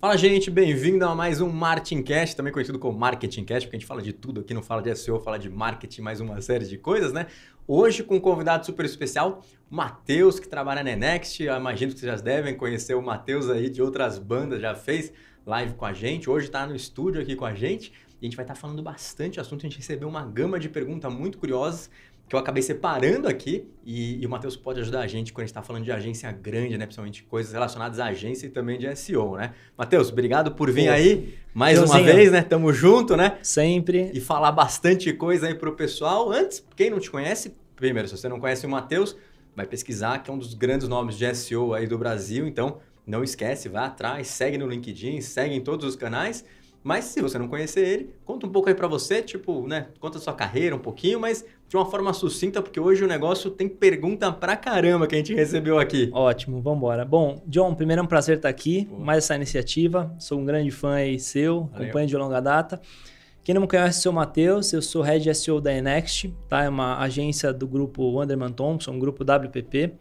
Fala, gente, bem-vindo a mais um MarketingCast, também conhecido como MarketingCast, porque a gente fala de tudo aqui, não fala de SEO, fala de marketing, mais uma série de coisas, né? Hoje com um convidado super especial, o Matheus, que trabalha na Next. Eu imagino que vocês já devem conhecer o Matheus aí de outras bandas, já fez live com a gente, hoje está no estúdio aqui com a gente e a gente vai estar falando bastante assunto. A gente recebeu uma gama de perguntas muito curiosas que eu acabei separando aqui e o Matheus pode ajudar a gente quando a gente está falando de agência grande, né? Principalmente coisas relacionadas à agência e também de SEO, né? Matheus, obrigado por vir aí mais uma vez, né? Tamo junto, né? Sempre. E falar bastante coisa aí pro pessoal. Antes, quem não te conhece, primeiro, se você não conhece o Matheus, vai pesquisar, que é um dos grandes nomes de SEO aí do Brasil. Então, não esquece, vai atrás, segue no LinkedIn, segue em todos os canais. Mas se você não conhecer ele, conta um pouco aí pra você, tipo, né? Conta a sua carreira um pouquinho, mas de uma forma sucinta, porque hoje o negócio tem pergunta pra caramba que a gente recebeu aqui. Ótimo, vamos embora. Bom, John, primeiro é um prazer estar aqui, mais essa iniciativa. Sou um grande fã aí seu, acompanho de longa data. Quem não me conhece, sou o Matheus, eu sou Head SEO da Next, tá? É uma agência do grupo Anderman Thompson, um grupo WPP.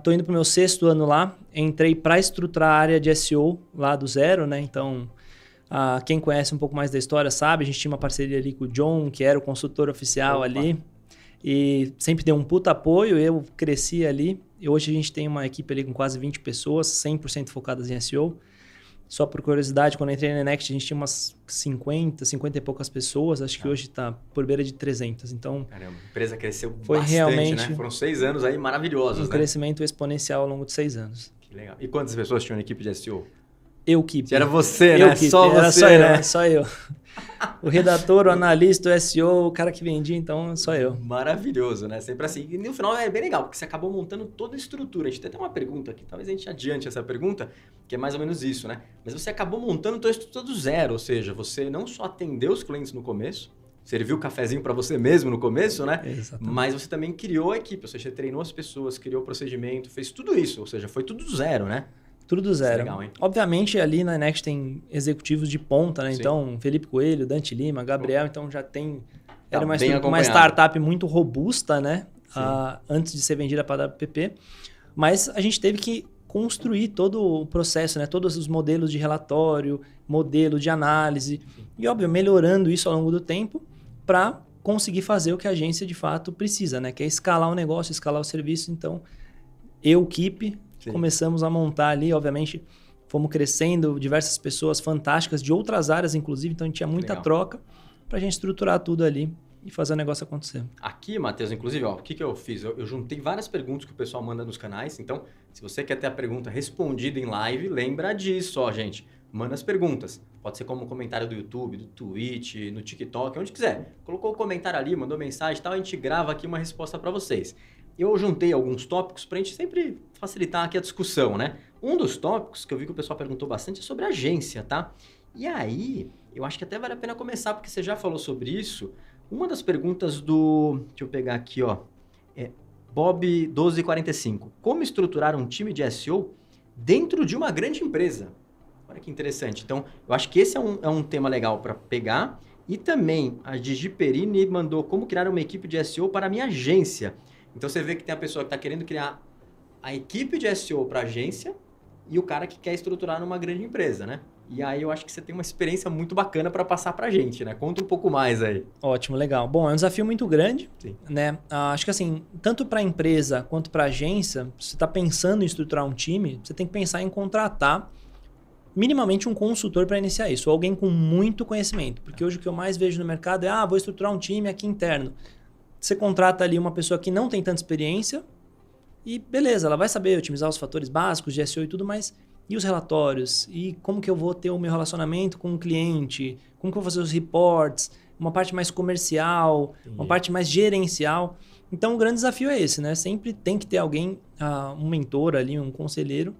Tô indo pro meu 6º ano lá, entrei para estruturar a área de SEO lá do zero, né? Então, quem conhece um pouco mais da história sabe, a gente tinha uma parceria ali com o John, que era o consultor oficial ali, e sempre deu um puta apoio, eu cresci ali, e hoje a gente tem uma equipe ali com quase 20 pessoas, 100% focadas em SEO. Só por curiosidade, quando eu entrei na Next, a gente tinha umas 50 e poucas pessoas, acho que hoje está por beira de 300, então... Caramba, a empresa cresceu foi bastante, realmente, né? Foram 6 anos aí maravilhosos, um crescimento exponencial ao longo de 6 anos. Que legal. E quantas pessoas tinham na equipe de SEO? Equipe. Era você, né? Só você, só né? Eu, só eu. O redator, o analista, o SEO, o cara que vendia, então só eu. Maravilhoso, né? Sempre assim. E no final é bem legal, porque você acabou montando toda a estrutura. A gente tem até uma pergunta aqui, talvez a gente adiante essa pergunta, que é mais ou menos isso, né? Mas você acabou montando toda a estrutura do zero, ou seja, você não só atendeu os clientes no começo, serviu o cafezinho para você mesmo no começo, né? Exatamente. Mas você também criou a equipe, ou seja, você treinou as pessoas, criou o procedimento, fez tudo isso, ou seja, foi tudo do zero, né? Tudo do zero. Legal, hein? Obviamente, ali na Next tem executivos de ponta, né? Sim. Então, Felipe Coelho, Dante Lima, Gabriel, então já tem... Era uma startup muito robusta, né? Antes de ser vendida para a WPP. Mas a gente teve que construir todo o processo, né? Todos os modelos de relatório, modelo de análise. E, óbvio, melhorando isso ao longo do tempo para conseguir fazer o que a agência de fato precisa, né? Que é escalar o negócio, escalar o serviço. Então, equipe... Sim. Começamos a montar ali, obviamente, fomos crescendo, diversas pessoas fantásticas de outras áreas, inclusive, então a gente tinha muita troca para a gente estruturar tudo ali e fazer o negócio acontecer. Aqui, Matheus, inclusive, ó, o que eu fiz? Eu juntei várias perguntas que o pessoal manda nos canais, então, se você quer ter a pergunta respondida em live, lembra disso, ó, gente. Manda as perguntas. Pode ser como um comentário do YouTube, do Twitch, no TikTok, onde quiser. Colocou o comentário ali, mandou mensagem e tal, a gente grava aqui uma resposta para vocês. Eu juntei alguns tópicos para a gente sempre facilitar aqui a discussão, né? Um dos tópicos que eu vi que o pessoal perguntou bastante é sobre agência, tá? E aí, eu acho que até vale a pena começar, porque você já falou sobre isso. Uma das perguntas do... Deixa eu pegar aqui, ó. É Bob1245. Como estruturar um time de SEO dentro de uma grande empresa? Olha que interessante. Então, eu acho que esse é um tema legal para pegar. E também, a Gigi Perini mandou como criar uma equipe de SEO para a minha agência. Então, você vê que tem a pessoa que está querendo criar a equipe de SEO para a agência e o cara que quer estruturar numa grande empresa, né? E aí, eu acho que você tem uma experiência muito bacana para passar para a gente, né? Conta um pouco mais aí. Ótimo, legal. Bom, é um desafio muito grande, sim, né? Acho que assim, tanto para a empresa quanto para a agência, se você está pensando em estruturar um time, você tem que pensar em contratar minimamente um consultor para iniciar isso, ou alguém com muito conhecimento. Porque hoje o que eu mais vejo no mercado é, vou estruturar um time aqui interno. Você contrata ali uma pessoa que não tem tanta experiência e beleza, ela vai saber otimizar os fatores básicos de SEO e tudo, mas e os relatórios? E como que eu vou ter o meu relacionamento com o cliente? Como que eu vou fazer os reports? Uma parte mais comercial, uma parte mais gerencial. Então, o grande desafio é esse, né? Sempre tem que ter alguém, um mentor ali, um conselheiro,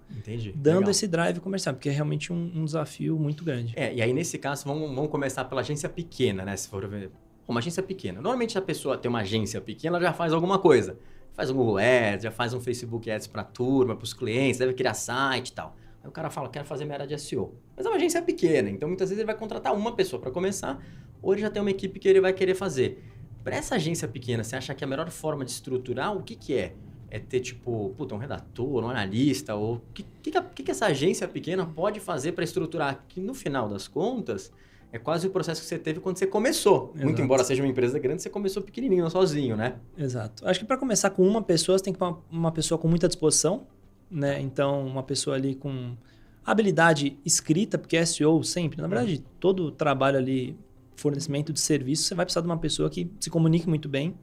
dando esse drive comercial, porque é realmente um desafio muito grande. E aí nesse caso, vamos começar pela agência pequena, né? Se for ver... Uma agência pequena. Normalmente a pessoa tem uma agência pequena, ela já faz alguma coisa. Faz um Google Ads, já faz um Facebook Ads para a turma, para os clientes, deve criar site e tal. Aí o cara fala, quero fazer minha área de SEO. Mas é uma agência pequena, então muitas vezes ele vai contratar uma pessoa para começar, ou ele já tem uma equipe que ele vai querer fazer. Para essa agência pequena, você acha que a melhor forma de estruturar, o que é? é ter, tipo, puta, um redator, um analista, ou o que essa agência pequena pode fazer para estruturar? Que no final das contas, é quase o processo que você teve quando você começou. Exato. Muito embora seja uma empresa grande, você começou pequenininho, sozinho, né? Exato. Acho que para começar com uma pessoa, você tem que ter uma pessoa com muita disposição, né? Então, uma pessoa ali com habilidade escrita, porque SEO sempre, na verdade, todo trabalho ali, fornecimento de serviço, você vai precisar de uma pessoa que se comunique muito bem,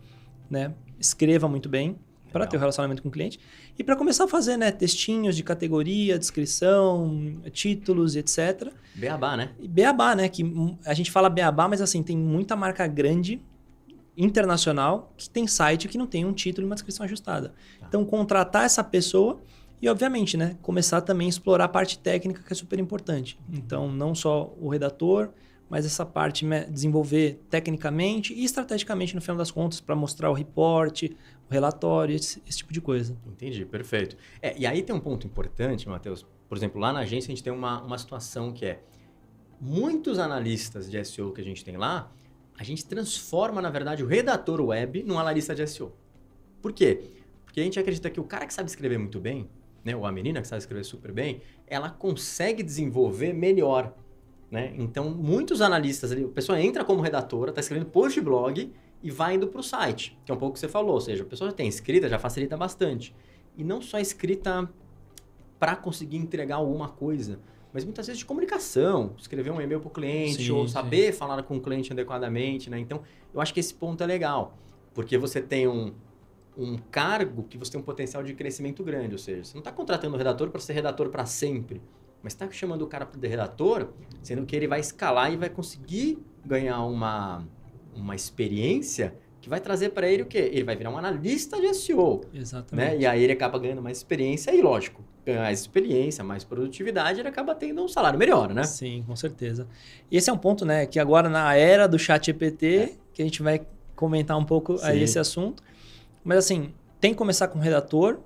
né? Escreva muito bem, para ter um relacionamento com o cliente. E para começar a fazer, né, textinhos de categoria, descrição, títulos, etc. Beabá, né? E beabá, né? Que a gente fala beabá, mas assim, tem muita marca grande, internacional, que tem site que não tem um título e uma descrição ajustada. Então, contratar essa pessoa e, obviamente, né, começar também a explorar a parte técnica, que é super importante. Então, não só o redator, mas essa parte desenvolver tecnicamente e estrategicamente no final das contas para mostrar o report, o relatório, esse tipo de coisa. Entendi, perfeito. E aí tem um ponto importante, Matheus. Por exemplo, lá na agência a gente tem uma situação que é muitos analistas de SEO que a gente tem lá, a gente transforma, na verdade, o redator web num analista de SEO. Por quê? Porque a gente acredita que o cara que sabe escrever muito bem, né, ou a menina que sabe escrever super bem, ela consegue desenvolver melhor. Né? Então, muitos analistas ali, a pessoa entra como redatora, está escrevendo post de blog e vai indo para o site, que é um pouco o que você falou, ou seja, a pessoa já tem escrita, já facilita bastante. E não só escrita para conseguir entregar alguma coisa, mas muitas vezes de comunicação, escrever um e-mail para o cliente, ou saber falar com o cliente adequadamente. Né? Então, eu acho que esse ponto é legal, porque você tem um cargo que você tem um potencial de crescimento grande, ou seja, você não está contratando um redator para ser redator para sempre, mas está chamando o cara de redator, sendo que ele vai escalar e vai conseguir ganhar uma experiência que vai trazer para ele o quê? Ele vai virar um analista de SEO. Exatamente. Né? E aí ele acaba ganhando mais experiência e, lógico, ganhar mais experiência, mais produtividade, ele acaba tendo um salário melhor, né? Sim, com certeza. E esse é um ponto, né, que agora na era do ChatGPT, que a gente vai comentar um pouco aí esse assunto. Mas assim, tem que começar com o redator,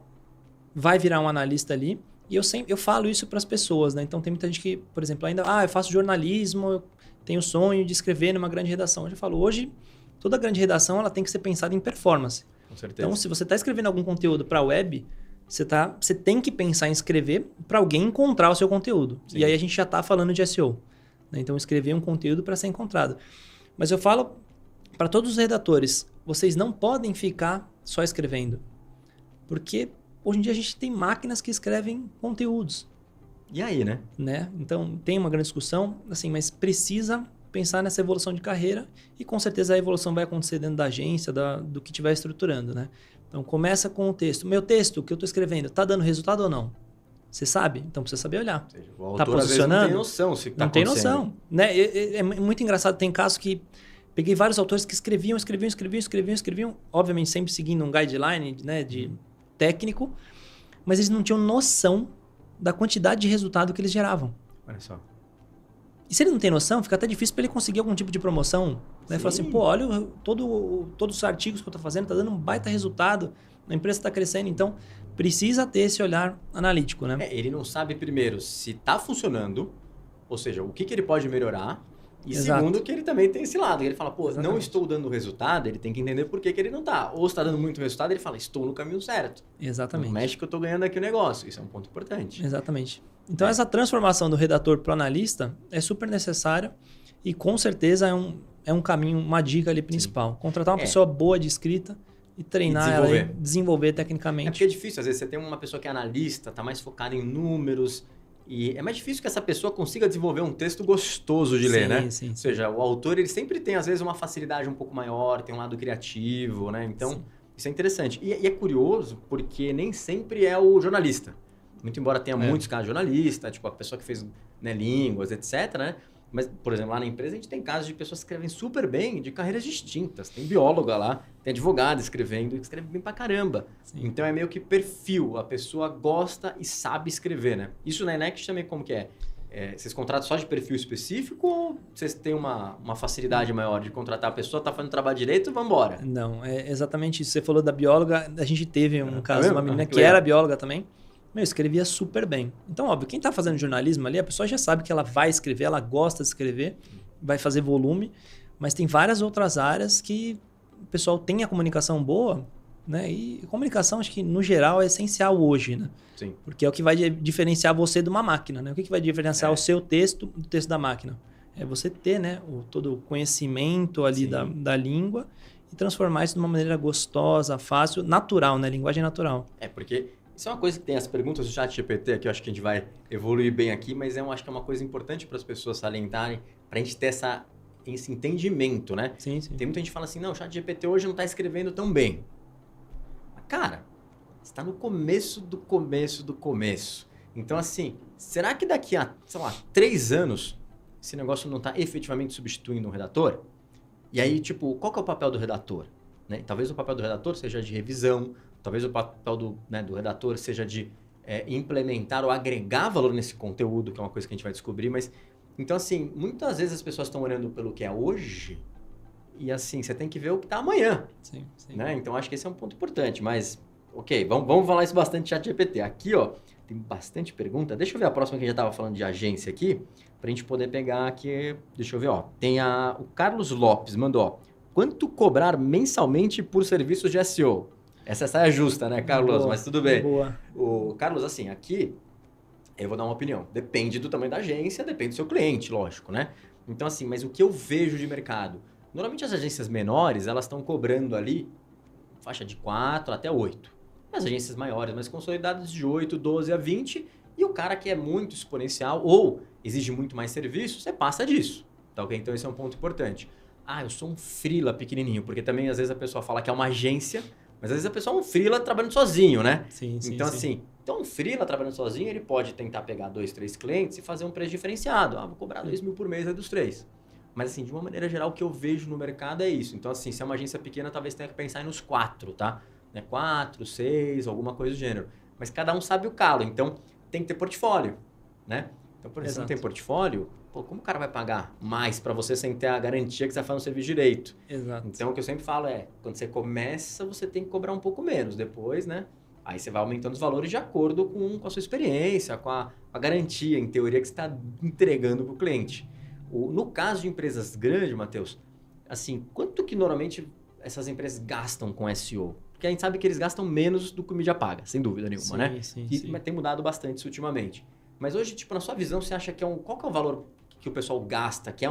vai virar um analista ali. E eu falo isso para as pessoas, né? Então tem muita gente que, por exemplo, ainda, eu faço jornalismo, eu tenho o sonho de escrever numa grande redação. Eu já falo, hoje, toda grande redação ela tem que ser pensada em performance. Com certeza. Então, se você está escrevendo algum conteúdo para a web, você tem que pensar em escrever para alguém encontrar o seu conteúdo. Sim. E aí a gente já está falando de SEO. Né? Então, escrever um conteúdo para ser encontrado. Mas eu falo para todos os redatores, vocês não podem ficar só escrevendo. Porque hoje em dia a gente tem máquinas que escrevem conteúdos. E aí, né? Então, tem uma grande discussão, assim, mas precisa pensar nessa evolução de carreira e com certeza a evolução vai acontecer dentro da agência, do que estiver estruturando, né? Então, começa com o texto. Meu texto que eu estou escrevendo, está dando resultado ou não? Você sabe? Então, precisa saber olhar. Ou seja, o autor, tá posicionando? Às vezes, não tem noção se está acontecendo. Não tem noção. Né? É muito engraçado. Tem casos que peguei vários autores que escreviam, obviamente sempre seguindo um guideline, né, de técnico, mas eles não tinham noção da quantidade de resultado que eles geravam. Olha só. E se ele não tem noção, fica até difícil para ele conseguir algum tipo de promoção. Né? Falar assim, pô, olha, todos os artigos que eu estou fazendo, está dando um baita resultado, a empresa está crescendo, então precisa ter esse olhar analítico. Né? Ele não sabe, primeiro, se está funcionando, ou seja, o que ele pode melhorar, e Exato. segundo, que ele também tem esse lado. Ele fala, pô, Exatamente. Não estou dando resultado, ele tem que entender por que ele não está. Ou está dando muito resultado, ele fala, estou no caminho certo. Exatamente. No mexe que eu estou ganhando aqui o negócio. Isso é um ponto importante. Exatamente. Então, essa transformação do redator para o analista é super necessária e, com certeza, é um caminho, uma dica ali principal. Sim. Contratar uma pessoa boa de escrita e treinar ela e desenvolver tecnicamente. Porque é difícil. Às vezes, você tem uma pessoa que é analista, está mais focada em números. E é mais difícil que essa pessoa consiga desenvolver um texto gostoso de ler, né? Sim. Ou seja, o autor ele sempre tem, às vezes, uma facilidade um pouco maior, tem um lado criativo, né? Então, isso é interessante. E é curioso porque nem sempre é o jornalista. Muito embora tenha muitos casos de jornalista, tipo a pessoa que fez, né, línguas, etc, né? Mas, por exemplo, lá na empresa a gente tem casos de pessoas que escrevem super bem de carreiras distintas. Tem bióloga lá, tem advogado escrevendo e escreve bem pra caramba. Sim. Então é meio que perfil. A pessoa gosta e sabe escrever, né? Isso na Enext também como que é? Vocês contratam só de perfil específico ou vocês têm uma facilidade maior de contratar a pessoa, tá fazendo trabalho direito, vamos embora? Não, é exatamente isso. Você falou da bióloga, a gente teve um caso de uma menina que era bióloga também. Escrevia super bem. Então, óbvio, quem está fazendo jornalismo ali, a pessoa já sabe que ela vai escrever, ela gosta de escrever, vai fazer volume, mas tem várias outras áreas que o pessoal tem a comunicação boa, né? E comunicação, acho que no geral é essencial hoje, né? Sim. Porque é o que vai diferenciar você de uma máquina, né? O que vai diferenciar o seu texto do texto da máquina? É você ter, né, todo o conhecimento ali da língua e transformar isso de uma maneira gostosa, fácil, natural, né? Linguagem natural. Porque isso é uma coisa que tem as perguntas do ChatGPT aqui, eu acho que a gente vai evoluir bem aqui, mas eu acho que é uma coisa importante para as pessoas salientarem, para a gente ter esse entendimento, né? Sim, sim. Tem muita gente que fala assim, não, o ChatGPT hoje não está escrevendo tão bem. Mas, cara, você está no começo do começo do começo. Então, assim, será que daqui a, sei lá, 3 anos, esse negócio não está efetivamente substituindo um redator? E aí, tipo, qual que é o papel do redator? Né? Talvez o papel do redator seja de revisão, talvez o papel do redator seja de implementar ou agregar valor nesse conteúdo, que é uma coisa que a gente vai descobrir, mas... Então, assim, muitas vezes as pessoas estão olhando pelo que é hoje e, assim, você tem que ver o que está amanhã. Sim, sim. Né? Então, acho que esse é um ponto importante, mas... Ok, vamos falar isso bastante de ChatGPT. Aqui, ó, tem bastante pergunta. Deixa eu ver a próxima que a gente já estava falando de agência aqui, para a gente poder pegar aqui... Deixa eu ver, ó. Tem o Carlos Lopes, mandou, ó. Quanto cobrar mensalmente por serviços de SEO? Essa saia justa, né, Carlos? Boa, mas tudo bem. Boa. O Carlos, assim, aqui... Eu vou dar uma opinião. Depende do tamanho da agência, depende do seu cliente, lógico, né? Então, assim, mas o que eu vejo de mercado? Normalmente as agências menores, elas estão cobrando ali faixa de 4 até 8. As agências maiores, mais consolidadas, de 8, 12 a 20. E o cara que é muito exponencial ou exige muito mais serviço, você passa disso. Tá ok? Então, esse é um ponto importante. Ah, eu sou um freela pequenininho, porque também às vezes a pessoa fala que é uma agência, mas às vezes a pessoa é um freela trabalhando sozinho, né? Sim, sim, então, sim. assim, um freela trabalhando sozinho, ele pode tentar pegar 2, 3 clientes e fazer um preço diferenciado. Ah, vou cobrar 2 mil por mês aí dos 3. Mas, assim, de uma maneira geral, o que eu vejo no mercado é isso. Então, assim, se é uma agência pequena, talvez tenha que pensar nos 4, tá? 4, 6, alguma coisa do gênero. Mas cada um sabe o calo, então tem que ter portfólio, né? Então, por exemplo, se não tem portfólio, pô, como o cara vai pagar mais para você sem ter a garantia que você vai fazer o serviço direito? Exato. Então, o que eu sempre falo é, quando você começa, você tem que cobrar um pouco menos. Depois, né? Aí você vai aumentando os valores de acordo com a sua experiência, com a garantia, em teoria, que você está entregando para o cliente. No caso de empresas grandes, Matheus, assim, quanto que normalmente essas empresas gastam com SEO? Porque a gente sabe que eles gastam menos do que o mídia paga, sem dúvida nenhuma, né? Sim. Mas tem mudado bastante isso ultimamente. Mas hoje, tipo, na sua visão, você acha que qual que é o valor que o pessoal gasta? Que é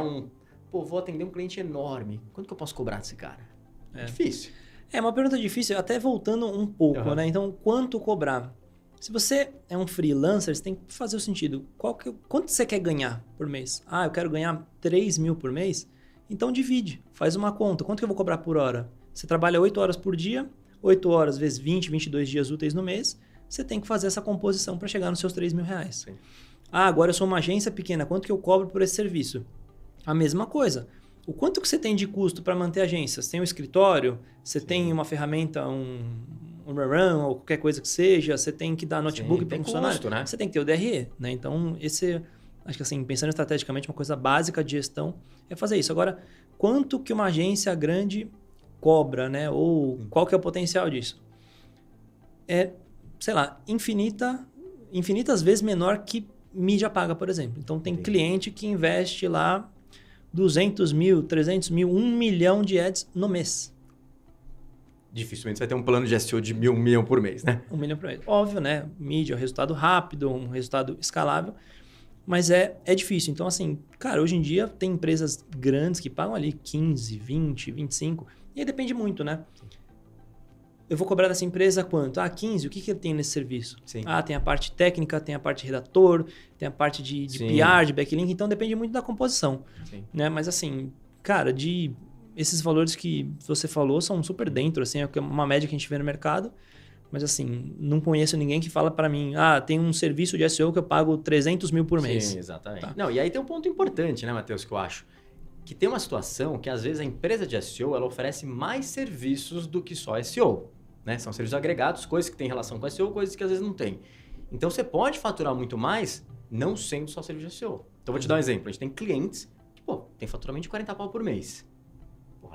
pô, vou atender um cliente enorme. Quanto que eu posso cobrar desse cara? É difícil. É uma pergunta difícil, até voltando um pouco, né? Então, quanto cobrar? Se você é um freelancer, você tem que fazer o sentido. Quanto você quer ganhar por mês? Ah, eu quero ganhar 3 mil por mês? Então, divide. Faz uma conta. Quanto que eu vou cobrar por hora? Você trabalha 8 horas por dia, 8 horas vezes 20, 22 dias úteis no mês. Você tem que fazer essa composição para chegar nos seus 3 mil reais. Sim. Ah, agora eu sou uma agência pequena. Quanto que eu cobro por esse serviço? A mesma coisa. O quanto que você tem de custo para manter a agência? Você tem um escritório? Você tem uma ferramenta, um run ou qualquer coisa que seja? Você tem que dar notebook para um funcionário? Custo, né? Você tem que ter o DRE, né? Então, acho que assim, pensando estrategicamente, uma coisa básica de gestão é fazer isso. Agora, quanto que uma agência grande cobra, né? Ou qual que é o potencial disso? É, sei lá, infinitas vezes menor que mídia paga, por exemplo. Então, tem cliente que investe lá 200 mil, 300 mil, 1 milhão de ads no mês. Dificilmente você vai ter um plano de SEO de 1 milhão por mês, né? 1 milhão por mês. Óbvio, né? Mídia é um resultado rápido, um resultado escalável, mas é difícil. Então, assim, cara, hoje em dia tem empresas grandes que pagam ali 15, 20, 25, e aí depende muito, né? Eu vou cobrar dessa empresa quanto? 15, o que ele tem nesse serviço? Sim. Tem a parte técnica, tem a parte de redator, tem a parte de PR, de backlink, então depende muito da composição. Sim. Né? Mas assim, cara, esses valores que você falou são super dentro, assim, é uma média que a gente vê no mercado, mas assim, não conheço ninguém que fala para mim, tem um serviço de SEO que eu pago 300 mil por mês. Sim, exatamente. Tá. Não, e aí tem um ponto importante, né, Matheus, que eu acho. Que tem uma situação que às vezes a empresa de SEO ela oferece mais serviços do que só SEO. Né? São serviços agregados, coisas que têm relação com SEO, coisas que às vezes não tem. Então você pode faturar muito mais não sendo só serviço de SEO. Então vou te dar um exemplo. A gente tem clientes que, tem faturamento de 40 pau por mês.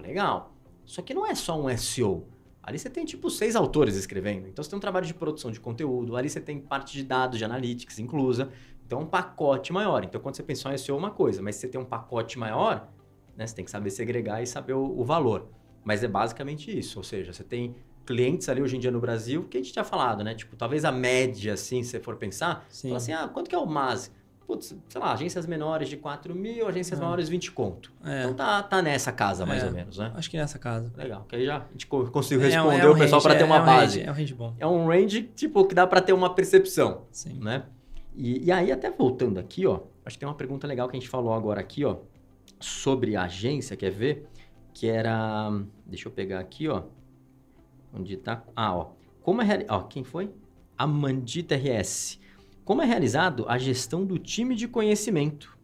Legal. Só que não é só um SEO. Ali você tem 6 autores escrevendo. Então você tem um trabalho de produção de conteúdo. Ali você tem parte de dados, de analytics inclusa. Então é um pacote maior. Então quando você pensou em SEO é uma coisa, mas se você tem um pacote maior, né, você tem que saber segregar e saber o valor. Mas é basicamente isso. Ou seja, você tem clientes ali hoje em dia no Brasil, que a gente tinha falado, né? Tipo, talvez a média, assim, se você for pensar, fala assim, quanto que é o MAS? Putz, sei lá, agências menores de 4 mil, agências maiores 20 conto. Então tá nessa casa, mais ou menos, né? Acho que nessa casa. Legal, que aí já a gente conseguiu responder o pessoal para ter uma base. É um range bom. É um range, tipo, que dá para ter uma percepção, Sim. né? E aí, até voltando aqui, ó, acho que tem uma pergunta legal que a gente falou agora aqui, ó, sobre a agência, quer ver? Que era... Deixa eu pegar aqui, ó. Onde tá? Ó. Quem foi? Amandita RS. Como é realizado a gestão do time de conhecimento?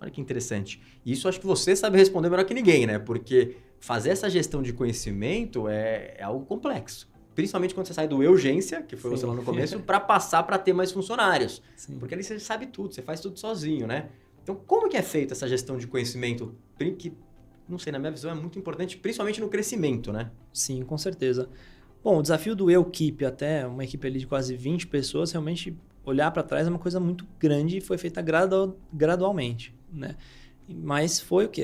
Olha que interessante. Isso acho que você sabe responder melhor que ninguém, né? Porque fazer essa gestão de conhecimento é algo complexo. Principalmente quando você sai do urgência, que foi você lá no começo, para passar para ter mais funcionários. Sim. Porque ali você sabe tudo, você faz tudo sozinho, né? Então, como que é feita essa gestão de conhecimento? Que, não sei, na minha visão é muito importante, principalmente no crescimento, né? Sim, com certeza. Bom, o desafio do equipe, até uma equipe ali de quase 20 pessoas, realmente olhar para trás é uma coisa muito grande e foi feita gradualmente, né? Mas foi o quê?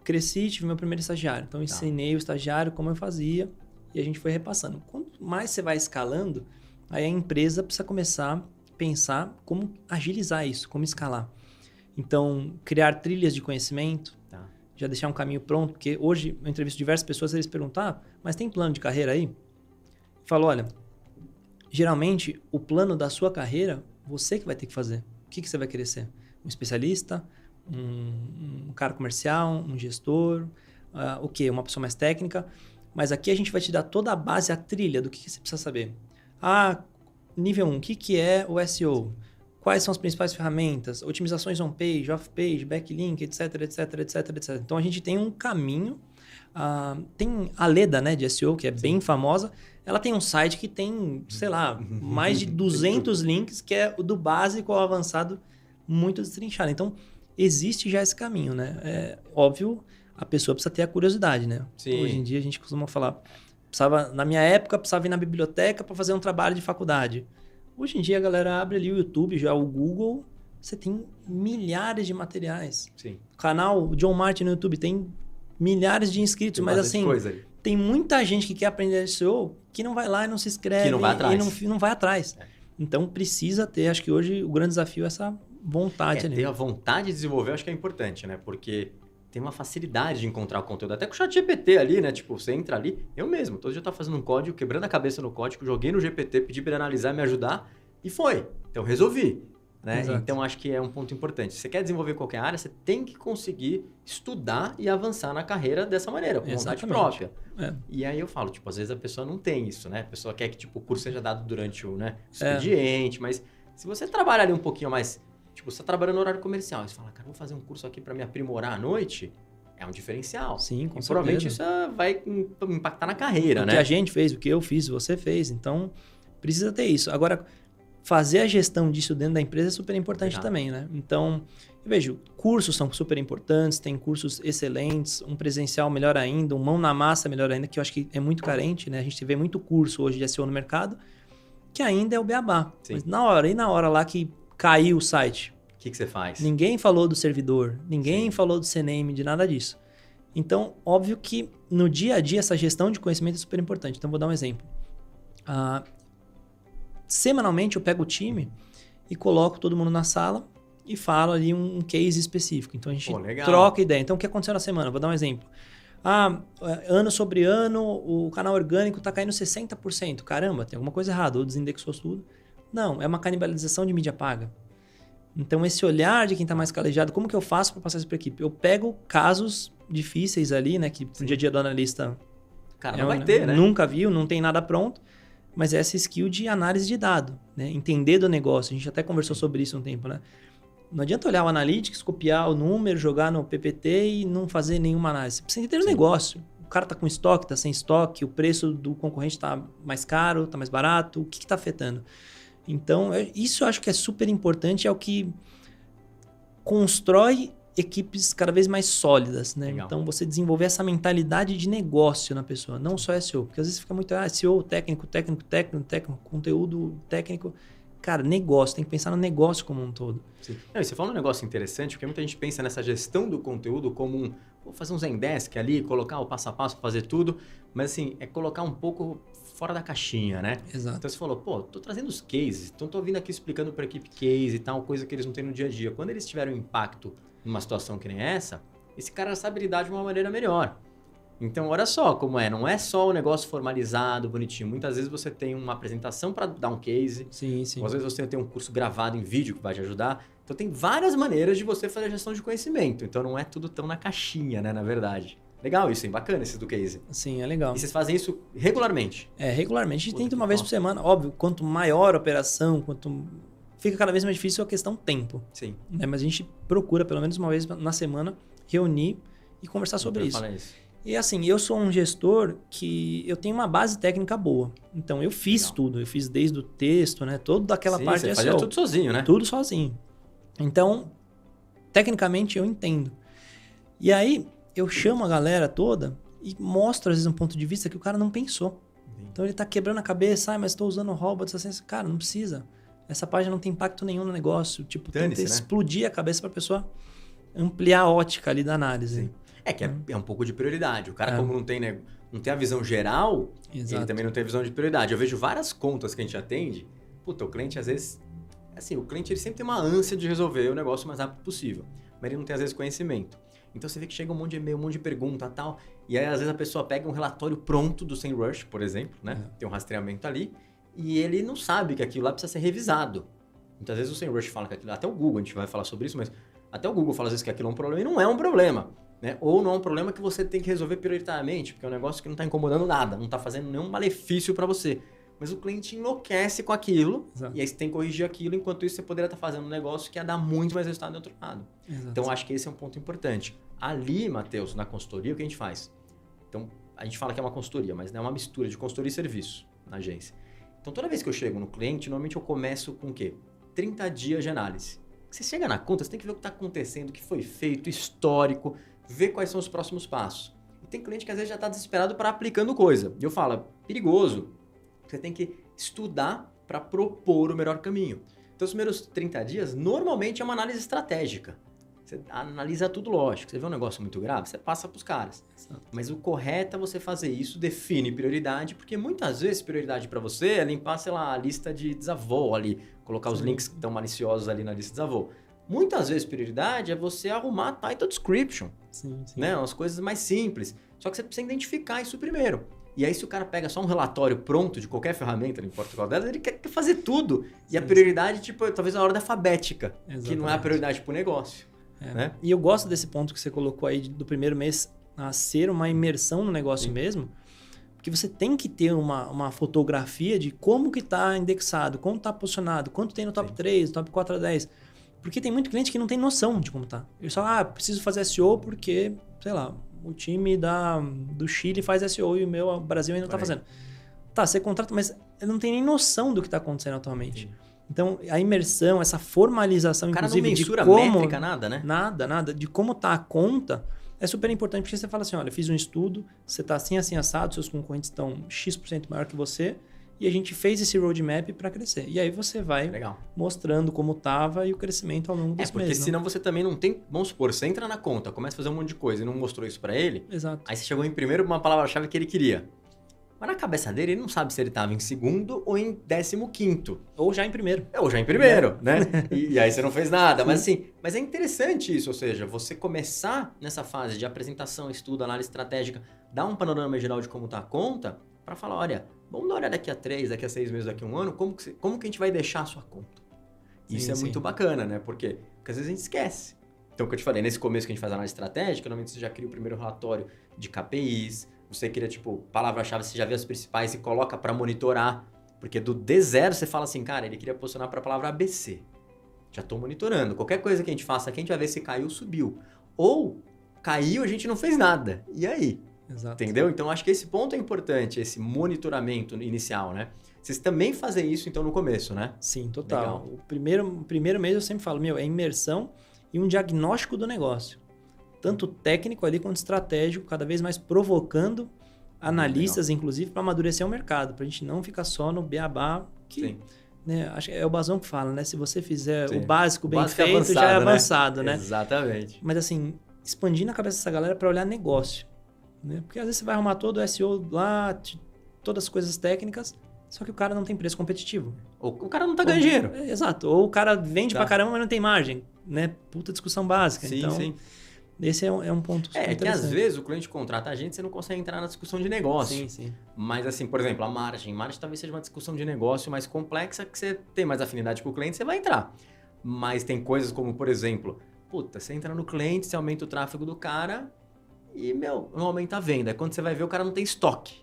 Cresci, tive meu primeiro estagiário. Então, ensinei o estagiário como eu fazia e a gente foi repassando. Quanto mais você vai escalando, aí a empresa precisa começar a pensar como agilizar isso, como escalar. Então, criar trilhas de conhecimento, já deixar um caminho pronto, porque hoje eu entrevisto diversas pessoas, eles perguntam, mas tem plano de carreira aí? Eu falo, olha, geralmente o plano da sua carreira, você que vai ter que fazer. O que você vai querer ser? Um especialista? Um cara comercial? Um gestor? O quê? Uma pessoa mais técnica? Mas aqui a gente vai te dar toda a base, a trilha do que você precisa saber. Nível 1, o que é o SEO? Quais são as principais ferramentas? Otimizações on-page, off-page, backlink, etc, etc, etc, etc. Então, a gente tem um caminho. Tem a Leda, né, de SEO, que é bem famosa. Ela tem um site que tem, sei lá, mais de 200 links, que é o do básico ao avançado, muito destrinchado. Então, existe já esse caminho, né? É óbvio, a pessoa precisa ter a curiosidade, né? Sim. Hoje em dia, a gente costuma falar... na minha época, precisava ir na biblioteca para fazer um trabalho de faculdade. Hoje em dia, a galera abre ali o YouTube, já o Google, você tem milhares de materiais. Sim. O canal John Martin no YouTube tem milhares de inscritos, mas assim, tem muita gente que quer aprender SEO que não vai lá e não se inscreve. Que não vai atrás. E não vai atrás. Então, precisa ter, acho que hoje o grande desafio é essa vontade ali. Ter a vontade de desenvolver, acho que é importante, né? Porque tem uma facilidade de encontrar o conteúdo. Até com o ChatGPT ali, né? Tipo, você entra ali... Eu mesmo, todo dia eu tava fazendo um código, quebrando a cabeça no código, joguei no GPT, pedi para ele analisar, me ajudar e foi. Então, resolvi. Né? Então, acho que é um ponto importante. Se você quer desenvolver qualquer área, você tem que conseguir estudar e avançar na carreira dessa maneira, com vontade própria. E aí eu falo, tipo, às vezes a pessoa não tem isso, né? A pessoa quer que tipo, o curso seja dado durante o expediente, mas se você trabalhar ali um pouquinho mais... Tipo, você tá trabalhando no horário comercial, você fala, cara, vou fazer um curso aqui para me aprimorar à noite, é um diferencial. Sim, com certeza. Provavelmente isso vai impactar na carreira, né? O que a gente fez, o que eu fiz, você fez. Então, precisa ter isso. Agora, fazer a gestão disso dentro da empresa é super importante também, né? Então, eu vejo, cursos são super importantes, tem cursos excelentes, um presencial melhor ainda, um mão na massa melhor ainda, que eu acho que é muito carente, né? A gente vê muito curso hoje de SEO no mercado, que ainda é o beabá. Sim. Mas na hora lá que caiu o site, o que você faz? Ninguém falou do servidor, ninguém falou do CNAME, de nada disso. Então, óbvio que no dia a dia essa gestão de conhecimento é super importante. Então, vou dar um exemplo. Semanalmente eu pego o time e coloco todo mundo na sala e falo ali um case específico. Então, a gente troca ideia. Então, o que aconteceu na semana? Vou dar um exemplo. Ano sobre ano, o canal orgânico está caindo 60%. Caramba, tem alguma coisa errada. Ou desindexou tudo. Não, é uma canibalização de mídia paga. Então, esse olhar de quem está mais calejado, como que eu faço para passar isso para a equipe? Eu pego casos difíceis ali, né? Que no dia a dia do analista... Cara, não vai ter, né? Nunca viu, não tem nada pronto. Mas essa skill de análise de dado, né? Entender do negócio. A gente até conversou sobre isso um tempo, né? Não adianta olhar o Analytics, copiar o número, jogar no PPT e não fazer nenhuma análise. Você precisa entender o negócio. O cara está com estoque, está sem estoque, o preço do concorrente está mais caro, está mais barato. O que está afetando? Então, isso eu acho que é super importante, é o que constrói equipes cada vez mais sólidas, né? Legal. Então, você desenvolver essa mentalidade de negócio na pessoa, não só SEO. Porque às vezes fica muito, SEO, técnico, conteúdo técnico. cara, negócio, tem que pensar no negócio como um todo. Sim. Não, e você fala um negócio interessante, porque muita gente pensa nessa gestão do conteúdo como vou fazer um Zendesk ali, colocar o passo a passo, fazer tudo, mas assim, é colocar um pouco fora da caixinha, né? Exato. Então você falou, pô, tô trazendo os cases, então tô vindo aqui explicando para a equipe case e tal, coisa que eles não têm no dia a dia. Quando eles tiverem um impacto numa situação que nem essa, esse cara sabe lidar de uma maneira melhor. Então, olha só como é, não é só o negócio formalizado, bonitinho. Muitas vezes você tem uma apresentação para dar um case. Sim, sim. Às vezes você tem um curso gravado em vídeo que vai te ajudar. Então, tem várias maneiras de você fazer a gestão de conhecimento. Então, não é tudo tão na caixinha, né, na verdade. Legal isso, hein? Bacana esse do case. Sim, é legal. E vocês fazem isso regularmente? Regularmente. A gente tenta uma vez por semana. Óbvio, quanto maior a operação, fica cada vez mais difícil a questão tempo. Sim. Né? Mas a gente procura, pelo menos uma vez na semana, reunir e conversar sobre isso. E assim, eu sou um gestor que eu tenho uma base técnica boa. Então, eu fiz tudo. Eu fiz desde o texto, né? Toda aquela parte de SEO. Você fazia tudo sozinho, né? Tudo sozinho. Então, tecnicamente, eu entendo. E aí, eu chamo a galera toda e mostro, às vezes, um ponto de vista que o cara não pensou. Então, ele tá quebrando a cabeça. Mas estou usando robots assim. Cara, não precisa. Essa página não tem impacto nenhum no negócio. Tipo, tem que explodir a cabeça para a pessoa ampliar a ótica ali da análise. Sim. Que é um pouco de prioridade. O cara, como não tem a visão geral, ele também não tem a visão de prioridade. Eu vejo várias contas que a gente atende. Puta, o cliente às vezes... Assim, o cliente ele sempre tem uma ânsia de resolver o negócio o mais rápido possível. Mas ele não tem, às vezes, conhecimento. Então, você vê que chega um monte de e-mail, um monte de pergunta e tal. E aí, às vezes, a pessoa pega um relatório pronto do SEMrush, por exemplo, né? Tem um rastreamento ali. E ele não sabe que aquilo lá precisa ser revisado. Muitas vezes o SEMrush fala que aquilo... Até o Google, a gente vai falar sobre isso, mas... Até o Google fala, às vezes, que aquilo é um problema e não é um problema. Né? Ou não é um problema que você tem que resolver prioritariamente, porque é um negócio que não está incomodando nada, não está fazendo nenhum malefício para você. Mas o cliente enlouquece com aquilo, e aí você tem que corrigir aquilo, enquanto isso você poderia estar fazendo um negócio que ia dar muito mais resultado do outro lado. Exato. Então, acho que esse é um ponto importante. Ali, Matheus, na consultoria, o que a gente faz? Então, a gente fala que é uma consultoria, mas não é uma mistura de consultoria e serviço na agência. Então, toda vez que eu chego no cliente, normalmente eu começo com o quê? 30 dias de análise. Você chega na conta, você tem que ver o que está acontecendo, o que foi feito, histórico, ver quais são os próximos passos. E tem cliente que às vezes já está desesperado para aplicando coisa. E eu falo, é perigoso. Você tem que estudar para propor o melhor caminho. Então, os primeiros 30 dias, normalmente é uma análise estratégica. Você analisa tudo lógico. Você vê um negócio muito grave, você passa para os caras. Exato. Mas o correto é você fazer isso, define prioridade, porque muitas vezes prioridade para você é limpar, sei lá, a lista de desavô ali, colocar os links que estão maliciosos ali na lista de desavô. Muitas vezes prioridade é você arrumar a title description, né? Umas coisas mais simples. Só que você precisa identificar isso primeiro. E aí se o cara pega só um relatório pronto de qualquer ferramenta, não importa qual delas, ele quer fazer tudo. E a prioridade, tipo, talvez a ordem alfabética, que não é a prioridade para o negócio. Né? E eu gosto desse ponto que você colocou aí do primeiro mês a ser uma imersão no negócio mesmo, porque você tem que ter uma fotografia de como que está indexado, como está posicionado, quanto tem no top 3, top 4 a 10. Porque tem muito cliente que não tem noção de como tá. Ele só, preciso fazer SEO porque, sei lá, o time do Chile faz SEO e o meu Brasil ainda não tá fazendo. Tá, você contrata, mas ele não tem nem noção do que tá acontecendo atualmente. Sim. Então, a imersão, essa formalização, inclusive, de como... O cara não mensura métrica, nada, né? Nada. De como tá a conta, é super importante, porque você fala assim, olha, fiz um estudo, você tá assim, assim, assado, seus concorrentes estão X% maior que você, e a gente fez esse roadmap para crescer. E aí você vai mostrando como estava e o crescimento ao longo dos meses. Porque senão você também não tem... Vamos supor, você entra na conta, começa a fazer um monte de coisa e não mostrou isso para ele. Exato. Aí você chegou em primeiro uma palavra-chave que ele queria. Mas na cabeça dele, ele não sabe se ele estava em segundo ou em 15º. Ou já em primeiro. Ou já em primeiro, né? E aí você não fez nada. Mas é interessante isso, ou seja, você começar nessa fase de apresentação, estudo, análise estratégica, dar um panorama geral de como está a conta, para falar, olha, vamos dar uma olhada daqui a 3, daqui a 6 meses, daqui a um ano, como que a gente vai deixar a sua conta? Isso é muito bacana, né? Porque às vezes a gente esquece. Então, o que eu te falei, nesse começo que a gente faz análise estratégica, normalmente você já cria o primeiro relatório de KPIs, você cria, tipo, palavra-chave, você já vê as principais e coloca para monitorar. Porque do D0 você fala assim, cara, ele queria posicionar para a palavra ABC. Já estou monitorando. Qualquer coisa que a gente faça aqui, a gente vai ver se caiu ou subiu. Ou caiu, a gente não fez nada. E aí? Exato. Entendeu? Então, acho que esse ponto é importante, esse monitoramento inicial, né? Vocês também fazem isso, então, no começo, né? Sim, total. Legal. O primeiro mês eu sempre falo, é imersão e um diagnóstico do negócio. Tanto técnico ali quanto estratégico, cada vez mais provocando analistas, inclusive, para amadurecer o mercado, para a gente não ficar só no beabá, que né? Acho que é o Bazão que fala, né? Se você fizer Sim. o básico bem feito, avançado, já é avançado, né? Exatamente. Mas assim, expandir na cabeça dessa galera para olhar negócio, né? Porque às vezes você vai arrumar todo o SEO lá, todas as coisas técnicas, só que o cara não tem preço competitivo. O cara não tá ganhando dinheiro. Exato. Ou o cara vende pra caramba, mas não tem margem, né? Puta discussão básica. Sim, então, sim. esse é um ponto super que às vezes o cliente contrata a gente, você não consegue entrar na discussão de negócio. Sim, sim. Mas assim, por exemplo, a margem. Margem talvez seja uma discussão de negócio mais complexa, que você tem mais afinidade com o cliente, você vai entrar. Mas tem coisas como, por exemplo, você entra no cliente, você aumenta o tráfego do cara e, não aumenta a venda. Quando você vai ver, o cara não tem estoque.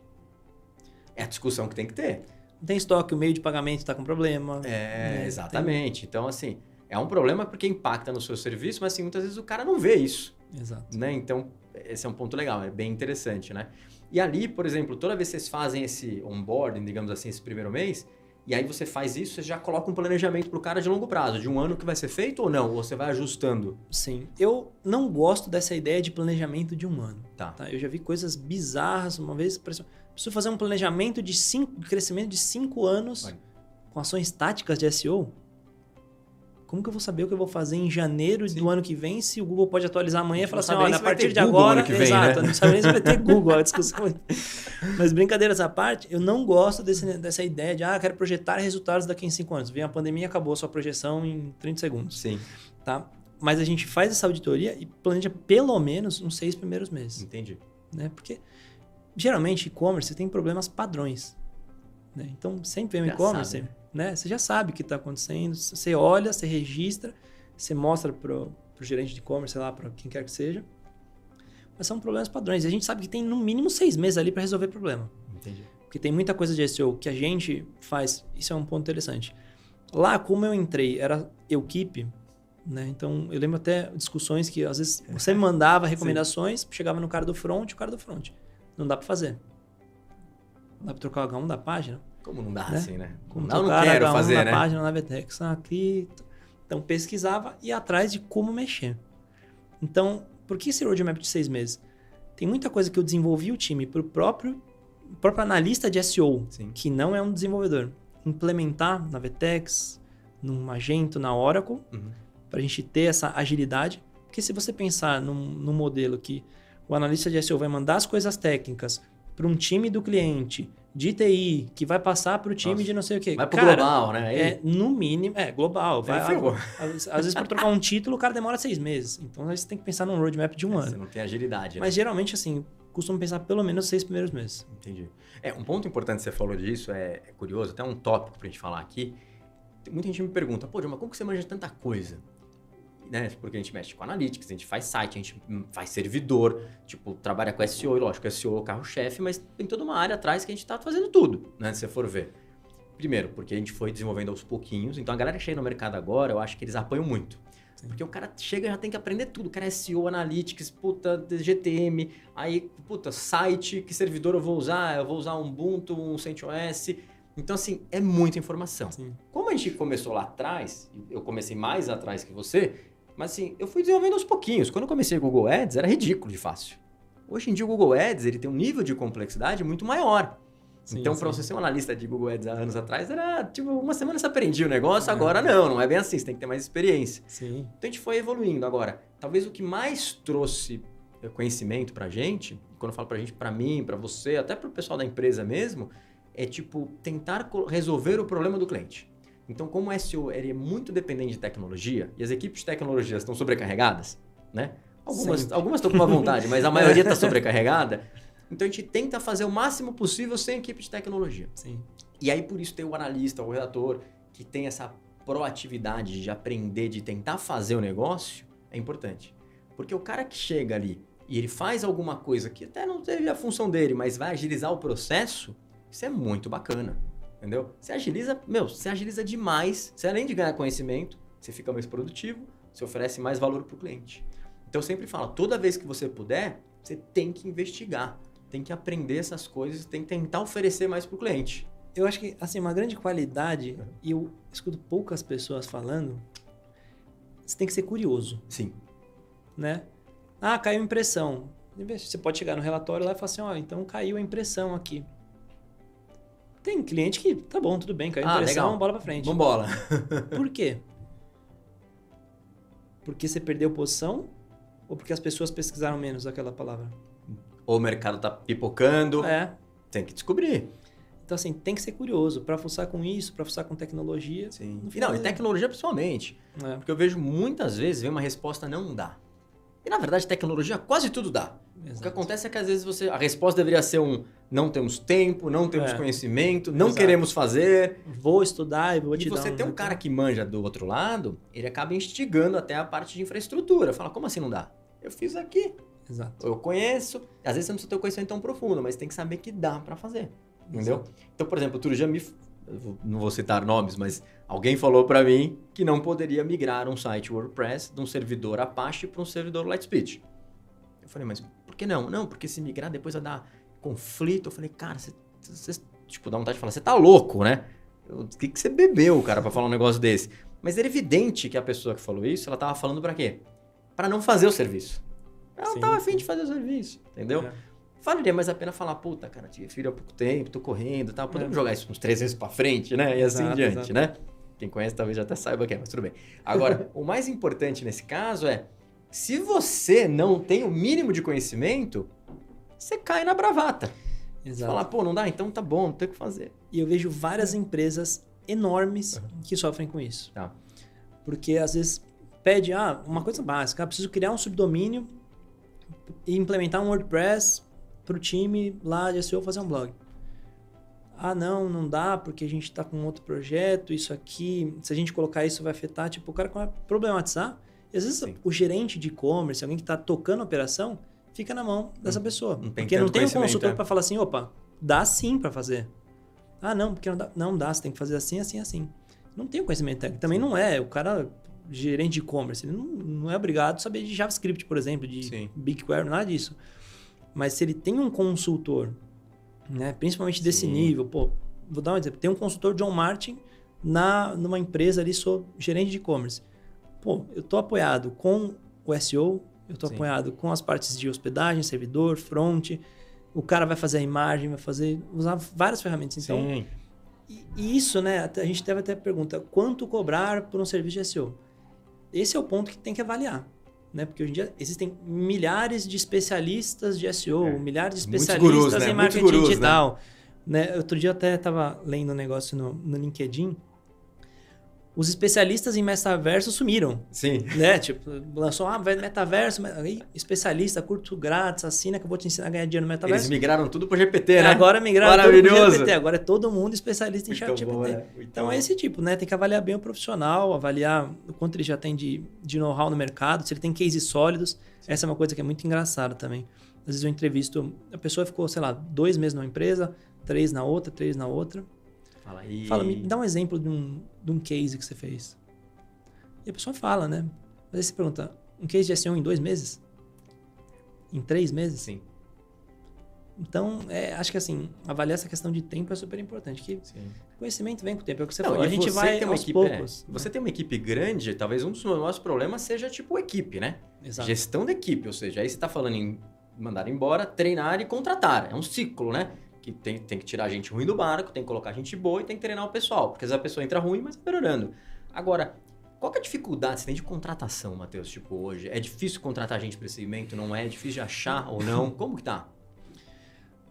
É a discussão que tem que ter. Não tem estoque, o meio de pagamento está com problema. Né? Exatamente. Então, assim, é um problema porque impacta no seu serviço, mas assim, muitas vezes o cara não vê isso. Exato. Né? Então, esse é um ponto legal, é bem interessante, né? E ali, por exemplo, toda vez que vocês fazem esse onboarding, digamos assim, esse primeiro mês, e aí você faz isso, você já coloca um planejamento para o cara de longo prazo, de um ano que vai ser feito ou não? Ou você vai ajustando? Sim. Eu não gosto dessa ideia de planejamento de um ano. Tá. Eu já vi coisas bizarras. Uma vez, preciso fazer um planejamento de crescimento de 5 anos com ações táticas de SEO. Como que eu vou saber o que eu vou fazer em janeiro do ano que vem se o Google pode atualizar amanhã e falar assim, olha, a partir de agora... Ano que vem, exato, né? não sabe nem se vai ter Google, a discussão. Mas brincadeiras à parte, eu não gosto dessa ideia de, quero projetar resultados daqui em 5 anos. Vem a pandemia, acabou a sua projeção em 30 segundos. Sim. Tá? Mas a gente faz essa auditoria e planeja pelo menos uns 6 primeiros meses. Entendi. Né? Porque, geralmente, e-commerce tem problemas padrões. Né? Então, sempre vem um e-commerce... Né? Você já sabe o que está acontecendo, você olha, você registra, você mostra para o gerente de e-commerce, sei lá, para quem quer que seja. Mas são problemas padrões. E a gente sabe que tem no mínimo 6 meses ali para resolver o problema. Entendi. Porque tem muita coisa de SEO que a gente faz. Isso é um ponto interessante. Lá, como eu entrei, era Equipe, né? Então eu lembro até discussões que às vezes você me mandava recomendações, chegava no cara do front, o cara do front. Não dá para fazer. Não dá para trocar o H1 da página. Como não dá né? assim, né? Como não quero fazer, na né? página na Vetex aqui. Então, pesquisava e ia atrás de como mexer. Então, por que esse roadmap de 6 meses? Tem muita coisa que eu desenvolvi o time para o próprio analista de SEO, Sim. que não é um desenvolvedor, implementar na Vetex, no Magento, na Oracle, para a gente ter essa agilidade. Porque se você pensar num modelo que o analista de SEO vai mandar as coisas técnicas para um time do cliente de TI, que vai passar para o time de não sei o quê. Vai pro global, né? No mínimo, global. Às vezes, para trocar um título, o cara demora 6 meses. Então, você tem que pensar num roadmap de um ano. Você não tem agilidade. Mas, geralmente, assim, costumo pensar pelo menos 6 primeiros meses. Entendi. Um ponto importante que você falou disso, é curioso, até um tópico pra gente falar aqui. Muita gente me pergunta, Diogo, mas como que você manja tanta coisa? Né? Porque a gente mexe com analytics, a gente faz site, a gente faz servidor, trabalha com SEO, e lógico, SEO é o carro-chefe, mas tem toda uma área atrás que a gente tá fazendo tudo, né? Se você for ver. Primeiro, porque a gente foi desenvolvendo aos pouquinhos, então a galera que chega no mercado agora, eu acho que eles apanham muito. Sim. Porque o cara chega e já tem que aprender tudo, o cara é SEO, Analytics, GTM, aí, site, que servidor eu vou usar um Ubuntu, um CentOS. Então, assim, é muita informação. Sim. Como a gente começou lá atrás, eu comecei mais atrás que você, mas assim, eu fui desenvolvendo aos pouquinhos. Quando eu comecei o Google Ads, era ridículo de fácil. Hoje em dia o Google Ads ele tem um nível de complexidade muito maior. Sim, então, para você ser um analista de Google Ads há anos atrás, era uma semana você aprendia o negócio, agora não é bem assim, você tem que ter mais experiência. Sim. Então a gente foi evoluindo. Agora, talvez o que mais trouxe conhecimento pra gente, quando eu falo pra gente, pra mim, pra você, até pro pessoal da empresa mesmo, é tentar resolver o problema do cliente. Então, como o SEO é muito dependente de tecnologia, e as equipes de tecnologia estão sobrecarregadas, né? Algumas estão com uma vontade, mas a maioria está sobrecarregada. Então, a gente tenta fazer o máximo possível sem equipe de tecnologia. Sim. E aí, por isso, tem o analista, o redator, que tem essa proatividade de aprender, de tentar fazer o negócio, é importante. Porque o cara que chega ali e ele faz alguma coisa que até não teve a função dele, mas vai agilizar o processo, isso é muito bacana. Entendeu? Você agiliza demais. Você, além de ganhar conhecimento, você fica mais produtivo, você oferece mais valor para o cliente. Então, eu sempre falo, toda vez que você puder, você tem que investigar, tem que aprender essas coisas, tem que tentar oferecer mais para o cliente. Eu acho que, assim, uma grande qualidade, e eu escuto poucas pessoas falando, você tem que ser curioso. Sim. Né? Caiu a impressão. Você pode chegar no relatório lá e falar assim, então caiu a impressão aqui. Tem cliente que, tá bom, tudo bem, caiu a impressão, legal. bola pra frente. Vambora. Por quê? Porque você perdeu posição ou porque as pessoas pesquisaram menos aquela palavra? Ou o mercado tá pipocando. Tem que descobrir. Então, assim, tem que ser curioso para fuçar com isso, para fuçar com tecnologia. Sim. E tecnologia principalmente. Porque eu vejo muitas vezes, vem uma resposta, não dá. E, na verdade, tecnologia quase tudo dá. Exato. O que acontece é que, às vezes, a resposta deveria ser não temos tempo, não temos conhecimento, não queremos fazer. Vou estudar e vou te dar. E você tem um cara que manja do outro lado, ele acaba instigando até a parte de infraestrutura. Fala, como assim não dá? Eu fiz aqui. Exato. Eu conheço. Às vezes você não precisa ter um conhecimento tão profundo, mas tem que saber que dá para fazer. Entendeu? Exato. Então, por exemplo, outro dia não vou citar nomes, mas alguém falou para mim que não poderia migrar um site WordPress de um servidor Apache para um servidor Lightspeed. Eu falei, mas por que não? Não, porque se migrar depois vai dar conflito. Eu falei, cara, você tipo, dá vontade de falar, você tá louco, né? O que você bebeu, cara, para falar um negócio desse? Mas era evidente que a pessoa que falou isso, ela tava falando para quê? Para não fazer o serviço. Ela não tava afim de fazer o serviço, entendeu? Valeria mais a pena falar, puta, cara, tive filho há pouco tempo, tô correndo e tal, podemos jogar isso uns 3 vezes pra frente, né? E assim em diante, né? Quem conhece talvez já até saiba que é, mas tudo bem. Agora, o mais importante nesse caso é, se você não tem o mínimo de conhecimento, você cai na bravata. Exato. Você fala, pô, não dá? Então tá bom, não tem o que fazer. E eu vejo várias empresas enormes que sofrem com isso. Porque às vezes pede, uma coisa básica, preciso criar um subdomínio e implementar um WordPress para o time lá de SEO fazer um blog. Não dá porque a gente está com outro projeto, isso aqui, se a gente colocar isso vai afetar, tipo, o cara começa a problematizar. E às vezes o gerente de e-commerce, alguém que está tocando a operação, fica na mão dessa pessoa. Porque não tem um consultor para falar assim, opa, dá sim para fazer. Não, porque não dá. Não dá, você tem que fazer assim, assim, assim. Não tem o conhecimento técnico. Também não é, o cara, gerente de e-commerce, ele não é obrigado a saber de JavaScript, por exemplo, de BigQuery, nada disso. Mas se ele tem um consultor, né, principalmente desse nível, vou dar um exemplo, tem um consultor John Martin numa empresa ali, sou gerente de e-commerce. Eu estou apoiado com o SEO, eu estou apoiado com as partes de hospedagem, servidor, front, o cara vai fazer a imagem, vai usar várias ferramentas. Então, e isso, né, a gente deve até a pergunta, quanto cobrar por um serviço de SEO? Esse é o ponto que tem que avaliar. Né? Porque hoje em dia existem milhares de especialistas de SEO, milhares de especialistas em marketing digital. Né? Outro dia eu até estava lendo um negócio no LinkedIn. Os especialistas em metaverso sumiram. Sim. Né? Tipo, lançou, vai metaverso, especialista, curso grátis, assina que eu vou te ensinar a ganhar dinheiro no metaverso. Eles migraram tudo para GPT, né? Agora migraram tudo para GPT. Agora é todo mundo especialista em chat GPT. Né? Então é esse tipo, né? Tem que avaliar bem o profissional, avaliar o quanto ele já tem de know-how no mercado, se ele tem cases sólidos. Sim. Essa é uma coisa que é muito engraçada também. Às vezes eu entrevisto, a pessoa ficou, 2 meses numa empresa, 3 na outra, 3 na outra. Fala, me dá um exemplo de um case que você fez. E a pessoa fala, né? Mas aí você pergunta, um case de SEO em 2 meses? Em 3 meses? Sim. Então, acho que assim, avaliar essa questão de tempo é super importante. Que conhecimento vem com o tempo, é o que você falou. A gente vai aos poucos. Você tem uma equipe grande, talvez um dos maiores problemas seja tipo equipe, né? Exato. Gestão da equipe, ou seja, aí você está falando em mandar embora, treinar e contratar. É um ciclo, né? Que tem que tirar a gente ruim do barco, tem que colocar gente boa e tem que treinar o pessoal. Porque às vezes a pessoa entra ruim, mas vai melhorando. Agora, qual que é a dificuldade que você tem de contratação, Matheus? Tipo, hoje, é difícil contratar gente para esse evento? Não é? É difícil de achar ou não? Como que tá?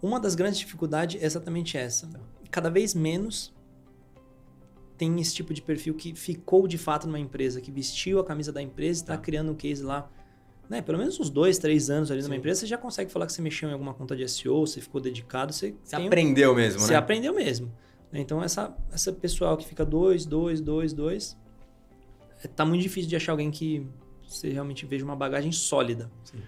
Uma das grandes dificuldades é exatamente essa. Cada vez menos tem esse tipo de perfil que ficou de fato numa empresa, que vestiu a camisa da empresa e está criando um case lá. Né? Pelo menos uns 2, 3 anos ali numa empresa, você já consegue falar que você mexeu em alguma conta de SEO, você ficou dedicado, você aprendeu mesmo, né? Você aprendeu mesmo. Então, essa pessoal que fica 2, tá muito difícil de achar alguém que você realmente veja uma bagagem sólida. Sim.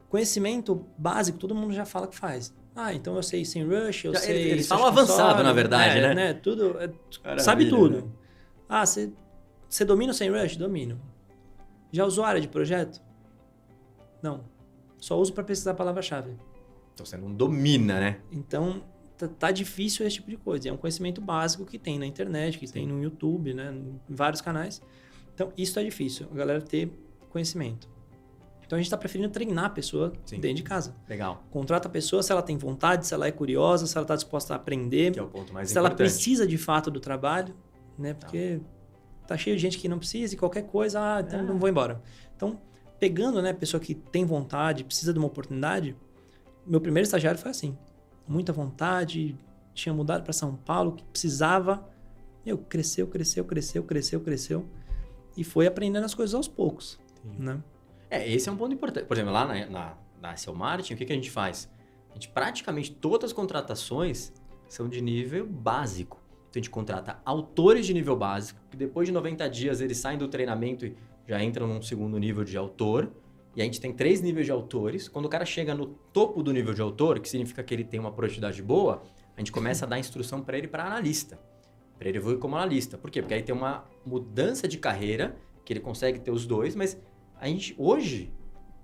Conhecimento básico, todo mundo já fala que faz. Então eu sei SEMrush, eu sei... Eles falam avançado, na verdade, né? Tudo, sabe tudo. Né? Você domina o SEMrush? Domino. Já usou área de projeto? Não. Só uso para pesquisar a palavra-chave. Então você não domina, né? Então tá difícil esse tipo de coisa. É um conhecimento básico que tem na internet, que tem no YouTube, né? Em vários canais. Então isso tá difícil, a galera ter conhecimento. Então a gente está preferindo treinar a pessoa dentro de casa. Legal. Contrata a pessoa se ela tem vontade, se ela é curiosa, se ela está disposta a aprender. Que é o ponto mais se importante. ela precisa de fato do trabalho, né? Porque tá cheio de gente que não precisa e qualquer coisa, então não vou embora. Então, pegando, né, a pessoa que tem vontade, precisa de uma oportunidade, meu primeiro estagiário foi assim. Muita vontade, tinha mudado para São Paulo, que precisava. Cresceu. E foi aprendendo as coisas aos poucos. Né? Esse é um ponto importante. Por exemplo, lá na SEO Marketing, o que a gente faz? A gente praticamente todas as contratações são de nível básico. Então a gente contrata autores de nível básico, que depois de 90 dias eles saem do treinamento e já entram num segundo nível de autor. E a gente tem 3 níveis de autores. Quando o cara chega no topo do nível de autor, que significa que ele tem uma produtividade boa, a gente começa a dar instrução para ele para analista. Para ele evoluir como analista. Por quê? Porque aí tem uma mudança de carreira, que ele consegue ter os dois, mas a gente hoje,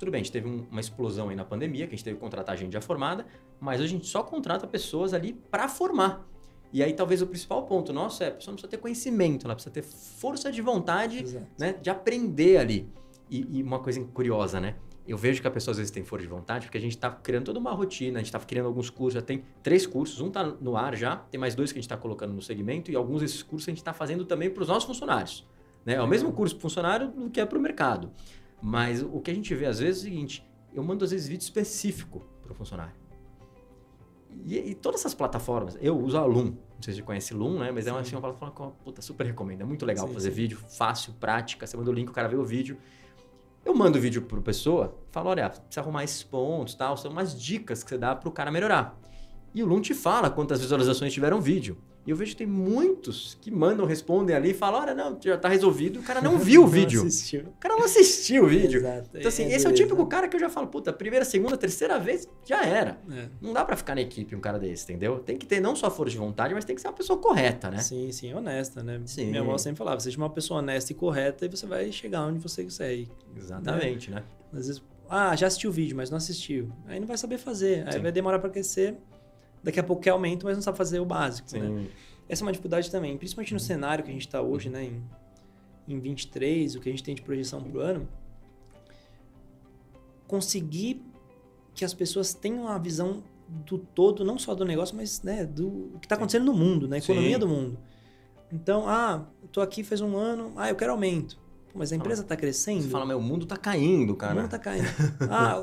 tudo bem, a gente teve uma explosão aí na pandemia, que a gente teve que contratar gente já formada, mas hoje a gente só contrata pessoas ali para formar. E aí talvez o principal ponto nosso a pessoa não precisa ter conhecimento, ela precisa ter força de vontade, né, de aprender ali. E uma coisa curiosa, né? Eu vejo que a pessoa às vezes tem força de vontade, porque a gente está criando toda uma rotina, a gente está criando alguns cursos, já tem 3 cursos, um está no ar já, tem mais 2 que a gente está colocando no segmento, e alguns desses cursos a gente está fazendo também para os nossos funcionários. Né? É o mesmo curso para o funcionário do que é para o mercado. Mas o que a gente vê às vezes é o seguinte, eu mando às vezes vídeo específico para o funcionário. E todas essas plataformas, eu uso a Loom, não sei se você conhece Loom, né? Mas é uma plataforma que eu super recomendo, é muito legal fazer vídeo, fácil, prática, você manda o link, o cara vê o vídeo. Eu mando o vídeo para a pessoa, falo, olha, precisa arrumar esses pontos, tal, são umas dicas que você dá para o cara melhorar. E o Loom te fala quantas visualizações tiveram o vídeo. E eu vejo que tem muitos que respondem ali e falam, olha, não, já tá resolvido, o cara não viu o vídeo. Assistiu. O cara não assistiu o vídeo. Exato. Então, assim, esse é o típico cara que eu já falo, puta, primeira, segunda, terceira vez, já era. Não dá pra ficar na equipe um cara desse, entendeu? Tem que ter não só força de vontade, mas tem que ser uma pessoa correta, né? Sim, honesta, né? Sim. Minha avó sempre falava, seja uma pessoa honesta e correta e você vai chegar onde você quiser ir. Exatamente, né? Às vezes, já assistiu o vídeo, mas não assistiu. Aí não vai saber fazer, aí vai demorar pra crescer. Daqui a pouco quer aumento, mas não sabe fazer o básico, né? Essa é uma dificuldade também, principalmente no cenário que a gente está hoje, né? Em 23, o que a gente tem de projeção para o ano. Conseguir que as pessoas tenham uma visão do todo, não só do negócio, mas né, do que está acontecendo no mundo, na economia do mundo. Então, estou aqui faz um ano, eu quero aumento. Pô, mas a empresa está crescendo. Você fala, meu, o mundo está caindo, cara. O mundo está caindo.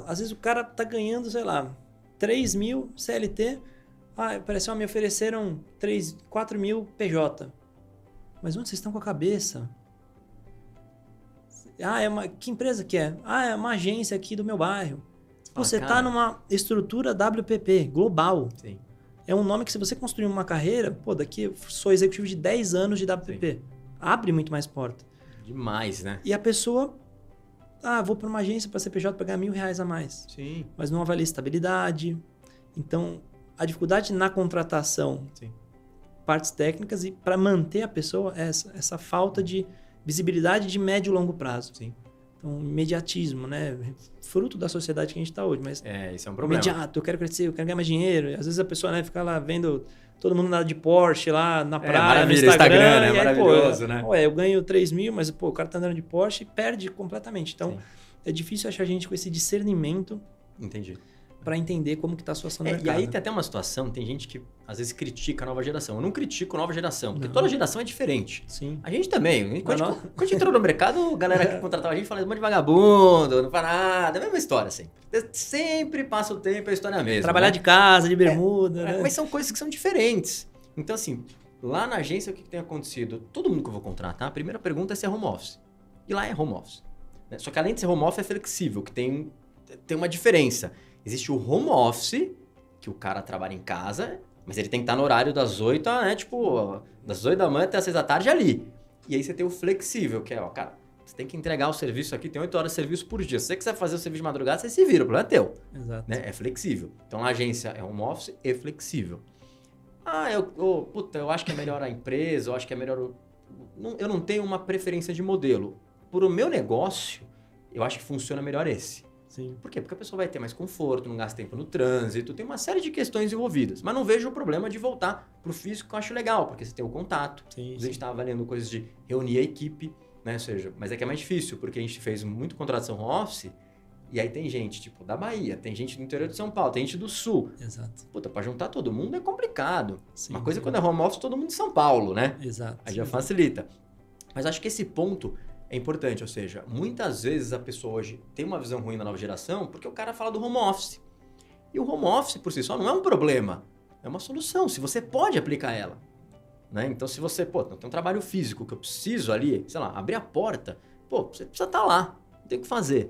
Às vezes o cara está ganhando, sei lá, 3 mil CLT. Pareceu, me ofereceram 4 mil PJ. Mas onde vocês estão com a cabeça? Que empresa que é? É uma agência aqui do meu bairro. Você está numa estrutura WPP, global. Sim. É um nome que se você construir uma carreira, daqui eu sou executivo de 10 anos de WPP. Sim. Abre muito mais porta. Demais, né? E a pessoa, vou para uma agência para CPJ para ganhar R$1.000 a mais. Sim. Mas não avalia estabilidade. Então, a dificuldade na contratação, partes técnicas, e para manter a pessoa, essa falta de visibilidade de médio e longo prazo. Sim. Então, imediatismo, né? Fruto da sociedade que a gente está hoje. Mas esse é um problema. Imediato, eu quero crescer, eu quero ganhar mais dinheiro. E às vezes a pessoa fica lá vendo todo mundo andar de Porsche lá na praia, no Instagram. Né? E aí, maravilhoso, né? Eu ganho 3 mil, mas o cara tá andando de Porsche e perde completamente. Então, é difícil achar gente com esse discernimento. Entendi. Para entender como que está a situação do mercado. E aí tem até uma situação, tem gente que às vezes critica a nova geração. Eu não critico a nova geração, porque toda geração é diferente. Sim. A gente também. Quando a gente entrou no mercado, a galera que contratava a gente fala um monte de vagabundo, não faz nada. É a mesma história, assim. Sempre passa o tempo, a história é a mesma. Trabalhar de casa, de bermuda, né? Mas são coisas que são diferentes. Então, assim, lá na agência, o que tem acontecido? Todo mundo que eu vou contratar, a primeira pergunta é se é home office. E lá é home office. Né? Só que além de ser home office, é flexível, que tem uma diferença. Existe o home office, que o cara trabalha em casa, mas ele tem que estar no horário das 8 das 8 da manhã até as 6 da tarde ali. E aí você tem o flexível, que é, cara, você tem que entregar o serviço aqui, tem 8 horas de serviço por dia. Se você quiser fazer o serviço de madrugada, você se vira, o problema é teu. Exato. Né? É flexível. Então, a agência é home office e flexível. Eu acho que é melhor a empresa, eu acho que é melhor... Eu não tenho uma preferência de modelo. Por o meu negócio, eu acho que funciona melhor esse. Sim. Por quê? Porque a pessoa vai ter mais conforto, não gasta tempo no trânsito, tem uma série de questões envolvidas. Mas não vejo o problema de voltar para o físico, que eu acho legal, porque você tem o contato. Sim, a gente está avaliando coisas de reunir a equipe, né? Ou seja, mas é que é mais difícil, porque a gente fez muito contratação office, E aí tem gente, tipo, da Bahia, tem gente do interior de São Paulo, tem gente do Sul. Exato. Puta, pra juntar todo mundo é complicado. Sim, Uma coisa é quando é home office, todo mundo de São Paulo, né? Exato. Aí já facilita. Mas acho que esse ponto é importante, ou seja, muitas vezes a pessoa hoje tem uma visão ruim da nova geração porque o cara fala do home office. E o home office por si só não é um problema, é uma solução, se você pode aplicar ela. Né? Então se você, tem um trabalho físico que eu preciso ali, sei lá, abrir a porta, você precisa estar lá, não tem o que fazer.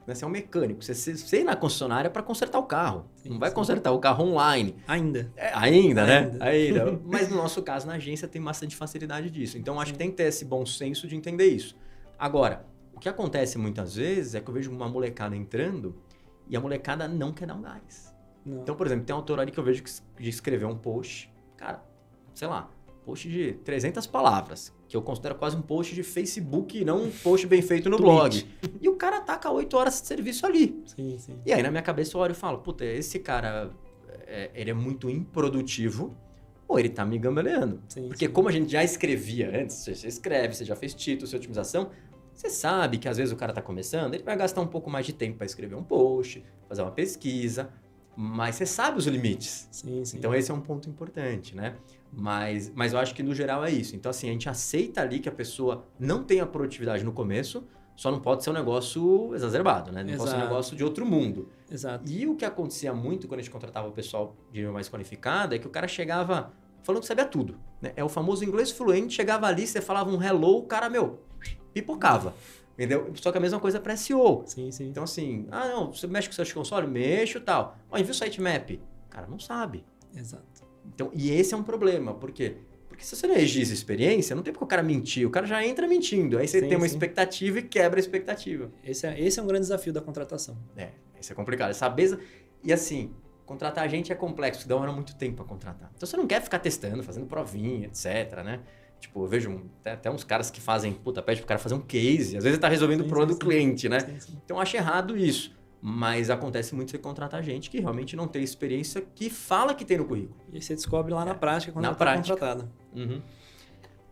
Você é um mecânico, você ir na concessionária para consertar o carro. Sim, não vai consertar o carro online. Ainda. Ainda, né? Ainda. Mas no nosso caso, na agência, tem bastante facilidade disso. Então, acho que tem que ter esse bom senso de entender isso. Agora, o que acontece muitas vezes é que eu vejo uma molecada entrando e a molecada não quer dar um gás. Não. Então, por exemplo, tem um autor ali que eu vejo que escreveu um post, cara, sei lá, post de 300 palavras, que eu considero quase um post de Facebook e não um post bem feito no blog. E o cara taca 8 horas de serviço ali. Sim, sim. E aí, na minha cabeça, eu olho e falo, puta, esse cara, ele é muito improdutivo ou ele tá me gambaleando. Sim, porque como a gente já escrevia antes, você escreve, você já fez título, sua otimização, você sabe que às vezes o cara tá começando, ele vai gastar um pouco mais de tempo para escrever um post, fazer uma pesquisa, mas você sabe os limites. Sim, sim. Então, esse é um ponto importante, né? Mas eu acho que no geral é isso. Então, assim, a gente aceita ali que a pessoa não tenha produtividade no começo, só não pode ser um negócio exacerbado, né? Não pode ser um negócio de outro mundo. Exato. E o que acontecia muito quando a gente contratava o pessoal de nível mais qualificado é que o cara chegava falando que sabia tudo, né? É o famoso inglês fluente, chegava ali, você falava um hello, o cara, pipocava. Entendeu? Só que a mesma coisa para SEO. Sim, sim. Então, assim, não, você mexe com o Search Console? Mexo e tal. Envia o sitemap. O cara não sabe. Exato. Então, e esse é um problema. Por quê? Porque se você não registra experiência, não tem porque o cara mentir. O cara já entra mentindo. Aí você tem uma expectativa e quebra a expectativa. Esse é um grande desafio da contratação. Esse é complicado. Saber... E assim, contratar gente é complexo. Demora muito tempo para contratar. Então, você não quer ficar testando, fazendo provinha, etc, né? Tipo, eu vejo até uns caras que fazem... pede pro cara fazer um case. Às vezes ele tá resolvendo o problema do cliente, né? Sim. Então, eu acho errado isso. Mas acontece muito você contratar gente que realmente não tem experiência, que fala que tem no currículo. E você descobre lá na prática quando ela está contratada. Uhum.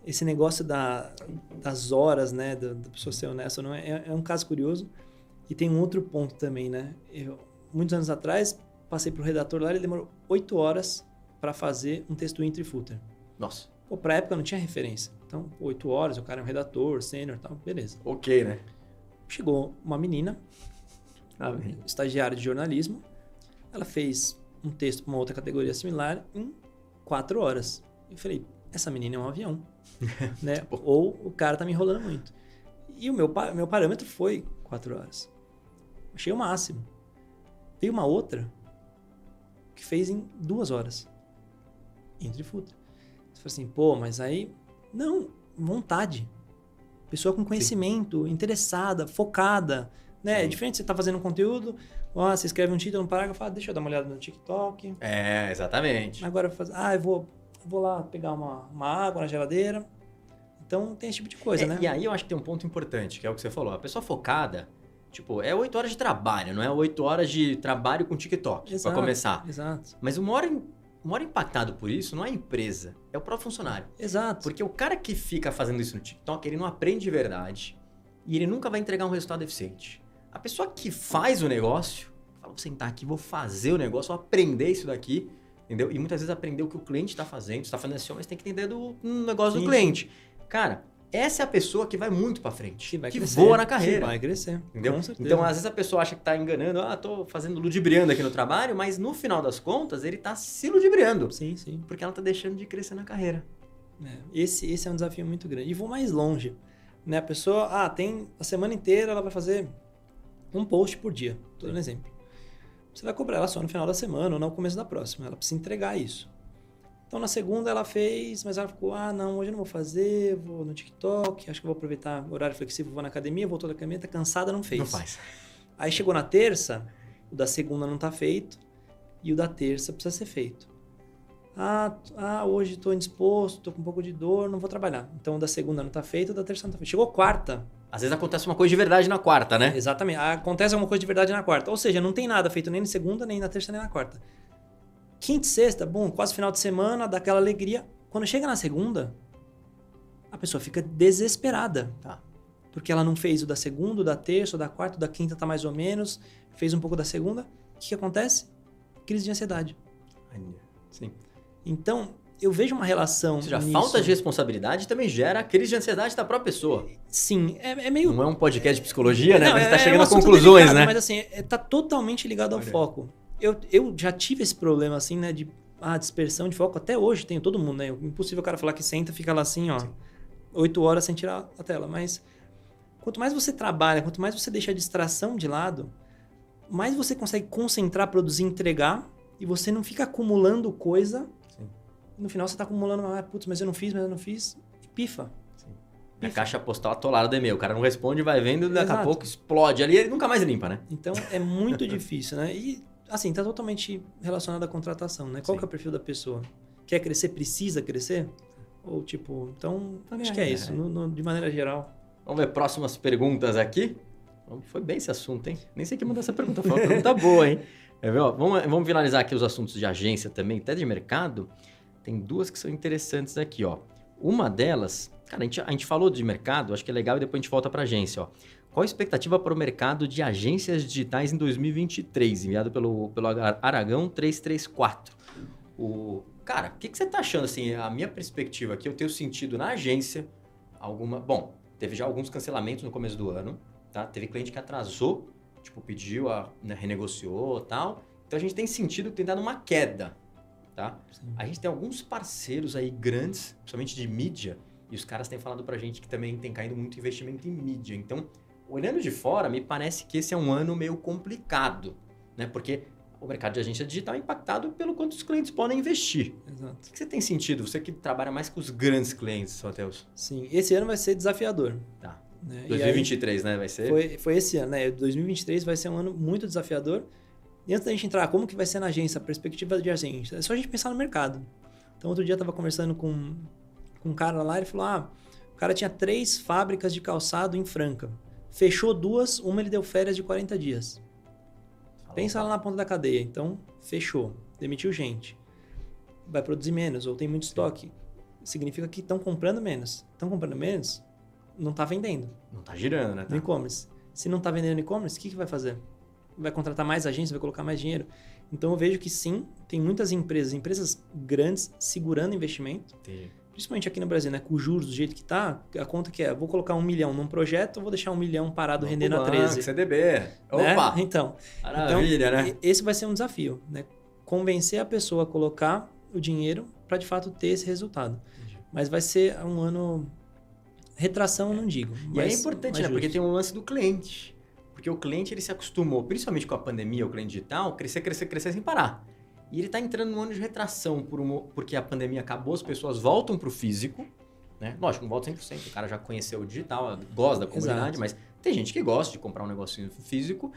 Esse negócio das horas, né? Da pessoa ser honesta, não é um caso curioso. E tem um outro ponto também, né? Muitos anos atrás, passei para o redator lá, ele demorou 8 horas para fazer um texto intro e footer. Nossa. Para a época não tinha referência. Então, 8 horas, o cara é um redator, sênior e tal, beleza. Ok, né? Chegou uma menina, estagiária de jornalismo, ela fez um texto para uma outra categoria similar em 4 horas. Eu falei, essa menina é um avião, né? Ou o cara tá me enrolando muito. E o meu parâmetro foi 4 horas. Achei o máximo. Veio uma outra que fez em 2 horas. Entre footer. Você fala assim, mas aí... Não, vontade. Pessoa com conhecimento, interessada, focada. Né? É diferente você estar fazendo um conteúdo, você escreve um título, um parágrafo, deixa eu dar uma olhada no TikTok. Exatamente. Agora, eu vou lá pegar uma água na geladeira. Então, tem esse tipo de coisa, né? E aí eu acho que tem um ponto importante, que é o que você falou. A pessoa focada, é 8 horas de trabalho, não é 8 horas de trabalho com TikTok, para começar. Exato. Mas o maior impactado por isso não é a empresa, é o próprio funcionário. Exato. Porque o cara que fica fazendo isso no TikTok, ele não aprende de verdade e ele nunca vai entregar um resultado eficiente. A pessoa que faz o negócio, fala, vou sentar aqui, vou fazer o negócio, vou aprender isso daqui, entendeu? E muitas vezes aprender o que o cliente está fazendo, você está fazendo SEO, mas tem que entender do negócio do cliente. Cara, essa é a pessoa que vai muito para frente, que voa na carreira. Que vai crescer, entendeu? Então, às vezes a pessoa acha que está enganando, tô fazendo ludibriando aqui no trabalho, mas no final das contas, ele está se ludibriando. Sim, sim. Porque ela está deixando de crescer na carreira. Esse é um desafio muito grande. E vou mais longe. Né? A pessoa, tem a semana inteira, ela vai fazer um post por dia. Tô dando um exemplo. Você vai cobrar ela só no final da semana ou no começo da próxima. Ela precisa entregar isso. Então, na segunda ela fez, mas ela ficou, não, hoje eu não vou fazer, vou no TikTok, acho que vou aproveitar o horário flexível, vou na academia, voltou da academia, tá cansada, não fez. Não faz. Aí chegou na terça, o da segunda não tá feito e o da terça precisa ser feito. Hoje estou indisposto, estou com um pouco de dor, não vou trabalhar. Então, o da segunda não tá feito, o da terça não tá feito. Chegou quarta. Às vezes acontece uma coisa de verdade na quarta, né? Exatamente. Acontece alguma coisa de verdade na quarta. Ou seja, não tem nada feito nem na segunda, nem na terça, nem na quarta. Quinta e sexta, quase final de semana, dá aquela alegria. Quando chega na segunda, a pessoa fica desesperada. Tá. porque ela não fez o da segunda, o da terça, o da quarta, o da quinta tá mais ou menos, fez um pouco da segunda. O que acontece? Crise de ansiedade. Sim. Então, eu vejo uma relação. Ou seja, a falta de responsabilidade também gera crise de ansiedade da própria pessoa. Sim, é meio. Não é um podcast de psicologia, né? Não, mas está chegando a assunto conclusões, delicado, né? Mas assim, tá totalmente ligado ao foco. Eu já tive esse problema, assim, né? De dispersão de foco. Até hoje tem todo mundo, né? Impossível o cara falar que senta e fica lá assim, ó, 8 horas sem tirar a tela. Mas quanto mais você trabalha, quanto mais você deixa a distração de lado, mais você consegue concentrar, produzir, entregar, e você não fica acumulando coisa. Sim. No final você tá acumulando, putz, mas eu não fiz, e pifa. A caixa postal atolada de e-mail. O cara não responde, vai vendo, daqui a pouco explode ali e nunca mais limpa, né? Então é muito difícil, né? E assim, tá totalmente relacionado à contratação, né? Qual que é o perfil da pessoa? Quer crescer, precisa crescer? Ou tipo, então acho que é isso, de maneira geral. Vamos ver próximas perguntas aqui. Foi bem esse assunto, hein? Nem sei quem mandou essa pergunta, foi uma pergunta boa, hein? Vamos finalizar aqui os assuntos de agência também, até de mercado. Tem duas que são interessantes aqui, ó. Uma delas, cara, a gente falou de mercado, acho que é legal e depois a gente volta para a agência, ó. Qual a expectativa para o mercado de agências digitais em 2023? Enviado pelo Aragão 334. Cara, o que você está achando? Assim, a minha perspectiva aqui, eu tenho sentido na agência alguma... Bom, teve já alguns cancelamentos no começo do ano, tá? Teve cliente que atrasou, tipo, pediu, renegociou e tal. Então, a gente tem sentido que tem dado uma queda, tá? Sim. A gente tem alguns parceiros aí grandes, principalmente de mídia, e os caras têm falado pra gente que também tem caído muito investimento em mídia. Então, olhando de fora, me parece que esse é um ano meio complicado, né? Porque o mercado de agência digital é impactado pelo quanto os clientes podem investir. Exato. O que você tem sentido? Você que trabalha mais com os grandes clientes, Matheus. Sim, esse ano vai ser desafiador. Tá. Né? 2023, né? Vai ser? Foi esse ano, né? 2023 vai ser um ano muito desafiador. E antes da gente entrar, como que vai ser na agência, a perspectiva de agência? É só a gente pensar no mercado. Então, outro dia eu estava conversando com um cara lá, ele falou, o cara tinha 3 fábricas de calçado em Franca. Fechou 2, uma ele deu férias de 40 dias. Pensa lá na ponta da cadeia. Então, fechou. Demitiu gente. Vai produzir menos, ou tem muito estoque. Significa que estão comprando menos. Estão comprando menos, não está vendendo. Não está girando, né? No e-commerce. Se não está vendendo no e-commerce, o que vai fazer? Vai contratar mais agência, vai colocar mais dinheiro? Então, eu vejo que sim, tem muitas empresas grandes segurando investimento. Entendi. Principalmente aqui no Brasil, né? Com os juros do jeito que tá, a conta que é, vou colocar 1 milhão num projeto ou vou deixar 1 milhão parado rendendo a 13? CDB. Né? Opa! Então, maravilha, né? Esse vai ser um desafio, né? Convencer a pessoa a colocar o dinheiro para de fato ter esse resultado. Entendi. Mas vai ser um ano... Retração, não digo. E é importante, né? Porque tem um lance do cliente. Porque o cliente, ele se acostumou, principalmente com a pandemia, o cliente digital, crescer sem parar. E ele está entrando num ano de retração porque a pandemia acabou, as pessoas voltam para o físico, né? Lógico, não volta 100%, o cara já conheceu o digital, gosta da comunidade, Exato. Mas tem gente que gosta de comprar um negocinho físico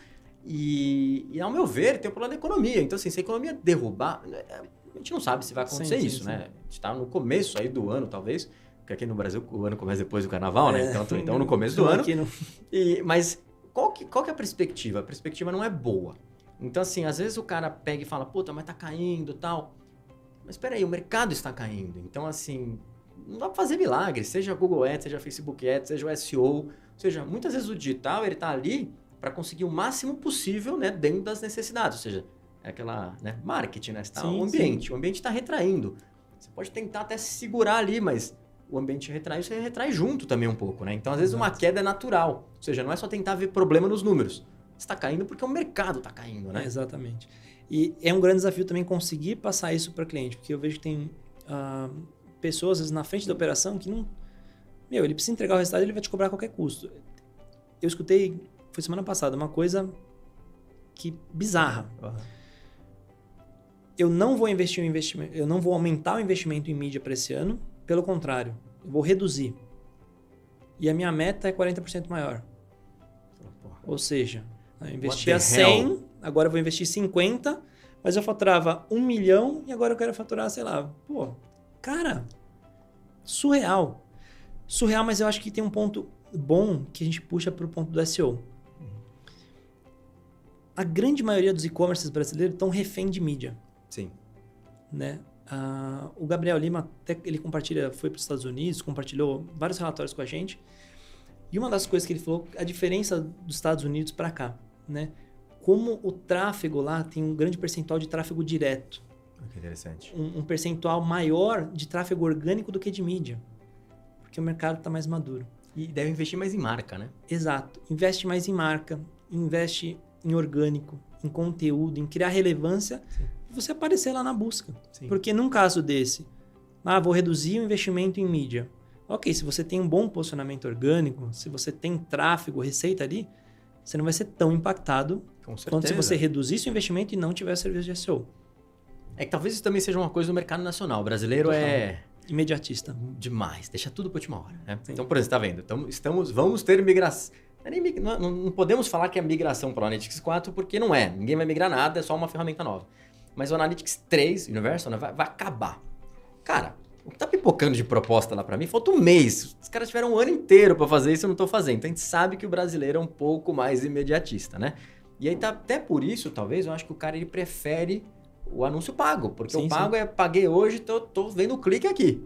e ao meu ver, tem o problema da economia. Então, assim, se a economia derrubar, a gente não sabe se vai acontecer isso, né? A gente está no começo aí do ano, talvez, porque aqui no Brasil o ano começa depois do carnaval, né? Então no começo do ano. Mas qual que é a perspectiva? A perspectiva não é boa. Então, assim, às vezes o cara pega e fala, puta, mas tá caindo e tal. Mas espera aí, o mercado está caindo. Então, assim, não dá pra fazer milagre. Seja Google Ads, seja Facebook Ads, seja o SEO. Ou seja, muitas vezes o digital, ele tá ali para conseguir o máximo possível, né, dentro das necessidades. Ou seja, é aquela, né, marketing, né? Tá, o ambiente está retraindo. Você pode tentar até se segurar ali, mas o ambiente retrai, você retrai junto também um pouco, né? Então, às vezes, uma queda é natural. Ou seja, não é só tentar ver problema nos números. Está caindo porque o mercado está caindo, né? Exatamente. E é um grande desafio também conseguir passar isso para o cliente, porque eu vejo que tem pessoas, às vezes, na frente da operação que não... ele precisa entregar o resultado, ele vai te cobrar a qualquer custo. Eu escutei, foi semana passada, uma coisa que bizarra. Uhum. Eu não vou eu não vou aumentar o investimento em mídia para esse ano, pelo contrário, eu vou reduzir. E a minha meta é 40% maior. Ou seja... Eu investia 100, agora eu vou investir 50, mas eu faturava 1 milhão e agora eu quero faturar, sei lá. Pô, cara, surreal. Surreal, mas eu acho que tem um ponto bom que a gente puxa para o ponto do SEO. A grande maioria dos e-commerces brasileiros estão refém de mídia. Sim. Né? O Gabriel Lima, até ele foi para os Estados Unidos, compartilhou vários relatórios com a gente. E uma das coisas que ele falou, a diferença dos Estados Unidos para cá, né? Como o tráfego lá tem um grande percentual de tráfego direto. Que interessante. Um percentual maior de tráfego orgânico do que de mídia. Porque o mercado está mais maduro. E deve investir mais em marca, né? Exato. Investe mais em marca, investe em orgânico, em conteúdo, em criar relevância e você aparecer lá na busca. Sim. Porque num caso desse, vou reduzir o investimento em mídia. Ok, se você tem um bom posicionamento orgânico, se você tem tráfego, receita ali, você não vai ser tão impactado quanto se você reduzisse o investimento e não tiver serviço de SEO. É que talvez isso também seja uma coisa do mercado nacional. O brasileiro é... imediatista. Demais. Deixa tudo para última hora. Né? Então, por exemplo, você tá vendo? Vamos ter migração. Não podemos falar que é migração para o Analytics 4 porque não é. Ninguém vai migrar nada, é só uma ferramenta nova. Mas o Analytics 3, Universal, né, vai acabar. Cara, o que tá pipocando de proposta lá para mim, falta um mês. Os caras tiveram um ano inteiro para fazer isso e eu não tô fazendo. Então a gente sabe que o brasileiro é um pouco mais imediatista, né? E aí tá até por isso, talvez, eu acho que o cara ele prefere o anúncio pago. Porque o pago paguei hoje, tô vendo o clique aqui.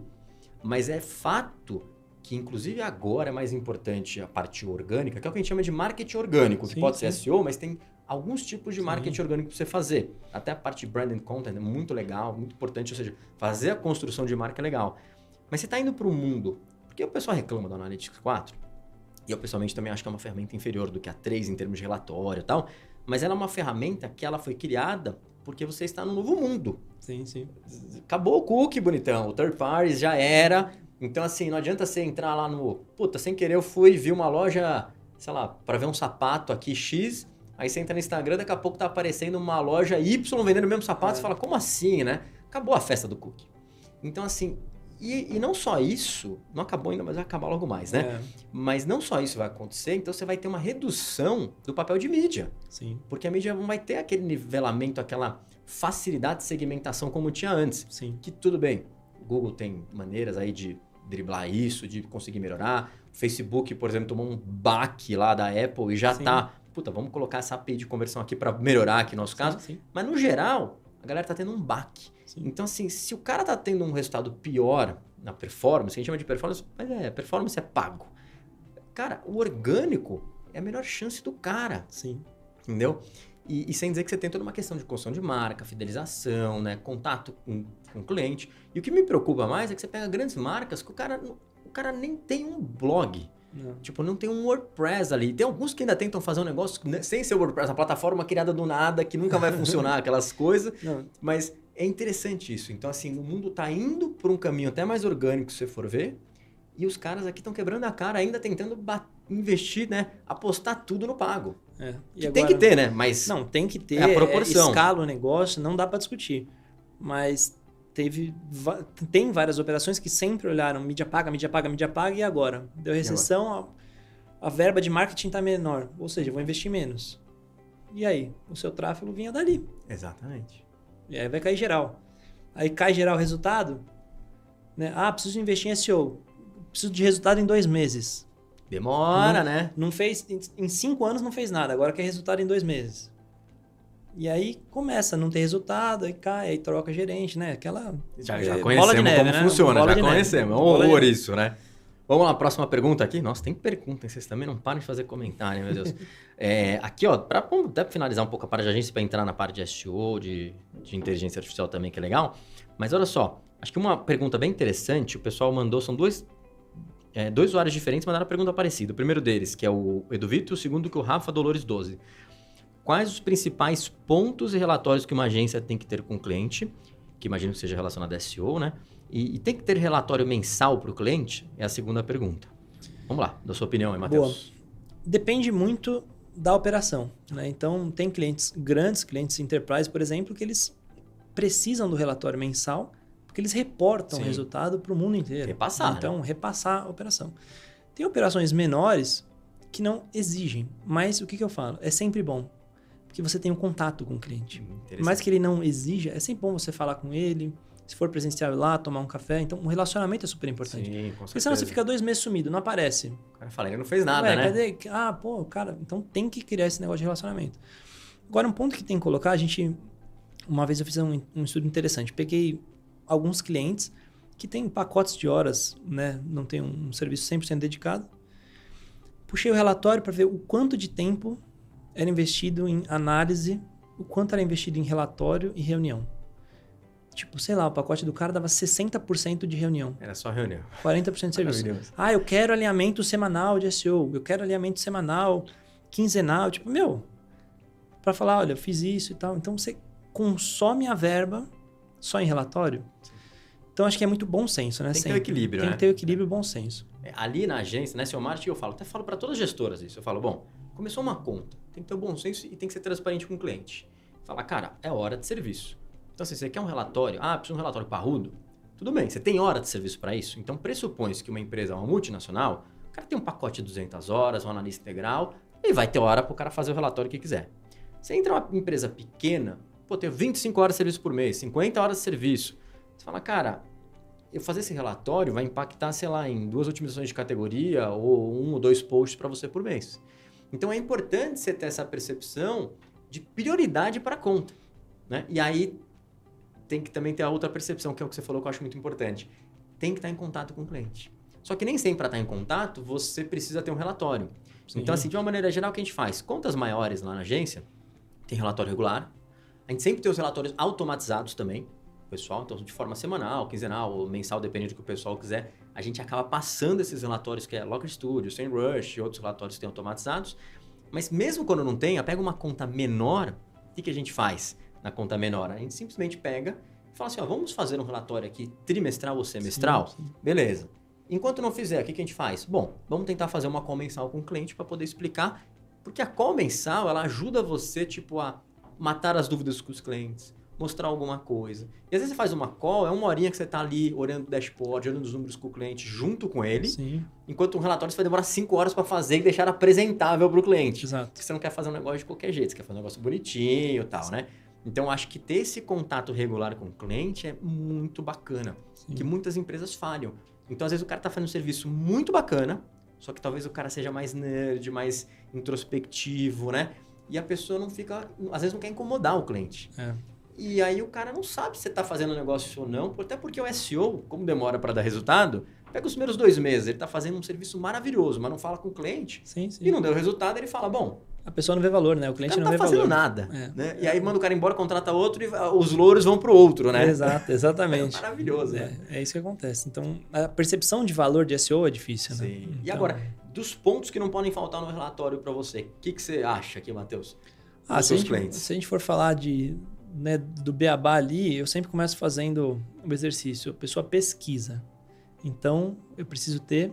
Mas é fato que, inclusive, agora é mais importante a parte orgânica, que é o que a gente chama de marketing orgânico, que pode ser SEO, mas tem alguns tipos de marketing orgânico para você fazer. Até a parte de brand and content é muito legal, muito importante, ou seja, fazer a construção de marca é legal. Mas você está indo para o mundo, porque o pessoal reclama do Analytics 4, e eu pessoalmente também acho que é uma ferramenta inferior do que a 3 em termos de relatório e tal, mas ela é uma ferramenta que ela foi criada porque você está no novo mundo. Sim, sim. Acabou o cookie, bonitão. O third party já era. Então, assim, não adianta você entrar lá no... Puta, sem querer eu fui e vi uma loja, sei lá, para ver um sapato aqui X. Aí você entra no Instagram, daqui a pouco tá aparecendo uma loja Y vendendo o mesmo sapato. Você fala, como assim, né? Acabou a festa do cookie. Então, assim... E não só isso, não acabou ainda, mas vai acabar logo mais, né? Mas não só isso vai acontecer, então você vai ter uma redução do papel de mídia. Sim. Porque a mídia não vai ter aquele nivelamento, aquela facilidade de segmentação como tinha antes. Sim. Que tudo bem, o Google tem maneiras aí de driblar isso, de conseguir melhorar. O Facebook, por exemplo, tomou um baque lá da Apple e já tá... Puta, vamos colocar essa API de conversão aqui para melhorar aqui no nosso caso. Sim. Mas no geral, a galera tá tendo um baque. Sim. Então, assim, se o cara tá tendo um resultado pior na performance, a gente chama de performance, mas performance é pago. Cara, o orgânico é a melhor chance do cara. Sim. Entendeu? E sem dizer que você tem toda uma questão de construção de marca, fidelização, né? Contato com o cliente. E o que me preocupa mais é que você pega grandes marcas que o cara nem tem um blog. Não. Tipo, não tem um WordPress ali. Tem alguns que ainda tentam fazer um negócio sem ser WordPress, a plataforma criada do nada, que nunca vai funcionar, aquelas coisas. Não. Mas é interessante isso. Então, assim, o mundo tá indo por um caminho até mais orgânico, se você for ver. E os caras aqui estão quebrando a cara ainda tentando investir, né? Apostar tudo no pago. E agora, tem que ter, né? Mas não, tem que ter. É a proporção. Escala o negócio, não dá para discutir. Mas tem várias operações que sempre olharam mídia paga, e agora? Deu recessão, a verba de marketing está menor. Ou seja, eu vou investir menos. E aí? O seu tráfego vinha dali. Exatamente. E aí vai cair geral. Aí cai geral o resultado, né? Preciso investir em SEO. Preciso de resultado em 2 meses. Demora, né? Não fez, em 5 anos não fez nada, agora quer resultado em 2 meses. E aí começa a não ter resultado, aí cai, aí troca gerente, né? Aquela já conhecemos bola de neve, como né? funciona, bola já conhecemos. É um horror isso, né? Vamos lá, próxima pergunta aqui. Nossa, tem pergunta, vocês também não param de fazer comentário, meu Deus. Aqui, ó, vamos até finalizar um pouco a parte de agência para entrar na parte de SEO, de inteligência artificial também, que é legal. Mas olha só, acho que uma pergunta bem interessante, o pessoal mandou, são dois usuários diferentes, mandaram uma pergunta parecida. O primeiro deles, que é o Edu Vitor, e o segundo, que é o Rafa Dolores 12. Quais os principais pontos e relatórios que uma agência tem que ter com o cliente, que imagino que seja relacionado a SEO, né? E tem que ter relatório mensal para o cliente? É a segunda pergunta. Vamos lá, da sua opinião aí, Matheus. Boa. Depende muito da operação, né? Então, tem clientes grandes, clientes enterprise, por exemplo, que eles precisam do relatório mensal, porque eles reportam o resultado para o mundo inteiro. Repassar. Então, repassar a operação. Tem operações menores que não exigem, mas o que eu falo? É sempre bom, porque você tem um contato com o cliente. Mais que ele não exija, é sempre bom você falar com ele, se for presencial ir lá, tomar um café. Então, o relacionamento é super importante. Sim, com certeza. Porque senão você fica 2 meses sumido, não aparece. O cara fala, ele não fez nada, né? Cadê? Cara, então tem que criar esse negócio de relacionamento. Agora, um ponto que tem que colocar, uma vez eu fiz um estudo interessante. Peguei alguns clientes que têm pacotes de horas, né? Não tem um serviço 100% dedicado. puxei o relatório para ver o quanto de tempo era investido em análise, o quanto era investido em relatório e reunião. Tipo, sei lá, o pacote do cara dava 60% de reunião. Era só reunião. 40% de serviço. Eu quero alinhamento semanal de SEO, eu quero alinhamento semanal, quinzenal. Tipo, para falar, olha, eu fiz isso e tal. Então, você consome a verba só em relatório. Sim. Então, acho que é muito bom senso, né? Tem que ter o equilíbrio, né? Tem que ter o equilíbrio e bom senso. Ali na agência, na SEO Marketing, eu até falo para todas as gestoras isso. Eu falo, bom, começou uma conta, tem que ter o bom senso e tem que ser transparente com o cliente. Fala, cara, é hora de serviço. Então, se você quer um relatório, precisa de um relatório parrudo, tudo bem, você tem hora de serviço para isso. Então, pressupõe-se que uma empresa, uma multinacional, o cara tem um pacote de 200 horas, um analista integral, e vai ter hora para o cara fazer o relatório que quiser. Você entra uma empresa pequena, tem 25 horas de serviço por mês, 50 horas de serviço. Você fala, cara, eu fazer esse relatório vai impactar, sei lá, em 2 otimizações de categoria ou 1 ou 2 posts para você por mês. Então, é importante você ter essa percepção de prioridade para a conta, né? E aí, tem que também ter a outra percepção, que é o que você falou, que eu acho muito importante. Tem que estar em contato com o cliente. Só que nem sempre para estar em contato, você precisa ter um relatório. Sim. Então, assim, de uma maneira geral, o que a gente faz? Contas maiores lá na agência, tem relatório regular. A gente sempre tem os relatórios automatizados também, pessoal. Então, de forma semanal, quinzenal ou mensal, depende do que o pessoal quiser. A gente acaba passando esses relatórios, que é Looker Studio, SEMrush e outros relatórios que tem automatizados. Mas mesmo quando não tenha, pega uma conta menor, o que a gente faz na conta menor? A gente simplesmente pega e fala assim, vamos fazer um relatório aqui trimestral ou semestral? Sim. Beleza. Enquanto não fizer, o que a gente faz? Bom, vamos tentar fazer uma call mensal com o cliente para poder explicar, porque a call mensal, ela ajuda você, a matar as dúvidas com os clientes, mostrar alguma coisa. E às vezes você faz uma call, é 1 horinha que você está ali olhando o dashboard, olhando os números com o cliente junto com ele, Sim. enquanto um relatório você vai demorar 5 horas para fazer e deixar apresentável para o cliente. Exato. Porque você não quer fazer um negócio de qualquer jeito, você quer fazer um negócio bonitinho e tal, né? Então, acho que ter esse contato regular com o cliente é muito bacana, Sim. que muitas empresas falham. Então, às vezes o cara está fazendo um serviço muito bacana, só que talvez o cara seja mais nerd, mais introspectivo, né? E a pessoa não fica, às vezes não quer incomodar o cliente. E aí o cara não sabe se você está fazendo um negócio ou não, até porque o SEO, como demora para dar resultado, pega os primeiros 2 meses, ele está fazendo um serviço maravilhoso, mas não fala com o cliente, sim. E não deu resultado, ele fala, bom... A pessoa não vê valor, né? O cliente não vê valor. Não está fazendo nada, né? E aí manda o cara embora, contrata outro e os louros vão para o outro, né? Exato, exatamente. É maravilhoso, né? É isso que acontece. Então, a percepção de valor de SEO é difícil, né? Sim. E agora, dos pontos que não podem faltar no relatório para você, o que você acha aqui, Matheus? Se a gente for falar do beabá ali, eu sempre começo fazendo o exercício. A pessoa pesquisa. Então, eu preciso ter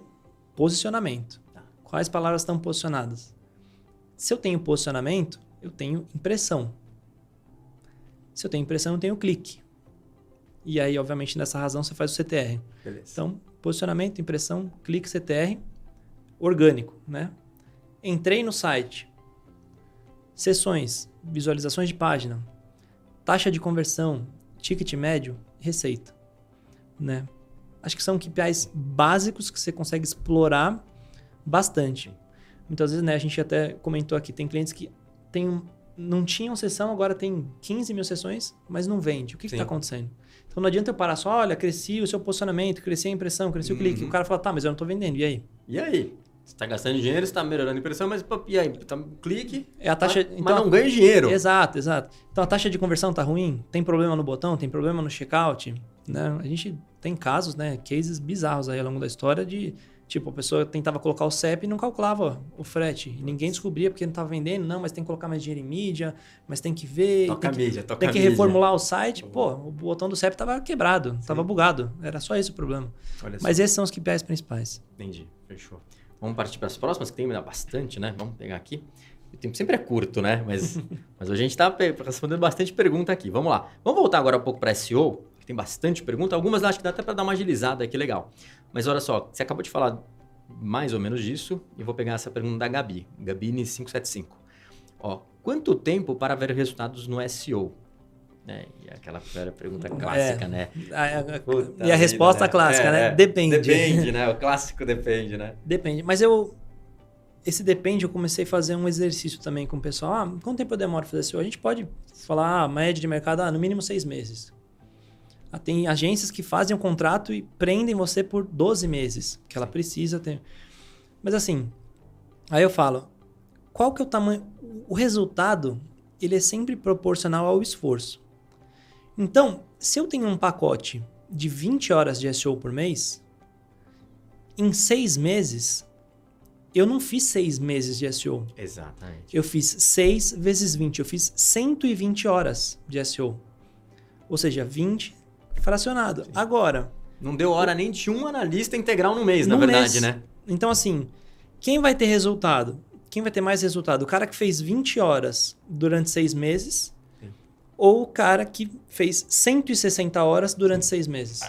posicionamento. Quais palavras estão posicionadas? Se eu tenho posicionamento, eu tenho impressão. Se eu tenho impressão, eu tenho clique. E aí, obviamente, nessa razão, você faz o CTR. Beleza. Então, posicionamento, impressão, clique, CTR, orgânico, né? Entrei no site. Sessões, visualizações de página, taxa de conversão, ticket médio, receita, né? Acho que são KPIs básicos que você consegue explorar bastante. Muitas vezes, né, a gente até comentou aqui, tem clientes que não tinham sessão, agora tem 15 mil sessões, mas não vende. O que está acontecendo? Então não adianta eu parar só, olha, cresci o seu posicionamento, cresci a impressão, cresci o clique. O cara fala, tá, mas eu não estou vendendo, e aí? E aí? Você está gastando dinheiro, você está melhorando a impressão, mas e aí? Clique, é a taxa, mas não ganha dinheiro. Exato. Então a taxa de conversão está ruim? Tem problema no botão? Tem problema no checkout? Né? A gente tem casos, né, cases bizarros aí ao longo da história de... Tipo, a pessoa tentava colocar o CEP e não calculava o frete. E ninguém descobria porque não estava vendendo. Não, mas tem que colocar mais dinheiro em mídia, mas tem que ver... Tem que reformular o site. Pô, o botão do CEP estava quebrado, estava bugado. Era só esse o problema. Mas esses são os KPIs principais. Entendi, fechou. Vamos partir para as próximas, que tem bastante, né? Vamos pegar aqui. O tempo sempre é curto, né? Mas hoje a gente está respondendo bastante pergunta aqui. Vamos lá. Vamos voltar agora um pouco para SEO, que tem bastante pergunta. Algumas acho que dá até para dar uma agilizada aqui, legal. Mas olha só, você acabou de falar mais ou menos disso, e vou pegar essa pergunta da Gabi, Gabini575. Quanto tempo para ver resultados no SEO? E aquela pergunta clássica, né? E a resposta clássica, né? Depende. Depende, né? O clássico depende, né? Depende. Mas esse depende, eu comecei a fazer um exercício também com o pessoal. Quanto tempo eu demoro para fazer SEO? A gente pode falar, média de mercado, no mínimo 6 meses. Tem agências que fazem um contrato e prendem você por 12 meses, que ela precisa ter. Mas assim, Aí eu falo, qual que é o tamanho... O resultado, ele é sempre proporcional ao esforço. Então, se eu tenho um pacote de 20 horas de SEO por mês, em 6 meses, eu não fiz 6 meses de SEO. Exatamente. Eu fiz 6 vezes 20. Eu fiz 120 horas de SEO. Ou seja, 20 fracionado. Sim. Agora... Não deu hora nem de um analista integral no mês, na verdade, né? Então, assim, quem vai ter resultado? Quem vai ter mais resultado? O cara que fez 20 horas durante 6 meses... ou o cara que fez 160 horas durante 6 meses.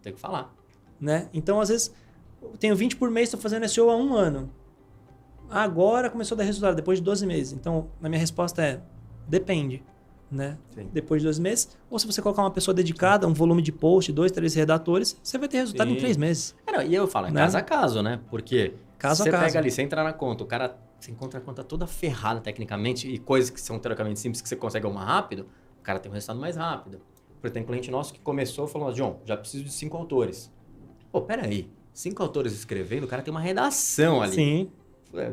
Tem que falar. Né? Então, às vezes, eu tenho 20 por mês, estou fazendo SEO há 1 ano. Agora começou a dar resultado, depois de 12 meses. Então, a minha resposta é, depende. Né? Depois de 12 meses. Ou se você colocar uma pessoa dedicada, um volume de post, 2, 3 redatores, você vai ter resultado em 3 meses. E eu falo, é né? caso a caso, né? Porque você caso. Pega ali, você entra na conta, o cara, você encontra a conta toda ferrada tecnicamente e coisas que são teoricamente simples que você consegue arrumar rápido, o cara tem um resultado mais rápido. Porque tem cliente nosso que começou falando, John, já preciso de 5 autores. Pô, peraí, 5 autores escrevendo, o cara tem uma redação ali. Sim.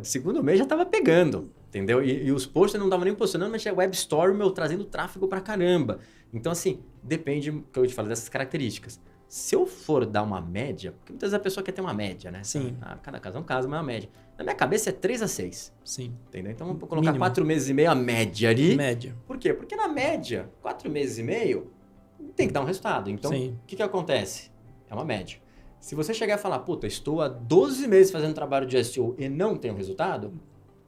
Segundo mês já tava pegando, entendeu? E os posts não estavam nem posicionando, mas tinha web story, trazendo tráfego pra caramba. Então, assim, depende, que eu te falo, dessas características. Se eu for dar uma média, porque muitas vezes a pessoa quer ter uma média, né? Sim. Cada caso é um caso, mas é uma média. Na minha cabeça é 3 a 6. Sim. Entendeu? Então, vamos colocar mínimo. 4 meses e meio a média ali. Média. Por quê? Porque na média, 4 meses e meio, tem que dar um resultado. Então, o que acontece? É uma média. Se você chegar e falar, puta, estou há 12 meses fazendo trabalho de SEO e não tenho resultado,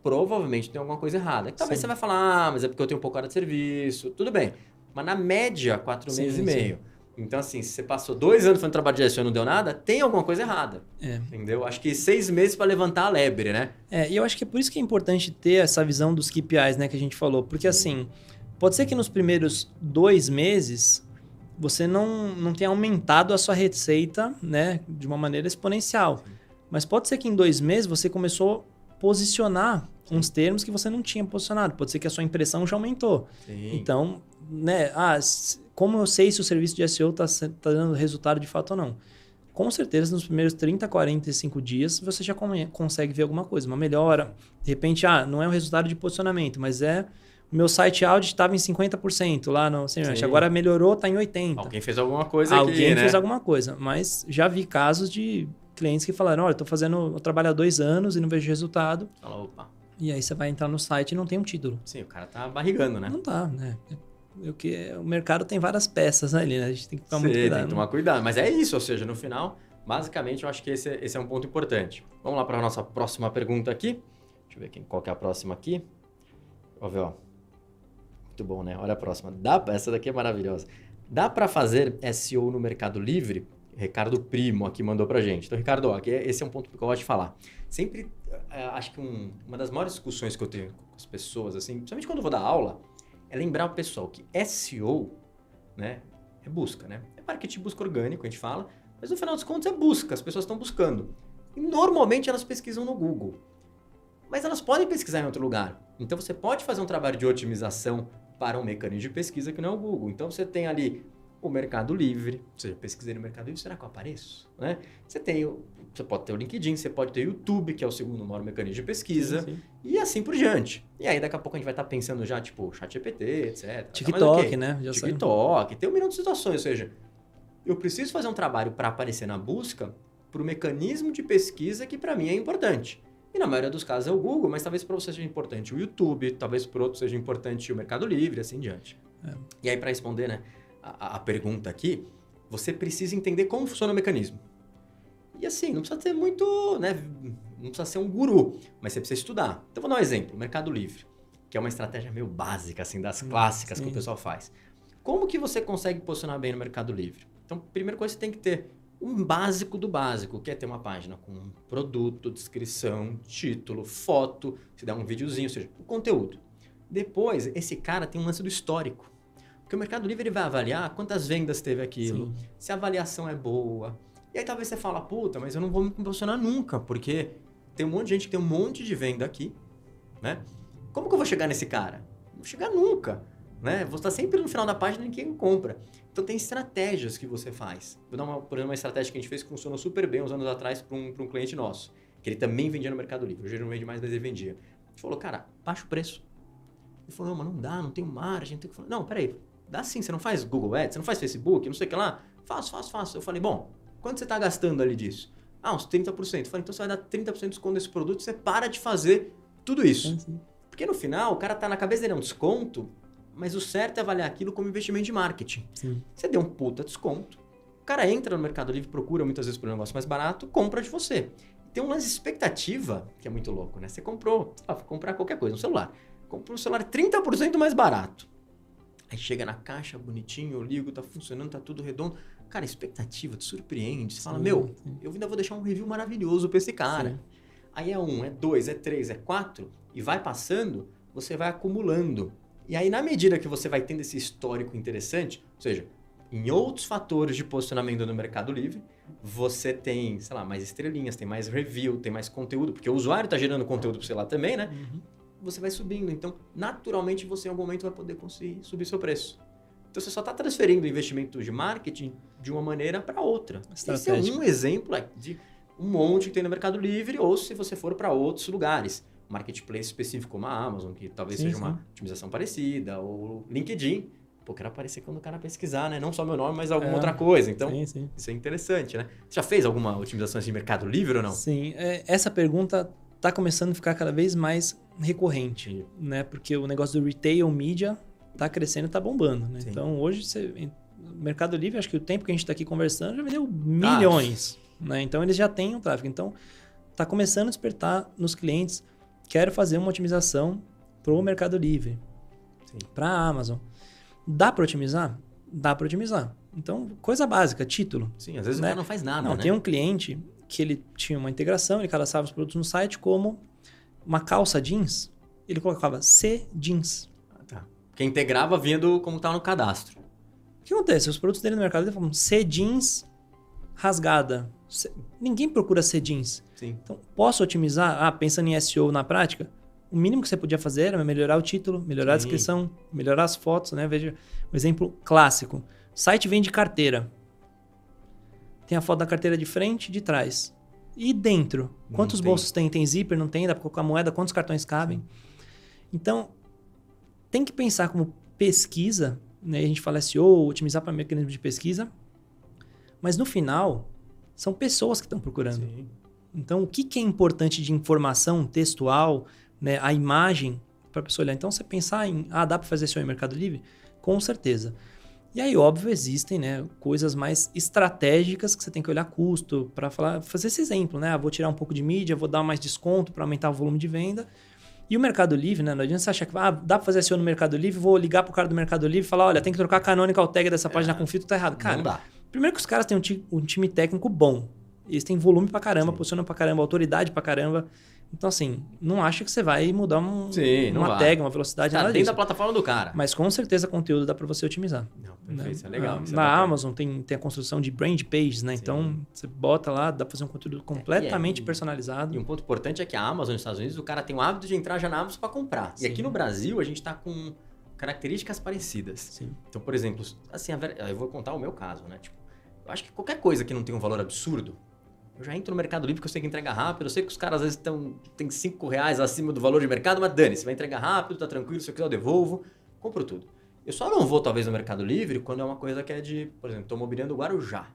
provavelmente tem alguma coisa errada. Talvez você vai falar, mas é porque eu tenho pouca hora de serviço. Tudo bem. Mas na média, 4 meses e meio. Então, assim, se você passou 2 anos fazendo trabalho de SEO e não deu nada, tem alguma coisa errada. Entendeu? Acho que 6 meses para levantar a lebre, né? E eu acho que é por isso que é importante ter essa visão dos KPIs, né, que a gente falou. Porque, assim, pode ser que nos primeiros 2 meses você não tenha aumentado a sua receita, né, de uma maneira exponencial. Mas pode ser que em 2 meses você começou a posicionar uns termos que você não tinha posicionado. Pode ser que a sua impressão já aumentou. Então, né, como eu sei se o serviço de SEO está dando resultado de fato ou não? Com certeza, nos primeiros 30, 45 dias, você já consegue ver alguma coisa, uma melhora. De repente, não é um resultado de posicionamento, mas o meu site audit estava em 50% lá no Semrush. Agora melhorou, está em 80%. Alguém fez alguma coisa Alguém fez alguma coisa. Mas já vi casos de clientes que falaram, olha, eu trabalho há 2 anos e não vejo resultado. Fala, opa. E aí você vai entrar no site e não tem um título. Sim, o cara tá barrigando, né? Não tá, né? O mercado tem várias peças ali, né? A gente tem que tomar muito cuidado. Tem que tomar cuidado. Mas é isso, ou seja, no final, basicamente, eu acho que esse é um ponto importante. Vamos lá para a nossa próxima pergunta aqui. Deixa eu ver qual que é a próxima aqui. Vamos ver, ó. Muito bom, né? Olha a próxima. Essa daqui é maravilhosa. Dá para fazer SEO no Mercado Livre? Ricardo Primo aqui mandou pra gente. Então, Ricardo, aqui, esse é um ponto que eu gosto de falar. Sempre, acho que uma das maiores discussões que eu tenho com as pessoas, assim, principalmente quando eu vou dar aula, é lembrar o pessoal que SEO, né, é busca, né? É marketing busca orgânico, a gente fala, mas no final dos contos é busca, as pessoas estão buscando. E normalmente elas pesquisam no Google. Mas elas podem pesquisar em outro lugar. Então você pode fazer um trabalho de otimização para um mecanismo de pesquisa que não é o Google. Então você tem ali o Mercado Livre, ou seja, pesquisei no Mercado Livre, será que eu apareço? Né? Você pode ter o LinkedIn, você pode ter o YouTube, que é o segundo maior mecanismo de pesquisa, e assim por diante. E aí daqui a pouco a gente vai estar pensando já, tipo, ChatGPT, etc. TikTok, né? TikTok, tem um milhão de situações, ou seja, eu preciso fazer um trabalho para aparecer na busca para o mecanismo de pesquisa que para mim é importante. E na maioria dos casos é o Google, mas talvez para você seja importante o YouTube, talvez para outro seja importante o Mercado Livre, assim em diante. E aí para responder, né, a pergunta aqui, você precisa entender como funciona o mecanismo. E assim, não precisa ter muito, né, não precisa ser um guru, mas você precisa estudar. Então vou dar um exemplo, o Mercado Livre, que é uma estratégia meio básica, assim, das clássicas que o pessoal faz. Como que você consegue posicionar bem no Mercado Livre? Então, primeira coisa, você tem que ter um básico do básico, que é ter uma página com produto, descrição, título, foto, se der um videozinho, ou seja, o conteúdo. Depois, esse cara tem um lance do histórico. Porque o Mercado Livre ele vai avaliar quantas vendas teve aquilo, se a avaliação é boa. E aí talvez você fala, puta, mas eu não vou me posicionar nunca, porque tem um monte de gente que tem um monte de venda aqui, né? Como que eu vou chegar nesse cara? Não vou chegar nunca, né? Vou estar sempre no final da página e ninguém compra. Então tem estratégias que você faz. Vou dar por exemplo, uma estratégia que a gente fez que funcionou super bem uns anos atrás para um cliente nosso. que ele também vendia no Mercado Livre. Hoje ele não vende mais, mas ele vendia. A gente falou, cara, baixa o preço. Ele falou, não, mas não dá, não tenho margem. Tem que... Não, peraí, dá sim, você não faz Google Ads, você não faz Facebook, não sei o que lá. Faço. Eu falei, bom, quanto você está gastando ali disso? Uns 30%. Eu falei, então você vai dar 30% de desconto desse produto, você para de fazer tudo isso. Sim. Porque no final, o cara tá na cabeça dele, é um desconto, mas o certo é avaliar aquilo como investimento de marketing. Sim. Você deu um puta desconto, o cara entra no Mercado Livre, procura muitas vezes por um negócio mais barato, compra de você. Tem um lance de expectativa, que é muito louco, né? Você comprou, foi comprar qualquer coisa, um celular. Comprou um celular 30% mais barato. Aí chega na caixa, bonitinho, eu ligo, tá funcionando, tá tudo redondo. Cara, expectativa, te surpreende. Você fala, eu ainda vou deixar um review maravilhoso pra esse cara. Sim. Aí é 1, é 2, é 3, é 4, e vai passando, você vai acumulando. E aí, na medida que você vai tendo esse histórico interessante, ou seja, em outros fatores de posicionamento no Mercado Livre, você tem, sei lá, mais estrelinhas, tem mais review, tem mais conteúdo, porque o usuário está gerando conteúdo para você lá também, né? Uhum. Você vai subindo. Então, naturalmente, você em algum momento vai poder conseguir subir seu preço. Então, você só está transferindo o investimento de marketing de uma maneira para outra. Esse é um exemplo de um monte que tem no Mercado Livre, ou se você for para outros lugares. Marketplace específico como a Amazon, que talvez seja uma otimização parecida, ou LinkedIn. Pô, quero aparecer quando o cara pesquisar, né? Não só meu nome, mas alguma outra coisa. Então, isso é interessante, né? Você já fez alguma otimização de Mercado Livre ou não? Sim. Essa pergunta está começando a ficar cada vez mais recorrente, né? Porque o negócio do retail media está crescendo e está bombando, né? Então, hoje, Mercado Livre, acho que o tempo que a gente está aqui conversando, já vendeu milhões, né? Então, eles já têm um tráfego. Então, está começando a despertar nos clientes. Quero fazer uma otimização para o Mercado Livre, para a Amazon. Dá para otimizar? Dá para otimizar. Então, coisa básica, título. Sim, às vezes o cara não faz nada, né? Tem um cliente que ele tinha uma integração, ele cadastrava os produtos no site como uma calça jeans, ele colocava C jeans. Tá. Porque integrava vindo como estava no cadastro. O que acontece? Os produtos dele no mercado falam C jeans rasgada. Ninguém procura C jeans. Sim. Então, posso otimizar? Pensando em SEO na prática, o mínimo que você podia fazer era melhorar o título, melhorar a descrição, melhorar as fotos, né? Veja um exemplo clássico. O site vende carteira. Tem a foto da carteira de frente e de trás. E dentro? Quantos bolsos tem? Tem zíper? Não tem? Dá para colocar moeda? Quantos cartões cabem? Sim. Então, tem que pensar como pesquisa, né? A gente fala SEO, otimizar para mecanismo de pesquisa, mas no final, são pessoas que estão procurando. Sim. Então, o que é importante de informação textual, né, a imagem para a pessoa olhar? Então, você pensar em, dá para fazer SEO em Mercado Livre? Com certeza. E aí, óbvio, existem, né, coisas mais estratégicas que você tem que olhar custo para fazer esse exemplo, né? Vou tirar um pouco de mídia, vou dar mais desconto para aumentar o volume de venda. E o Mercado Livre, né? Não adianta você achar que dá para fazer SEO no Mercado Livre, vou ligar pro cara do Mercado Livre e falar, olha, tem que trocar a canonical tag dessa página com filtro, tá errado. Cara, não dá. Primeiro que os caras têm um time técnico bom. Eles têm volume pra caramba, posicionam pra caramba, autoridade pra caramba. Então, assim, não acha que você vai mudar uma tag, uma velocidade, nada dentro disso. da plataforma do cara. Mas com certeza conteúdo dá pra você otimizar. Não, perfeito, isso é legal. Na Amazon tem a construção de brand pages, né? Sim. Então, você bota lá, dá pra fazer um conteúdo completamente personalizado. E um ponto importante é que a Amazon nos Estados Unidos, o cara tem o hábito de entrar já na Amazon pra comprar. Sim. E aqui no Brasil, a gente tá com características parecidas. Sim. Então, por exemplo, assim, eu vou contar o meu caso, né? Tipo, eu acho que qualquer coisa que não tem um valor absurdo, eu já entro no Mercado Livre porque eu sei que entrega rápido, eu sei que os caras às vezes tem R$5 acima do valor de mercado, mas dane-se, vai entregar rápido, tá tranquilo, se eu quiser eu devolvo, compro tudo. Eu só não vou talvez no Mercado Livre quando é uma coisa que é de, por exemplo, tô mobiliando o Guarujá.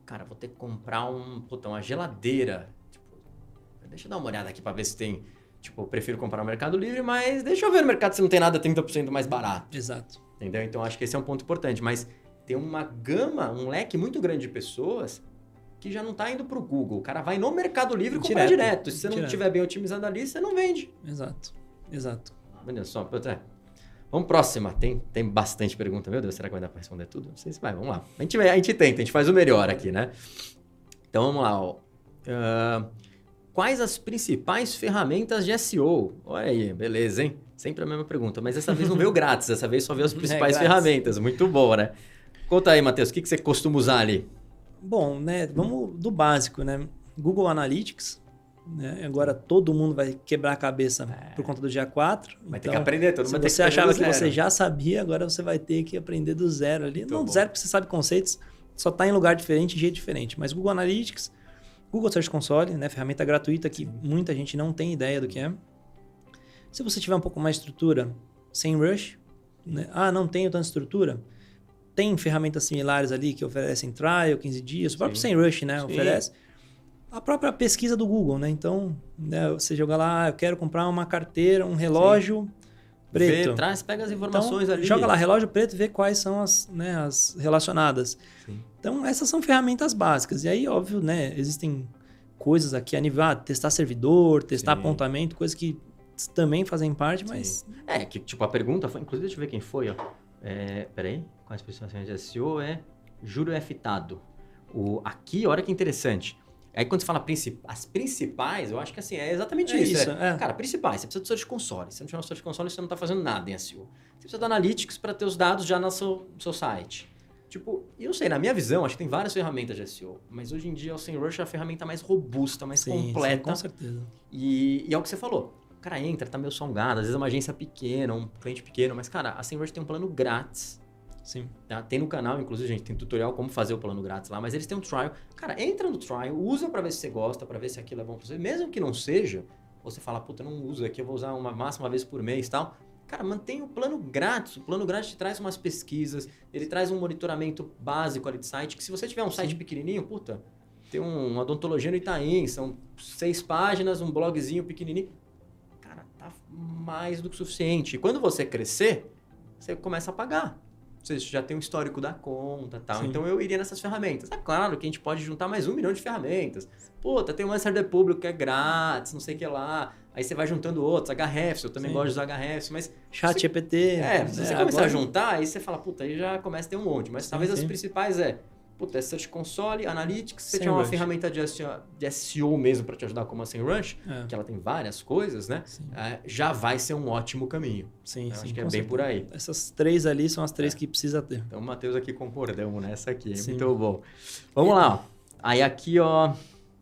Cara, vou ter que comprar uma geladeira. Tipo, deixa eu dar uma olhada aqui pra ver se tem, eu prefiro comprar no Mercado Livre, mas deixa eu ver no mercado se não tem nada 30% mais barato. Exato. Entendeu? Então acho que esse é um ponto importante, mas tem uma gama, um leque muito grande de pessoas que já não está indo para o Google. O cara vai no Mercado Livre e compra direto. Se você não estiver bem otimizado ali, você não vende. Exato. Olha só. Vamos próxima. Tem bastante pergunta. Meu Deus, será que vai dar para responder tudo? Não sei se vai. Vamos lá. A gente tenta, a gente faz o melhor aqui, né? Então, vamos lá. Quais as principais ferramentas de SEO? Olha aí, beleza, hein? Sempre a mesma pergunta. Mas dessa vez não veio grátis. Dessa vez só veio as principais ferramentas. Muito bom, né? Conta aí, Matheus. O que você costuma usar ali? Bom, né, vamos do básico, né? Google Analytics, né? Agora todo mundo vai quebrar a cabeça por conta do GA4. Vai ter que aprender, todo mundo vai ter que aprender. Se você achava que você já sabia, agora você vai ter que aprender do zero ali. Não do zero porque você sabe conceitos, só está em lugar diferente, jeito diferente. Mas Google Analytics, Google Search Console, né? Ferramenta gratuita que muita gente não tem ideia do que é. Se você tiver um pouco mais de estrutura, SEMrush, né? Não tenho tanta estrutura. Tem ferramentas similares ali que oferecem trial, 15 dias. O próprio SEMrush, né? Oferece. A própria pesquisa do Google, né? Então, né, você joga lá, eu quero comprar uma carteira, um relógio preto. Pega as informações então, ali. Joga lá, relógio preto e vê quais são as relacionadas. Sim. Então, essas são ferramentas básicas. E aí, óbvio, né? Existem coisas aqui a nível, testar servidor, testar apontamento, coisas que também fazem parte, mas... que tipo, a pergunta foi... Inclusive, deixa eu ver quem foi, ó. Peraí. Quais especificações de SEO juro fitado. Aqui, olha que interessante. Aí quando você fala as principais, eu acho que assim, é exatamente isso. Cara, principais, você precisa do Search Console. Se você não tiver um Search Console, você não está fazendo nada em SEO. Você precisa do Analytics para ter os dados já no seu site. Tipo, eu não sei, na minha visão, acho que tem várias ferramentas de SEO, mas hoje em dia o SEMrush é a ferramenta mais robusta, mais completa. Sim, com certeza. E é o que você falou. O cara entra, tá meio salgado, às vezes é uma agência pequena, um cliente pequeno, mas cara, a SEMrush tem um plano grátis. Sim. Tá? Tem no canal, inclusive, gente, tem tutorial como fazer o plano grátis lá, mas eles têm um trial. Cara, entra no trial, usa pra ver se você gosta, pra ver se aquilo é bom pra você. Mesmo que não seja, você fala, puta, não uso aqui, eu vou usar uma vez por mês e tal. Cara, mantém o plano grátis. O plano grátis te traz umas pesquisas, ele traz um monitoramento básico ali de site, que se você tiver um site pequenininho, puta, tem uma odontologia no Itaim, são 6 páginas, um blogzinho pequenininho. Cara, tá mais do que suficiente. E quando você crescer, você começa a pagar. Você já tem um histórico da conta e tal. Sim. Então eu iria nessas ferramentas. É claro que a gente pode juntar mais 1 milhão de ferramentas. Puta, tem o Master Público que é grátis, não sei o que lá. Aí você vai juntando outros, Ahrefs, eu também gosto de usar Ahrefs, mas... ChatGPT. Se você começar a juntar, aí você fala, puta, aí já começa a ter um monte. Mas talvez as principais puta, Search Console, Analytics, você tiver uma ferramenta de SEO mesmo para te ajudar como a SEMrush, que ela tem várias coisas, né? Já vai ser um ótimo caminho. Sim, acho que é bem por aí. Essas 3 ali são as 3 que precisa ter. Então o Matheus aqui concordamos nessa aqui, muito bom. Vamos lá. Aí aqui, ó...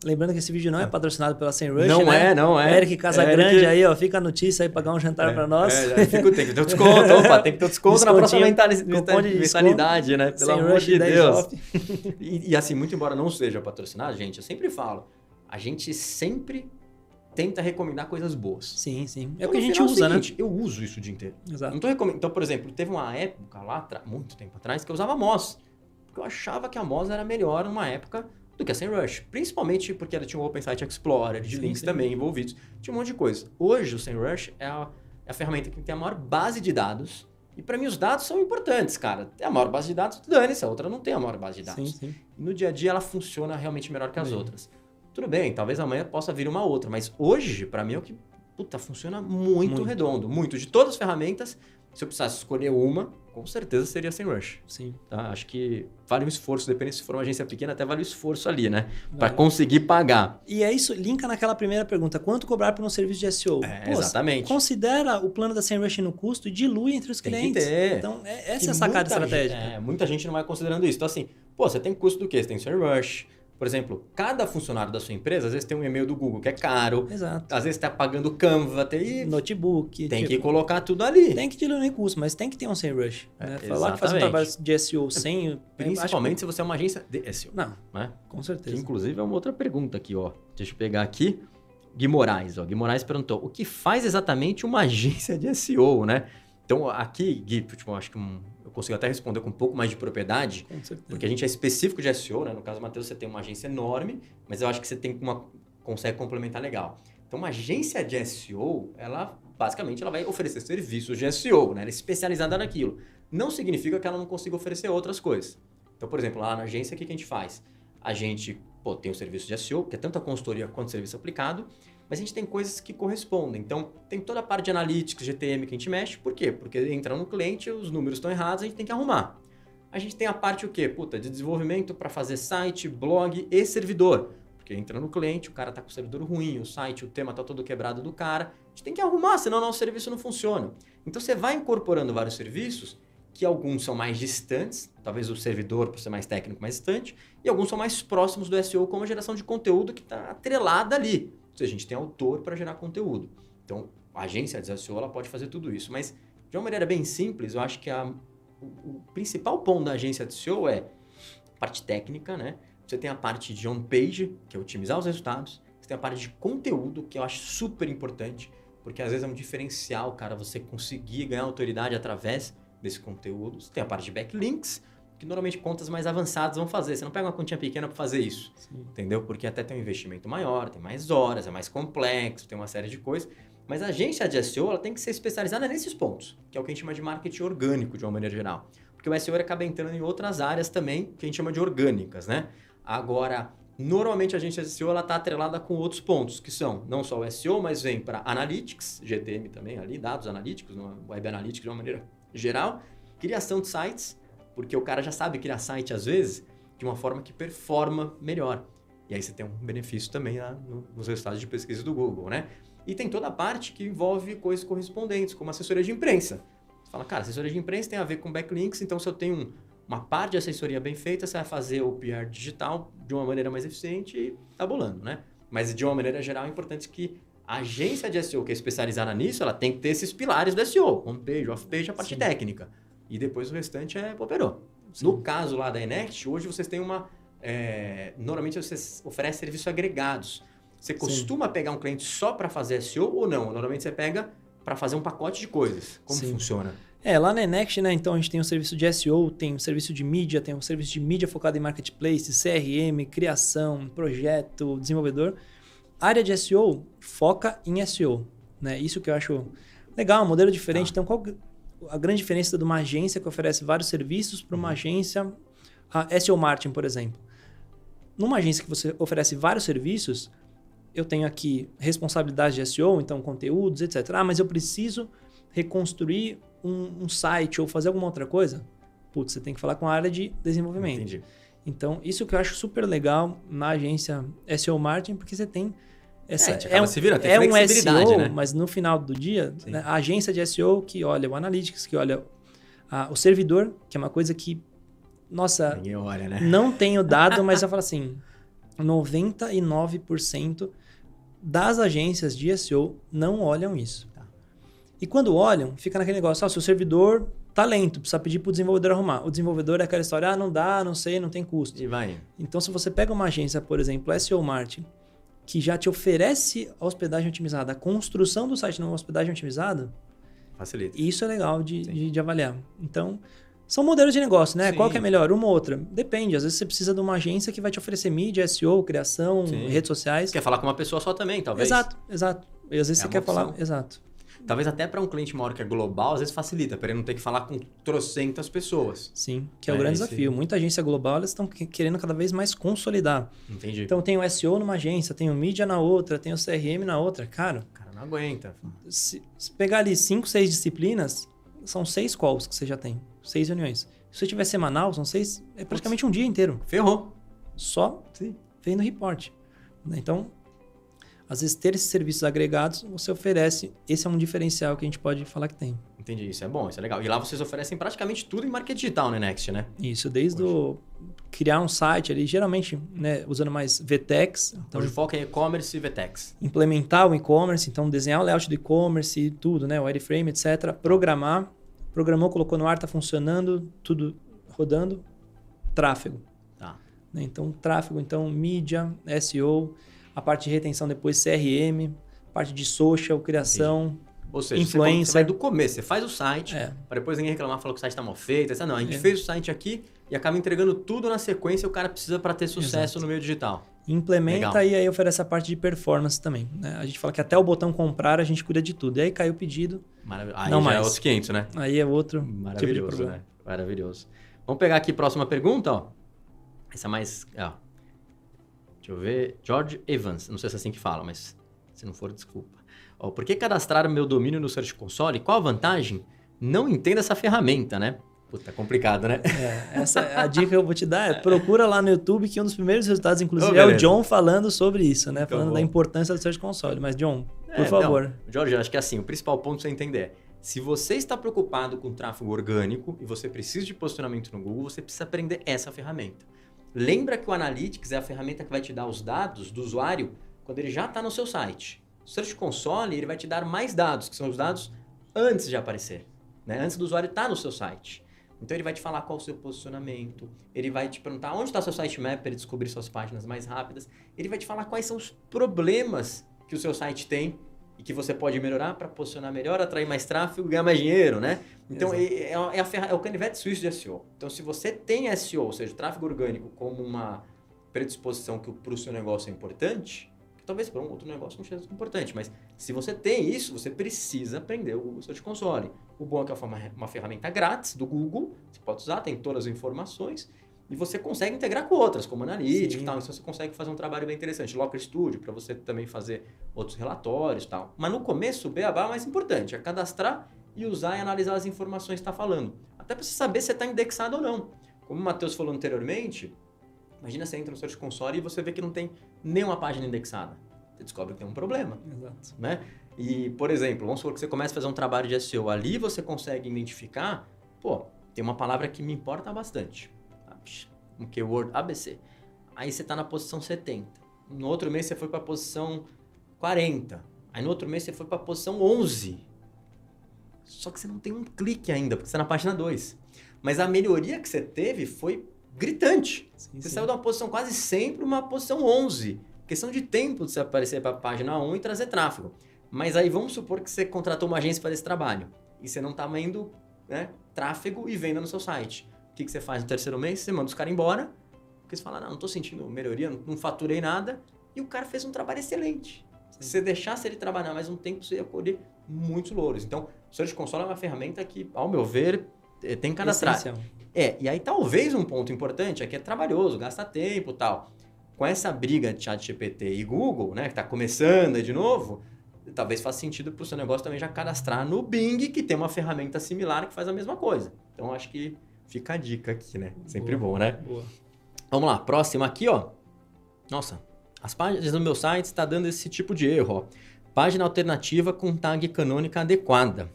Lembrando que esse vídeo não é patrocinado pela SEMrush, Não é. Eric Casagrande aí, ó, fica a notícia aí, pagar um jantar para nós. Tem que ter o desconto, tem que ter o desconto na próxima mensalidade, né? Pelo amor de Deus. E assim, muito embora não seja patrocinado, gente, eu sempre falo, a gente sempre tenta recomendar coisas boas. Sim. É o que a gente usa, né? Eu uso isso o dia inteiro. Exato. Não tô recomendando. Então, por exemplo, teve uma época lá, muito tempo atrás, que eu usava a Moz. Porque eu achava que a Moz era melhor numa época do que a SEMrush, principalmente porque ela tinha o Open Site Explorer, de links também envolvidos, tinha um monte de coisa. Hoje o SEMrush é a ferramenta que tem a maior base de dados, e para mim os dados são importantes, cara. Tem a maior base de dados, dane-se, a outra não tem a maior base de dados. Sim. E no dia a dia ela funciona realmente melhor que as outras. Tudo bem, talvez amanhã possa vir uma outra, mas hoje, para mim, é o que, funciona muito redondo, muito. De todas as ferramentas, se eu precisasse escolher uma, com certeza seria a SEMrush. Sim. Tá? Acho que vale um esforço, dependendo se for uma agência pequena, até vale o esforço ali, né? Para conseguir pagar. E é isso, linka naquela primeira pergunta, quanto cobrar por um serviço de SEO? Exatamente. Considera o plano da SEMrush no custo e dilui entre os clientes. Tem que ter. Então, essa é a sacada estratégica. Muita gente não vai considerando isso. Então, assim, você tem custo do quê? Você tem SEMrush. Por exemplo, cada funcionário da sua empresa, às vezes tem um e-mail do Google que é caro. Exato. Às vezes está pagando Canva, notebook. Tem que colocar tudo ali. Tem que diluir custo, mas tem que ter um SEMrush. Né? Falar que fazer um trabalho de SEO sem... Principalmente se você é uma agência de SEO. Não, né? Com certeza. Que, inclusive, é uma outra pergunta aqui, ó. Deixa eu pegar aqui. Gui Moraes, ó. Gui Moraes perguntou, o que faz exatamente uma agência de SEO, né? Então, aqui, Gui, acho que eu consigo até responder com um pouco mais de propriedade, porque a gente é específico de SEO, né? No caso, Matheus, você tem uma agência enorme, mas eu acho que você tem consegue complementar legal. Então, uma agência de SEO, basicamente, ela vai oferecer serviços de SEO, né? Ela é especializada naquilo. Não significa que ela não consiga oferecer outras coisas. Então, por exemplo, lá na agência, o que a gente faz? A gente tem o serviço de SEO, que é tanto a consultoria quanto o serviço aplicado, mas a gente tem coisas que correspondem. Então, tem toda a parte de analytics, GTM que a gente mexe. Por quê? Porque entra no cliente, os números estão errados, a gente tem que arrumar. A gente tem a parte o quê? De desenvolvimento para fazer site, blog e servidor. Porque entra no cliente, o cara está com o servidor ruim, o site, o tema está todo quebrado do cara. A gente tem que arrumar, senão o nosso serviço não funciona. Então, você vai incorporando vários serviços, que alguns são mais distantes, talvez o servidor, por ser mais técnico, mais distante, e alguns são mais próximos do SEO, como a geração de conteúdo que está atrelada ali. Ou seja, a gente tem autor para gerar conteúdo. Então, a agência de SEO ela pode fazer tudo isso. Mas, de uma maneira bem simples, eu acho que o principal ponto da agência de SEO é a parte técnica, né? você tem a parte de on-page, que é otimizar os resultados. Você tem a parte de conteúdo, que eu acho super importante, porque às vezes é um diferencial, cara, você conseguir ganhar autoridade através desse conteúdo. Você tem a parte de backlinks, que normalmente contas mais avançadas vão fazer. Você não pega uma continha pequena para fazer isso, entendeu? Porque até tem um investimento maior, tem mais horas, é mais complexo, tem uma série de coisas. Mas a agência de SEO ela tem que ser especializada nesses pontos, que é o que a gente chama de marketing orgânico, de uma maneira geral. Porque o SEO acaba entrando em outras áreas também, que a gente chama de orgânicas, né? Agora, normalmente a agência de SEO está atrelada com outros pontos, que são não só o SEO, mas vem para Analytics, GTM também ali, dados analíticos, Web Analytics de uma maneira geral, criação de sites, porque o cara já sabe criar site às vezes de uma forma que performa melhor. E aí você tem um benefício também lá nos resultados de pesquisa do Google, né? E tem toda a parte que envolve coisas correspondentes, como assessoria de imprensa. Você fala, cara, assessoria de imprensa tem a ver com backlinks, então se eu tenho uma parte de assessoria bem feita, você vai fazer o PR digital de uma maneira mais eficiente e tá bolando, né? Mas de uma maneira geral é importante que a agência de SEO que é especializada nisso, ela tem que ter esses pilares do SEO, on-page, off-page, a parte técnica. E depois o restante é operou. No caso lá da Enext, hoje vocês têm uma... normalmente vocês oferecem serviços agregados. Você costuma pegar um cliente só para fazer SEO ou não? Normalmente você pega para fazer um pacote de coisas. Como funciona? Lá na Enext, né, então a gente tem um serviço de SEO, tem um serviço de mídia, tem um serviço de mídia focado em marketplace, CRM, criação, projeto, desenvolvedor. A área de SEO foca em SEO, né? Isso que eu acho legal, um modelo diferente. Então, qual a grande diferença de uma agência que oferece vários serviços para uma agência, a SEO Marketing, por exemplo? Numa agência que você oferece vários serviços, eu tenho aqui responsabilidade de SEO, então conteúdos, etc. Mas eu preciso reconstruir um site ou fazer alguma outra coisa? Putz, você tem que falar com a área de desenvolvimento. Entendi. Então, isso que eu acho super legal na agência SEO Marketing, porque você tem essa... tem um SEO, né? Mas no final do dia, né, a agência de SEO que olha o Analytics, que olha o servidor, que é uma coisa que, nossa, ninguém olha, né? Não tenho dado, mas eu falo assim, 99% das agências de SEO não olham isso. E quando olham, fica naquele negócio, se o servidor tá lento, precisa pedir para o desenvolvedor arrumar. O desenvolvedor é aquela história, não dá, não sei, não tem custo. E vai. Então, se você pega uma agência, por exemplo, SEO Marketing, que já te oferece a hospedagem otimizada, a construção do site numa hospedagem otimizada, facilita. Isso é legal de avaliar. Então, são modelos de negócio, né? Sim. Qual que é melhor? Uma ou outra? Depende. Às vezes você precisa de uma agência que vai te oferecer mídia, SEO, criação, redes sociais. Você quer falar com uma pessoa só também, talvez. Exato. E às vezes você quer falar... Exato. Talvez até para um cliente maior que é global, às vezes facilita, para ele não ter que falar com trocentas pessoas. Sim, que é o grande desafio. Muita agência global, elas estão querendo cada vez mais consolidar. Entendi. Então, tem o SEO numa agência, tem o mídia na outra, tem o CRM na outra. Cara, o cara não aguenta. Se pegar ali 5, 6 disciplinas, são 6 calls que você já tem. 6 reuniões. Se você tiver semanal, são 6... É praticamente um dia inteiro. Ferrou. Só vendo report. Então... Às vezes, ter esses serviços agregados, você oferece... Esse é um diferencial que a gente pode falar que tem. Entendi. Isso é bom, isso é legal. E lá vocês oferecem praticamente tudo em marketing digital, né, Next, né? Isso, desde criar um site ali, geralmente, né, usando mais VTEX. Então, hoje o foco é e-commerce e VTEX. Implementar o e-commerce, então desenhar o layout do e-commerce, tudo, né? O wireframe, etc. Programar. Programou, colocou no ar, está funcionando, tudo rodando. Tráfego. Tá. Então, tráfego, mídia, SEO... A parte de retenção depois CRM, parte de social, criação, ou seja, influencer. Você vai do começo, você faz o site, para depois ninguém reclamar, falar que o site está mal feito. Não, a gente fez o site aqui e acaba entregando tudo na sequência, o cara precisa para ter sucesso no meio digital. Implementa e aí oferece a parte de performance também. Né? A gente fala que até o botão comprar a gente cuida de tudo. E aí caiu o pedido, aí não já mais. É outros 500, né? Aí é outro tipo de problema. Né? Maravilhoso. Vamos pegar aqui a próxima pergunta, ó. Essa é mais... Deixa eu ver. George Evans. Não sei se é assim que fala, mas se não for, desculpa. Por que cadastrar meu domínio no Search Console? Qual a vantagem? Não entendo essa ferramenta, né? Puta, complicado, né? Essa a dica que eu vou te dar. Procura lá no YouTube, que um dos primeiros resultados, inclusive, é o John falando sobre isso, né? Falando da importância do Search Console. Mas, John, por favor. Não, George, acho que assim, o principal ponto pra você entender é, se você está preocupado com tráfego orgânico e você precisa de posicionamento no Google, você precisa aprender essa ferramenta. Lembra que o Analytics é a ferramenta que vai te dar os dados do usuário quando ele já está no seu site. O Search Console ele vai te dar mais dados, que são os dados antes de aparecer, né? Antes do usuário estar no seu site. Então ele vai te falar qual é o seu posicionamento, ele vai te perguntar onde está seu sitemap para ele descobrir suas páginas mais rápidas, ele vai te falar quais são os problemas que o seu site tem e que você pode melhorar para posicionar melhor, atrair mais tráfego e ganhar mais dinheiro, né? Então é o canivete suíço de SEO. Então se você tem SEO, ou seja, tráfego orgânico como uma predisposição que para o seu negócio é importante, que talvez para um outro negócio não seja importante, mas se você tem isso, você precisa aprender o Google Search Console. O bom é que é uma ferramenta grátis do Google, você pode usar, tem todas as informações, e você consegue integrar com outras, como Analytics e tal, então você consegue fazer um trabalho bem interessante. Locker Studio, para você também fazer outros relatórios e tal. Mas no começo, o beabá mais importante é cadastrar e usar e analisar as informações que está falando. Até para você saber se está indexado ou não. Como o Matheus falou anteriormente, imagina você entra no Search Console e você vê que não tem nenhuma página indexada. Você descobre que tem um problema. Exato. Né? E, por exemplo, vamos supor que você comece a fazer um trabalho de SEO. Ali você consegue identificar, tem uma palavra que me importa bastante. Um keyword ABC. Aí você está na posição 70. No outro mês você foi para a posição 40. Aí no outro mês você foi para a posição 11. Só que você não tem um clique ainda, porque você está na página 2. Mas a melhoria que você teve foi gritante. Você saiu de uma posição quase 100 para uma posição 11. Questão de tempo de você aparecer para a página 1 e trazer tráfego. Mas aí vamos supor que você contratou uma agência para fazer esse trabalho. E você não está indo, né, tráfego e venda no seu site. O que você faz no terceiro mês? Você manda os caras embora. Porque você fala, não estou sentindo melhoria, não faturei nada. E o cara fez um trabalho excelente. Se você deixasse ele trabalhar mais um tempo, você ia colher muitos louros. Então, o Search Console é uma ferramenta que, ao meu ver, tem que cadastrar. E aí talvez um ponto importante é que é trabalhoso, gasta tempo e tal. Com essa briga de ChatGPT e Google, né, que está começando aí de novo, talvez faça sentido para o seu negócio também já cadastrar no Bing, que tem uma ferramenta similar que faz a mesma coisa. Então, acho que fica a dica aqui, né? Sempre bom, né? Boa. Vamos lá, próximo aqui, ó. Nossa, as páginas do meu site estão dando esse tipo de erro, ó. Página alternativa com tag canônica adequada.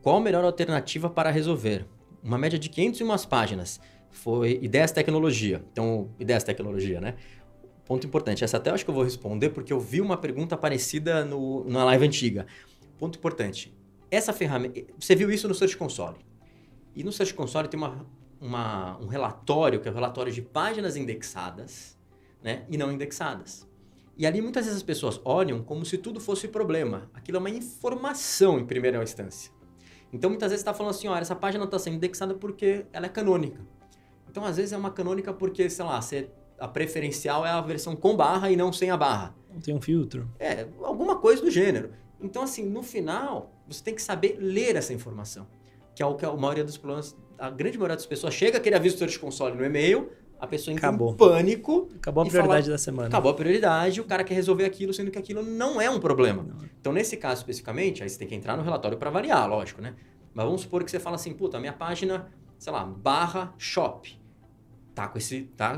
Qual a melhor alternativa para resolver? Uma média de 501 páginas. Foi Ideias Tecnologia. Então, Ideias Tecnologia, né? Ponto importante. Essa até eu acho que eu vou responder porque eu vi uma pergunta parecida na live antiga. Ponto importante. Essa ferramenta... Você viu isso no Search Console. E no Search Console tem um relatório, que é o relatório de páginas indexadas, né, e não indexadas. E ali muitas vezes as pessoas olham como se tudo fosse problema. Aquilo é uma informação em primeira instância. Então muitas vezes você está falando assim, olha, essa página não está sendo indexada porque ela é canônica. Então às vezes é uma canônica porque, sei lá, a preferencial é a versão com barra e não sem a barra. Não tem um filtro. Alguma coisa do gênero. Então assim, no final, você tem que saber ler essa informação. Que é o que a maioria dos problemas, a grande maioria das pessoas chega, aquele aviso do Search Console no e-mail, a pessoa entra em pânico. Acabou a prioridade da semana. Acabou a prioridade, o cara quer resolver aquilo, sendo que aquilo não é um problema. Não. Então, nesse caso especificamente, aí você tem que entrar no relatório para avaliar, lógico, né? Mas vamos supor que você fala assim, puta, a minha página, sei lá, /shop.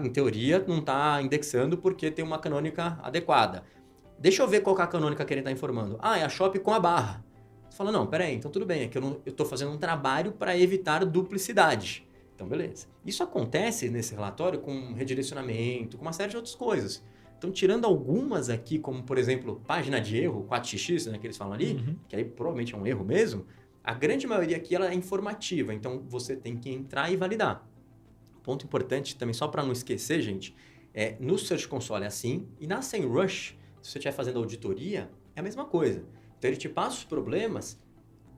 Em teoria, não tá indexando porque tem uma canônica adequada. Deixa eu ver qual que é a canônica que ele está informando. É a shop com a barra. Você fala, não, peraí, então tudo bem, é que eu estou fazendo um trabalho para evitar duplicidade. Então, beleza. Isso acontece nesse relatório com redirecionamento, com uma série de outras coisas. Então, tirando algumas aqui, como, por exemplo, página de erro, 4xx, né, que eles falam ali, que aí provavelmente é um erro mesmo, a grande maioria aqui ela é informativa, então você tem que entrar e validar. Ponto importante também, só para não esquecer, gente, no Search Console é assim, e na SEMrush, se você estiver fazendo auditoria, é a mesma coisa. Então, ele te passa os problemas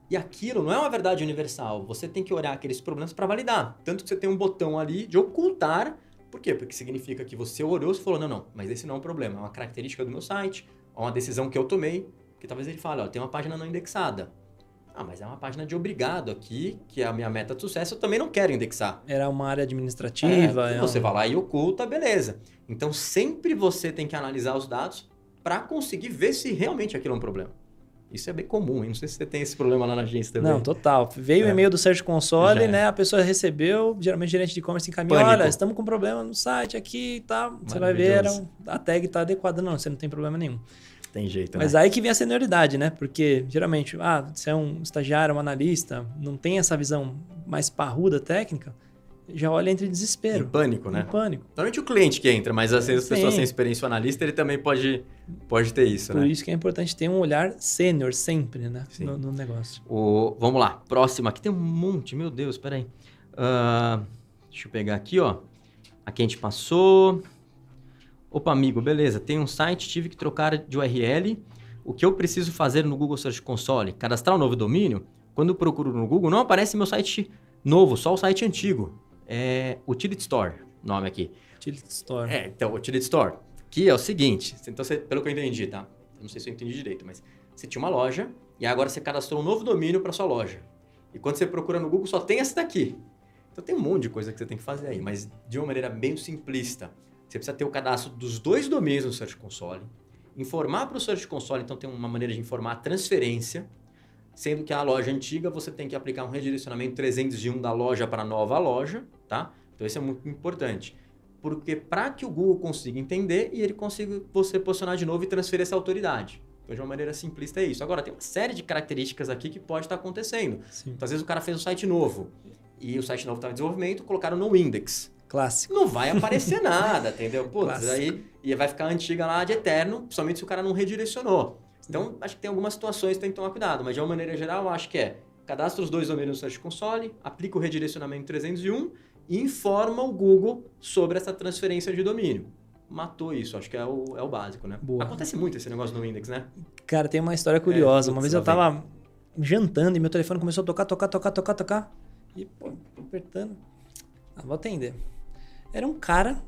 e aquilo não é uma verdade universal. Você tem que olhar aqueles problemas para validar. Tanto que você tem um botão ali de ocultar. Por quê? Porque significa que você olhou e falou, não, mas esse não é um problema. É uma característica do meu site, é uma decisão que eu tomei. Que talvez ele fale, tem uma página não indexada. Mas é uma página de obrigado aqui, que é a minha meta de sucesso, eu também não quero indexar. Era uma área administrativa. Você vai lá e oculta, beleza. Então, sempre você tem que analisar os dados para conseguir ver se realmente aquilo é um problema. Isso é bem comum, hein? Não sei se você tem esse problema lá na agência também. Não, total. Veio o e-mail do Search Console, né? A pessoa recebeu, geralmente gerente de e-commerce encaminha, olha, estamos com problema no site aqui e tal. Você vai ver, a tag está adequada. Não, você não tem problema nenhum. Tem jeito, Mas aí que vem a senioridade, né? Porque, geralmente, você é um estagiário, um analista, não tem essa visão mais parruda técnica, já olha entre desespero. Em pânico, né? Em pânico. Normalmente o cliente que entra, mas às vezes as pessoas sem experiência, o analista, ele também pode ter isso, né? Por isso que é importante ter um olhar sênior sempre, né? No negócio. Vamos lá, próximo. Aqui tem um monte, meu Deus, peraí. Deixa eu pegar aqui, ó. Aqui a gente passou. Opa, amigo, beleza. Tem um site, tive que trocar de URL. O que eu preciso fazer no Google Search Console? Cadastrar um novo domínio? Quando eu procuro no Google, não aparece meu site novo, só o site antigo. É Utility Store, nome aqui. Utility Store. Então, Utility Store. Que é o seguinte, então pelo que eu entendi, tá? Eu não sei se eu entendi direito, mas você tinha uma loja e agora você cadastrou um novo domínio para sua loja. E quando você procura no Google, só tem essa daqui. Então tem um monte de coisa que você tem que fazer aí, mas de uma maneira bem simplista. Você precisa ter o cadastro dos 2 domínios no Search Console. Informar para o Search Console, então tem uma maneira de informar a transferência, sendo que a loja antiga você tem que aplicar um redirecionamento 301 da loja para a nova loja, tá? Então isso é muito importante. Porque para que o Google consiga entender e ele consiga você posicionar de novo e transferir essa autoridade. Então, de uma maneira simplista é isso. Agora, tem uma série de características aqui que pode estar acontecendo. Então, às vezes o cara fez um site novo e o site novo estava em desenvolvimento, colocaram no index. Clássico. Não vai aparecer nada, entendeu? Putz, aí e vai ficar antiga lá de eterno, principalmente se o cara não redirecionou. Então, acho que tem algumas situações que tem que tomar cuidado, mas de uma maneira geral, eu acho que cadastra os 2 domínios no Search Console, aplica o redirecionamento 301 e informa o Google sobre essa transferência de domínio. Matou isso, acho que é o básico, né? Boa. Acontece muito esse negócio no index, né? Cara, tem uma história curiosa. Uma vez eu tava jantando e meu telefone começou a tocar. E, pô, apertando. Vou atender. Era um cara,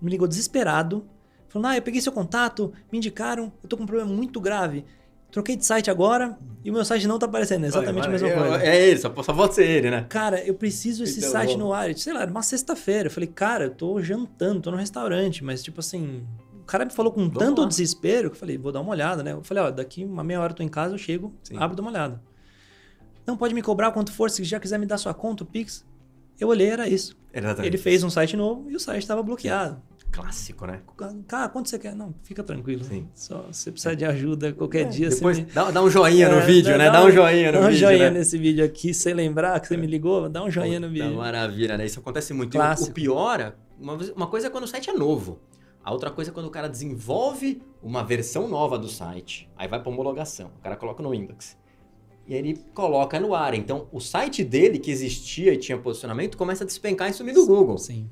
me ligou desesperado, falando, eu peguei seu contato, me indicaram, eu tô com um problema muito grave. Troquei de site agora e o meu site não tá aparecendo. É exatamente a mesma coisa. É ele, só pode ser ele, né? Cara, eu preciso desse site no ar. Sei lá, era uma sexta-feira. Eu falei, cara, eu tô jantando, tô no restaurante, mas tipo assim... O cara me falou com tanto desespero que eu falei, vou dar uma olhada, né? Eu falei, daqui uma meia hora eu tô em casa, eu chego, abro, dou uma olhada. Não, pode me cobrar quanto for, se já quiser me dar sua conta, o Pix. Eu olhei, era isso. Exatamente. Ele fez um site novo e o site estava bloqueado. Clássico, né? Cara, quanto você quer? Não, fica tranquilo. Sim. Só se precisar de ajuda qualquer dia... Depois dá um joinha no vídeo, né? Dá um joinha no vídeo, Dá um joinha né? nesse vídeo aqui, sem lembrar que você me ligou, dá um joinha no vídeo. Maravilha, né? Isso acontece muito. Clássico. O pior, uma coisa é quando o site é novo. A outra coisa é quando o cara desenvolve uma versão nova do site, aí vai para homologação, o cara coloca no index. E aí ele coloca no ar. Então, o site dele, que existia e tinha posicionamento, começa a despencar e sumir do Google. Sim.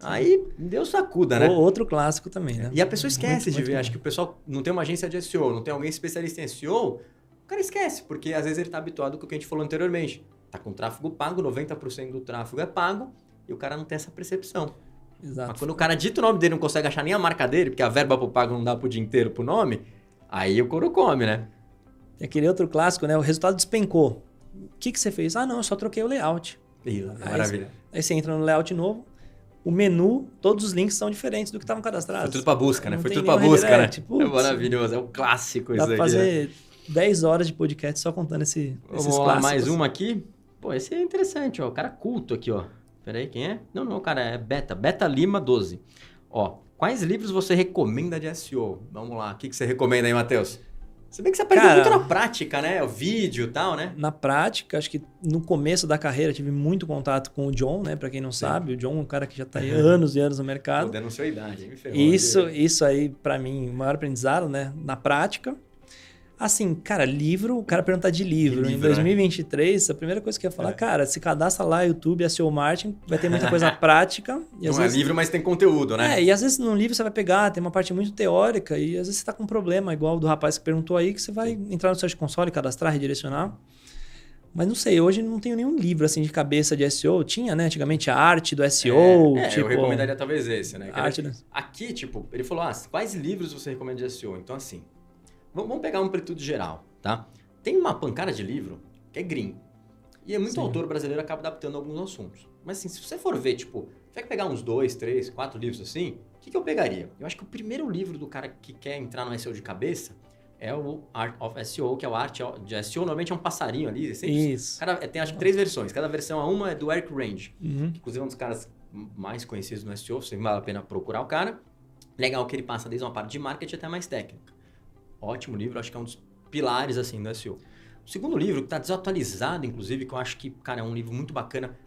Aí, Deus sacuda, né? Outro clássico também, né? E a pessoa esquece de ver. Bom. Acho que o pessoal não tem uma agência de SEO, não tem alguém especialista em SEO, o cara esquece, porque às vezes ele está habituado com o que a gente falou anteriormente. Tá com tráfego pago, 90% do tráfego é pago, e o cara não tem essa percepção. Exato. Mas quando o cara dita o nome dele, não consegue achar nem a marca dele, porque a verba pro pago não dá pro dia inteiro pro nome, aí o couro come, né? E aquele outro clássico, né? O resultado despencou. O que você fez? Ah, não, eu só troquei o layout. Maravilha. Aí você entra no layout novo, o menu, todos os links são diferentes do que estavam cadastrados. Foi tudo pra busca, né? Não Foi tem tudo pra nenhum busca, né? redirect. Putz, É maravilhoso, é o clássico dá isso pra aqui. fazer 10 horas de podcast só contando esses Vamos lá, clássicos. mais uma aqui. Pô, esse é interessante, ó. O cara culto aqui, ó. Pera aí, quem é? Não, cara, é Beta Lima 12. Ó, quais livros você recomenda de SEO? Vamos lá, o que você recomenda aí, Matheus? Se bem que você aprendeu muito na prática, né? O vídeo e tal, né? Na prática, acho que no começo da carreira tive muito contato com o John, né? Pra quem não sabe, o John é um cara que já tá aí anos e anos no mercado. Pô, denunciou a idade, me ferrou. Isso aí, pra mim, o maior aprendizado, né? Na prática. Assim, cara, livro, o cara perguntar de livro. Em 2023, a primeira coisa que eu ia falar, cara, se cadastra lá, YouTube, SEO Marketing, vai ter muita coisa prática. E não vezes, é livro, mas tem conteúdo, né? E às vezes no livro você vai pegar, tem uma parte muito teórica, e às vezes você tá com um problema, igual o do rapaz que perguntou aí, que você vai entrar no Search Console, cadastrar, redirecionar. Mas não sei, hoje não tenho nenhum livro assim de cabeça de SEO. Tinha, né? Antigamente a arte do SEO. Eu recomendaria talvez esse, né? Aqui, tipo, ele falou, quais livros você recomenda de SEO? Então, assim, vamos pegar um amplitude geral, tá? Tem uma pancada de livro que é gringo. E muito autor brasileiro acaba adaptando alguns assuntos. Mas assim, se você for ver, tipo, você vai pegar uns 2, 3, 4 livros assim, o que eu pegaria? Eu acho que o primeiro livro do cara que quer entrar no SEO de cabeça é o Art of SEO, que é o Arte de SEO. Normalmente é um passarinho ali. Isso. Tem acho que 3 versões. Cada versão, uma é do Eric Range, que inclusive é um dos caras mais conhecidos no SEO. Você vale a pena procurar o cara. Legal que ele passa desde uma parte de marketing até mais técnica. Ótimo livro, acho que é um dos pilares assim do SEO. O segundo livro, que está desatualizado, inclusive, que eu acho que, cara, é um livro muito bacana.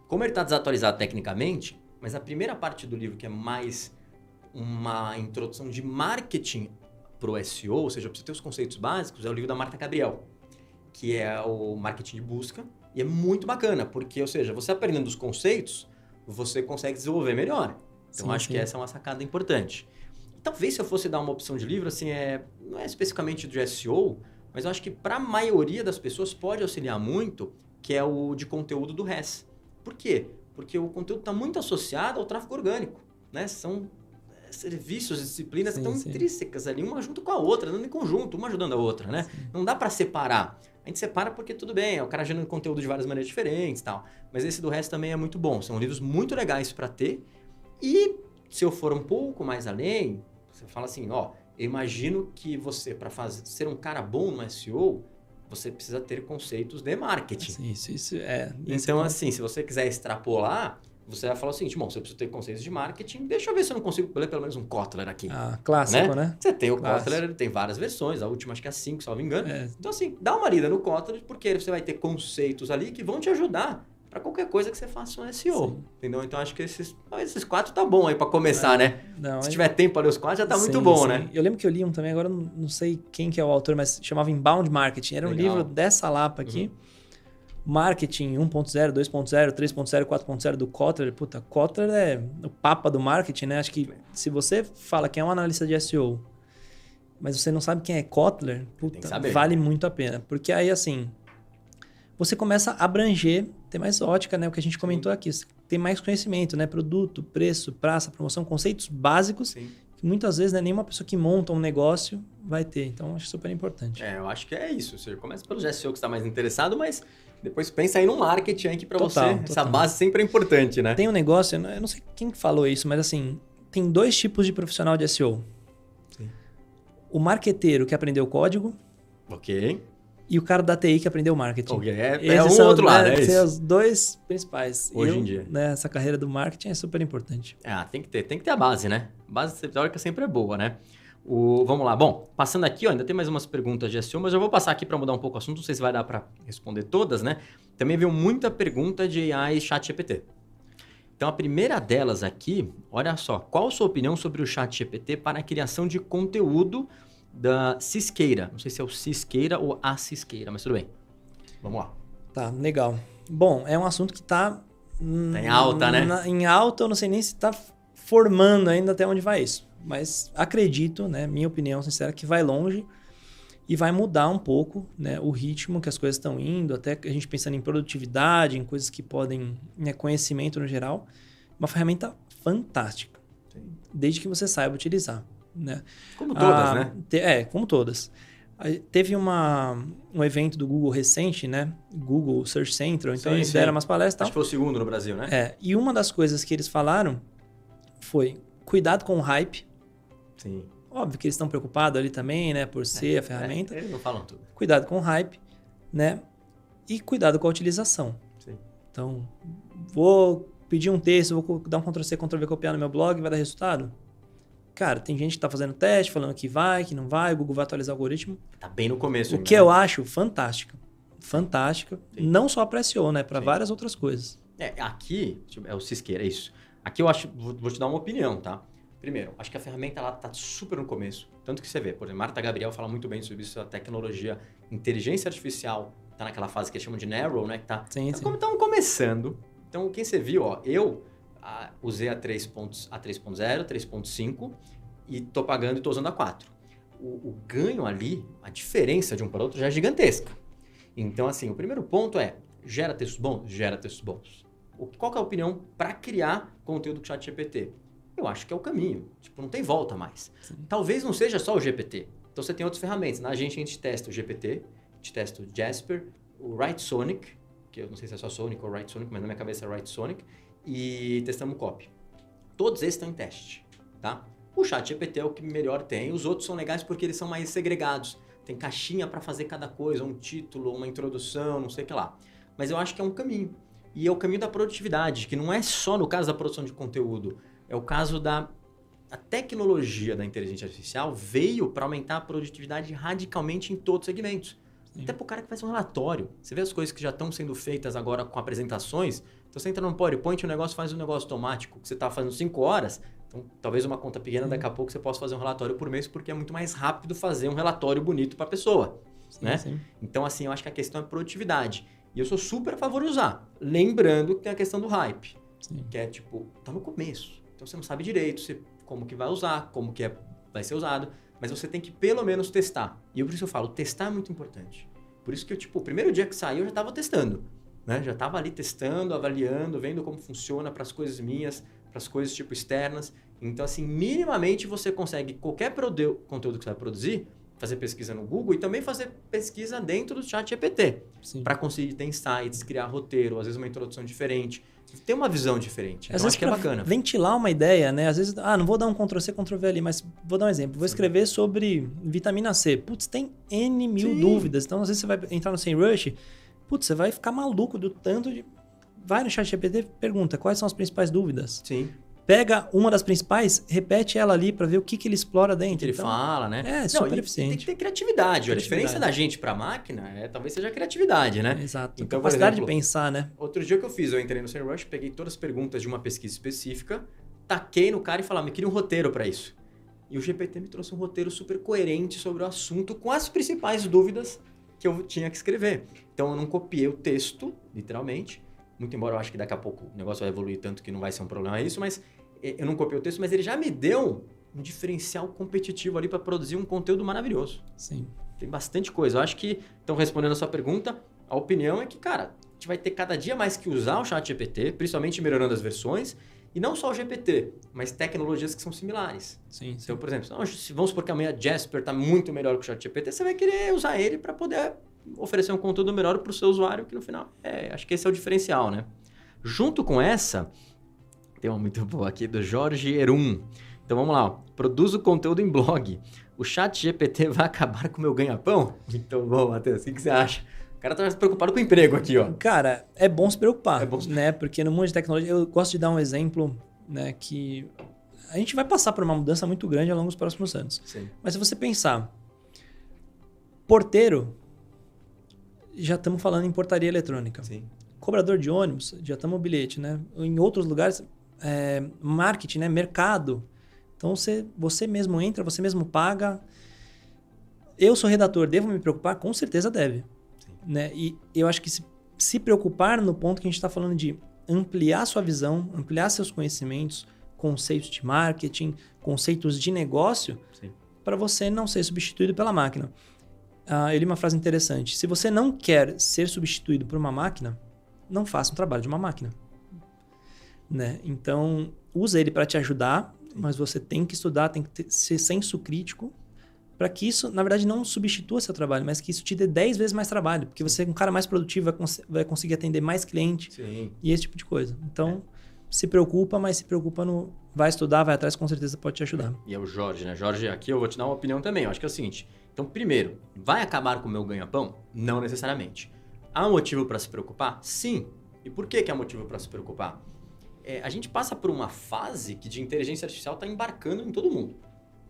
Como ele está desatualizado tecnicamente, mas a primeira parte do livro, que é mais uma introdução de marketing para o SEO, ou seja, para você ter os conceitos básicos, é o livro da Marta Gabriel, que é o marketing de busca. E é muito bacana, porque, ou seja, você aprendendo os conceitos, você consegue desenvolver melhor. Então, Sim, acho sim. que essa é uma sacada importante. Talvez se eu fosse dar uma opção de livro, assim, não é especificamente de SEO, mas eu acho que para a maioria das pessoas pode auxiliar muito, que é o de conteúdo do RES. Por quê? Porque o conteúdo está muito associado ao tráfego orgânico, né? São serviços, disciplinas que estão intrínsecas ali, uma junto com a outra, andando em conjunto, uma ajudando a outra, né? Sim. Não dá para separar. A gente separa porque tudo bem, o cara gerando conteúdo de várias maneiras diferentes e tal. Mas esse do RES também é muito bom. São livros muito legais para ter. E se eu for um pouco mais além, você fala assim, ó, eu imagino que você, para ser um cara bom no SEO, você precisa ter conceitos de marketing. Isso é. Então, assim, se você quiser extrapolar, você vai falar o seguinte, bom, você precisa ter conceitos de marketing, deixa eu ver se eu não consigo ler pelo menos um Kotler aqui. Clássico, né? Você tem o Kotler, ele tem várias versões, a última acho que é a 5, se não me engano. Então, assim, dá uma lida no Kotler, porque você vai ter conceitos ali que vão te ajudar para qualquer coisa que você faça um SEO, entendeu? Então, acho que esses 4 tá bom aí para começar, né? Se tiver tempo para ler os 4, já tá muito bom, né? Eu lembro que eu li um também, agora não sei quem que é o autor, mas chamava Inbound Marketing. Era um livro dessa lapa aqui. Marketing 1.0, 2.0, 3.0, 4.0 do Kotler. Puta, Kotler é o papa do marketing, né? Acho que se você fala que é um analista de SEO, mas você não sabe quem é Kotler, puta, vale muito a pena. Porque aí, assim, você começa a abranger, ter mais ótica, né? O que a gente comentou aqui. Você tem mais conhecimento, né? Produto, preço, praça, promoção, conceitos básicos. Sim. Que muitas vezes, né, nenhuma pessoa que monta um negócio vai ter. Então, acho super importante. Eu acho que é isso. Você começa pelo SEO que você está mais interessado, mas depois pensa aí no marketing aí que para você essa base sempre é importante, né? Tem um negócio, eu não sei quem falou isso, mas assim, tem 2 tipos de profissional de SEO. Sim. O marqueteiro que aprendeu código. Ok. E o cara da TI que aprendeu marketing. Okay. É um outro lado, é isso. São os 2 principais. Hoje em dia. Né, essa carreira do marketing é super importante. Tem que ter a base, né? A base teórica sempre é boa, né? Vamos lá. Bom, passando aqui, ainda tem mais umas perguntas de SEO, mas eu vou passar aqui para mudar um pouco o assunto, não sei se vai dar para responder todas, né? Também veio muita pergunta de AI e ChatGPT. Então, a primeira delas aqui, olha só, qual a sua opinião sobre o ChatGPT para a criação de conteúdo da Cisqueira? Não sei se é o Cisqueira ou a Cisqueira, mas tudo bem. Vamos lá. Tá, legal. Bom, é um assunto que tá em alta, né? Em alta, eu não sei nem se tá formando ainda até onde vai isso. Mas acredito, né, minha opinião sincera, que vai longe e vai mudar um pouco, né, o ritmo que as coisas estão indo, até a gente pensando em produtividade, em coisas que podem, né, conhecimento no geral. Uma ferramenta fantástica, desde que você saiba utilizar. Né? Como todas, né? Como todas. Teve um evento do Google recente, né? Google Search Central, então eles deram umas palestras e tal. Acho que foi o segundo no Brasil, né? E uma das coisas que eles falaram foi cuidado com o hype. Sim. Óbvio que eles estão preocupados ali também, né? Por ser a ferramenta. Eles não falam tudo. Cuidado com o hype, né? E cuidado com a utilização. Sim. Então, vou pedir um texto, vou dar um Ctrl+C, Ctrl+V, copiar no meu blog, vai dar resultado? Cara, tem gente que está fazendo teste, falando que vai, que não vai, o Google vai atualizar o algoritmo. Tá bem no começo. O que eu acho fantástica. Fantástica. Sim. Não só para SEO, né? Para várias outras coisas. Aqui, é o Cisqueira, é isso. Aqui eu acho, vou te dar uma opinião, tá? Primeiro, acho que a ferramenta ela tá super no começo. Tanto que você vê, por exemplo, Marta Gabriel fala muito bem sobre isso, a tecnologia, inteligência artificial, tá naquela fase que eles chamam de narrow, né? Que tá, estão começando. Então, quem você viu, ó, eu usei a 3.0, 3.5 e tô pagando e tô usando a 4. O ganho ali, a diferença de um para outro já é gigantesca. Então, assim, o primeiro ponto é, gera textos bons? Gera textos bons. Qual que é a opinião para criar conteúdo com o ChatGPT? Eu acho que é o caminho. Tipo, não tem volta mais. Sim. Talvez não seja só o GPT. Então, você tem outras ferramentas. Na gente, a gente testa o GPT, a gente testa o Jasper, o Write-Sonic, que eu não sei se é só Sonic ou Write-Sonic, mas na minha cabeça é Write-Sonic, e testamos o Copy. Todos esses estão em teste, tá? O ChatGPT é o que melhor tem. Os outros são legais porque eles são mais segregados. Tem caixinha para fazer cada coisa, um título, uma introdução, não sei o que lá. Mas eu acho que é um caminho. E é o caminho da produtividade, que não é só no caso da produção de conteúdo. É o caso a tecnologia da inteligência artificial veio para aumentar a produtividade radicalmente em todos os segmentos. Sim. Até para o cara que faz um relatório. Você vê as coisas que já estão sendo feitas agora com apresentações. Então você entra no PowerPoint, o negócio faz um negócio automático. Que você está fazendo 5 horas. Então talvez uma conta pequena, daqui a pouco você possa fazer um relatório por mês, porque é muito mais rápido fazer um relatório bonito para a pessoa. Sim, né? Sim. Então, assim, eu acho que a questão é produtividade. E eu sou super a favor de usar. Lembrando que tem a questão do hype. Sim. Que é tipo, tá no começo. Então você não sabe direito como que vai usar, como que vai ser usado. Mas você tem que pelo menos testar. E por isso eu falo, testar é muito importante. Por isso que o primeiro dia que saiu eu já estava testando. Né? Já estava ali testando, avaliando, vendo como funciona para as coisas minhas, para as coisas tipo externas. Então assim, minimamente você consegue qualquer conteúdo que você vai produzir, fazer pesquisa no Google e também fazer pesquisa dentro do ChatGPT. Para conseguir ter insights, criar roteiro, às vezes uma introdução diferente. Ter uma visão diferente. Então, acho que é bacana. Ventilar uma ideia, né? Às vezes, não vou dar um Ctrl+C, Ctrl+V ali, mas vou dar um exemplo. Vou escrever sobre vitamina C. Putz, tem N mil dúvidas. Então, às vezes você vai entrar no SEMrush, putz, você vai ficar maluco do tanto de... Vai no ChatGPT, pergunta quais são as principais dúvidas. Sim. Pega uma das principais, repete ela ali para ver o que ele explora dentro. O que ele fala, né? É, super eficiente. Tem que ter criatividade. A diferença da gente para a máquina talvez seja a criatividade, né? Exato. Então, capacidade de pensar, né? Outro dia que eu fiz, eu entrei no SEMrush, peguei todas as perguntas de uma pesquisa específica, taquei no cara e falei, me cria um roteiro para isso. E o GPT me trouxe um roteiro super coerente sobre o assunto com as principais dúvidas que eu tinha que escrever. Então, eu não copiei o texto, literalmente, muito embora eu acho que daqui a pouco o negócio vai evoluir tanto que não vai ser um problema isso, mas eu não copiei o texto, mas ele já me deu um diferencial competitivo ali para produzir um conteúdo maravilhoso. Sim. Tem bastante coisa. Eu acho que, então, respondendo a sua pergunta, a opinião é que, cara, a gente vai ter cada dia mais que usar o ChatGPT, principalmente melhorando as versões, e não só o GPT, mas tecnologias que são similares. Sim. Então, por exemplo, vamos supor que amanhã Jasper está muito melhor que o ChatGPT, você vai querer usar ele para poder oferecer um conteúdo melhor para o seu usuário, que no final, acho que esse é o diferencial, né? Junto com essa... Tem uma muito boa aqui do Jorge Erum. Então vamos lá. Produzo conteúdo em blog. O ChatGPT vai acabar com o meu ganha-pão? Então bom, Matheus, o que você acha? O cara tá preocupado com o emprego aqui, ó. Cara, é bom se preocupar, né? Porque no mundo de tecnologia, eu gosto de dar um exemplo, né? Que a gente vai passar por uma mudança muito grande ao longo dos próximos anos. Sim. Mas se você pensar, porteiro, já estamos falando em portaria eletrônica. Sim. Cobrador de ônibus, já estamos no bilhete, né? Em outros lugares... marketing, né? Mercado. Então, você mesmo entra, você mesmo paga. Eu sou redator, devo me preocupar? Com certeza deve. Né? E eu acho que se preocupar no ponto que a gente está falando de ampliar sua visão, ampliar seus conhecimentos, conceitos de marketing, conceitos de negócio, para você não ser substituído pela máquina. Eu li uma frase interessante. Se você não quer ser substituído por uma máquina, não faça um trabalho de uma máquina. Né? Então, usa ele para te ajudar, mas você tem que estudar, tem que ser senso crítico para que isso, na verdade, não substitua seu trabalho, mas que isso te dê 10 vezes mais trabalho, porque você é um cara mais produtivo, vai conseguir atender mais cliente e esse tipo de coisa. Então, se preocupa, mas se preocupa no... Vai estudar, vai atrás, com certeza pode te ajudar. E é o Jorge, né? Jorge, aqui eu vou te dar uma opinião também. Eu acho que é o seguinte, então, primeiro, vai acabar com o meu ganha-pão? Não necessariamente. Há motivo para se preocupar? Sim. E por que há motivo para se preocupar? A gente passa por uma fase que de inteligência artificial está embarcando em todo mundo.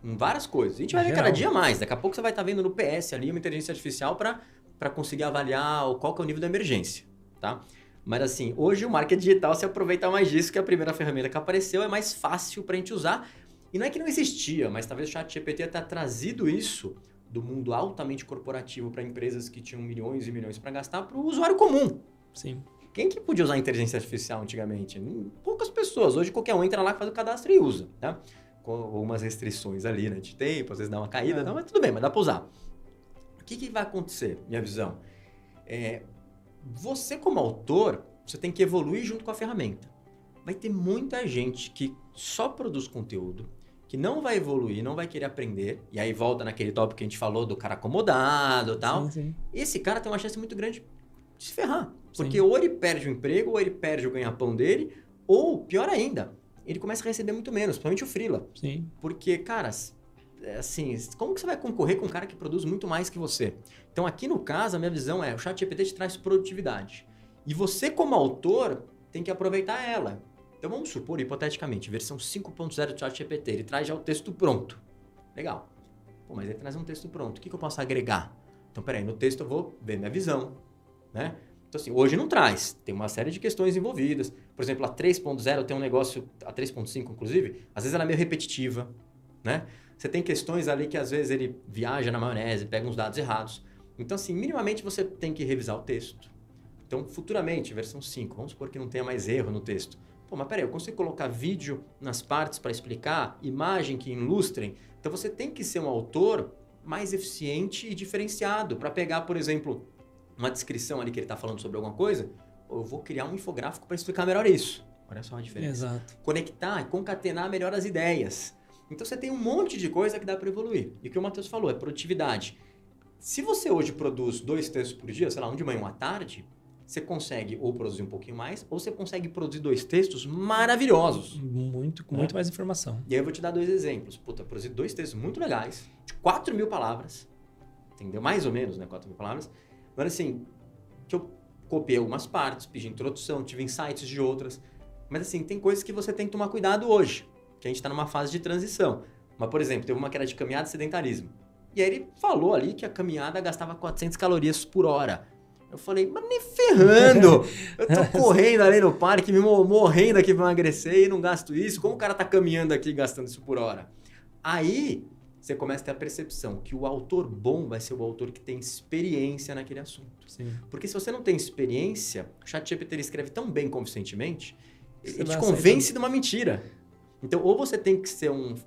Em várias coisas. A gente vai ver cada dia mais. Daqui a pouco você vai estar vendo no PS ali uma inteligência artificial para conseguir avaliar qual que é o nível da emergência. Tá? Mas assim, hoje o marketing digital se aproveita mais disso, que a primeira ferramenta que apareceu é mais fácil para a gente usar. E não é que não existia, mas talvez o ChatGPT tenha trazido isso do mundo altamente corporativo para empresas que tinham milhões e milhões para gastar para o usuário comum. Sim. Quem que podia usar inteligência artificial antigamente? Poucas pessoas. Hoje qualquer um entra lá, faz o cadastro e usa, tá? Com algumas restrições ali, né? De tempo, às vezes dá uma caída, mas tudo bem, mas dá para usar. O que vai acontecer, minha visão? Você como autor, você tem que evoluir junto com a ferramenta. Vai ter muita gente que só produz conteúdo, que não vai evoluir, não vai querer aprender, e aí volta naquele tópico que a gente falou do cara acomodado e tal. Sim. Esse cara tem uma chance muito grande de se ferrar. Porque ou ele perde o emprego, ou ele perde o ganha-pão dele, ou, pior ainda, ele começa a receber muito menos, principalmente o freela. Sim. Porque, cara, assim, como que você vai concorrer com um cara que produz muito mais que você? Então, aqui no caso, a minha visão é, o ChatGPT te traz produtividade. E você, como autor, tem que aproveitar ela. Então, vamos supor, hipoteticamente, versão 5.0 do ChatGPT, ele traz já o texto pronto. Legal. Pô, mas ele traz um texto pronto. O que eu posso agregar? Então, peraí, no texto eu vou ver minha visão, né? Então, assim, hoje não traz. Tem uma série de questões envolvidas. Por exemplo, a 3.0 tem um negócio... A 3.5, inclusive, às vezes ela é meio repetitiva, né? Você tem questões ali que, às vezes, ele viaja na maionese, pega uns dados errados. Então, assim, minimamente você tem que revisar o texto. Então, futuramente, versão 5, vamos supor que não tenha mais erro no texto. Pô, mas peraí, eu consigo colocar vídeo nas partes para explicar, imagem que ilustrem? Então, você tem que ser um autor mais eficiente e diferenciado para pegar, por exemplo, uma descrição ali que ele está falando sobre alguma coisa, eu vou criar um infográfico para explicar melhor isso. Olha só a diferença. Exato. Conectar e concatenar melhor as ideias. Então, você tem um monte de coisa que dá para evoluir. E o que o Matheus falou é produtividade. Se você hoje produz 2 textos por dia, sei lá, um de manhã e um à tarde, você consegue ou produzir um pouquinho mais, ou você consegue produzir 2 textos maravilhosos. Com muito mais informação. E aí eu vou te dar 2 exemplos. Puta, produzir 2 textos muito legais, de 4.000 palavras, entendeu? Mais ou menos, né? 4.000 palavras. Agora, assim, que eu copiei algumas partes, pedi introdução, tive insights de outras. Mas, assim, tem coisas que você tem que tomar cuidado hoje, que a gente está numa fase de transição. Mas, por exemplo, teve uma que era de caminhada e sedentarismo. E aí ele falou ali que a caminhada gastava 400 calorias por hora. Eu falei, mas nem ferrando! Eu tô correndo ali no parque, me morrendo aqui pra emagrecer e não gasto isso. Como o cara tá caminhando aqui gastando isso por hora? Aí você começa a ter a percepção que o autor bom vai ser o autor que tem experiência naquele assunto. Sim. Porque se você não tem experiência, o ChatGPT escreve tão bem convincentemente, ele te vai convence de uma mentira. Então, ou você tem que ser um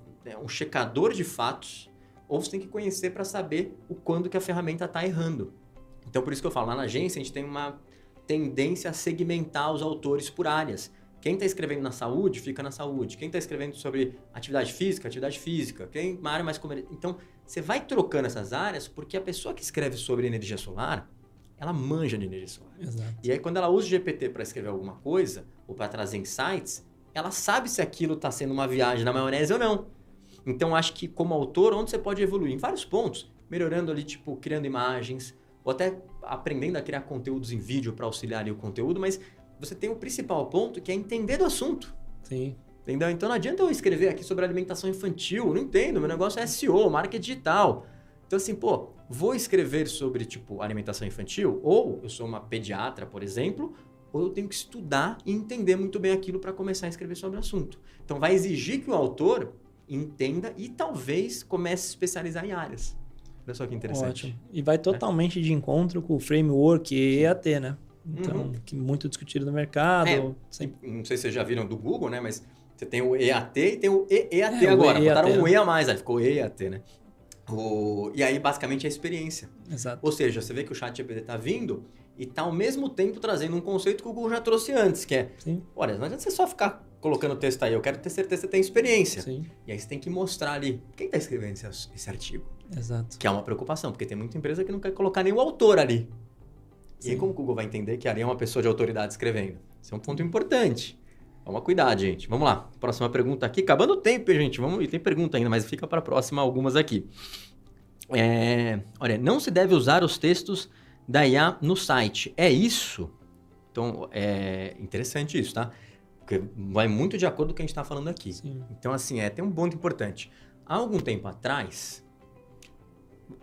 checador de fatos, ou você tem que conhecer para saber o quando que a ferramenta está errando. Então, por isso que eu falo, lá na agência a gente tem uma tendência a segmentar os autores por áreas. Quem está escrevendo na saúde, fica na saúde. Quem está escrevendo sobre atividade física. Quem uma área mais comercial. Então, você vai trocando essas áreas porque a pessoa que escreve sobre energia solar, ela manja de energia solar. Exato. E aí, quando ela usa o GPT para escrever alguma coisa, ou para trazer insights, ela sabe se aquilo está sendo uma viagem na maionese ou não. Então, acho que como autor, onde você pode evoluir? Em vários pontos. Melhorando ali, tipo, criando imagens, ou até aprendendo a criar conteúdos em vídeo para auxiliar ali o conteúdo, mas você tem o principal ponto, que é entender do assunto. Sim. Entendeu? Então, não adianta eu escrever aqui sobre alimentação infantil, não entendo, meu negócio é SEO, marketing digital. Então, assim, pô, vou escrever sobre, tipo, alimentação infantil, ou eu sou uma pediatra, por exemplo, ou eu tenho que estudar e entender muito bem aquilo para começar a escrever sobre o assunto. Então, vai exigir que o autor entenda e talvez comece a se especializar em áreas. Olha só que interessante. Ótimo. E vai totalmente de encontro com o framework EAT, né? Então, que muito discutido no mercado. Não sei se vocês já viram do Google, né? Mas você tem o EAT e tem o EAT agora. O EAT, botaram um E a mais, aí ficou EAT, né? E aí, basicamente, é a experiência. Exato. Ou seja, você vê que o ChatGPT está vindo e está, ao mesmo tempo, trazendo um conceito que o Google já trouxe antes, que é, Sim. olha, não adianta você só ficar colocando texto aí, eu quero ter certeza que você tem experiência. Sim. E aí você tem que mostrar ali, quem está escrevendo esse artigo? Exato. Que é uma preocupação, porque tem muita empresa que não quer colocar nenhum autor ali. Sim. E aí como o Google vai entender que ali é uma pessoa de autoridade escrevendo? Isso é um ponto importante. Toma cuidado, gente. Vamos lá. Próxima pergunta aqui. Acabando o tempo, gente. E tem pergunta ainda, mas fica para a próxima algumas aqui. Olha, não se deve usar os textos da IA no site. É isso? Então, é interessante isso, tá? Porque vai muito de acordo com o que a gente está falando aqui. Sim. Então, assim, tem um ponto importante. Há algum tempo atrás...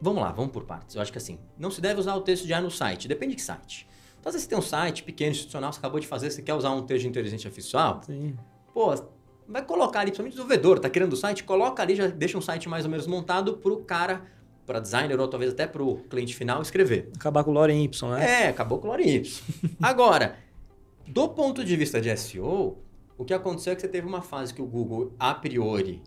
Vamos lá, vamos por partes. Eu acho que assim, não se deve usar o texto de IA no site. Depende de que site. Então, às vezes você tem um site pequeno, institucional, você acabou de fazer, você quer usar um texto de inteligência artificial, Sim. pô, vai colocar ali, principalmente o desenvolvedor, tá criando o site, coloca ali, já deixa um site mais ou menos montado pro cara, para designer ou talvez até pro cliente final escrever. Acabar com o Lorem Y, né? Acabou com o Lorem Y. Agora, do ponto de vista de SEO, o que aconteceu é que você teve uma fase que o Google, a priori,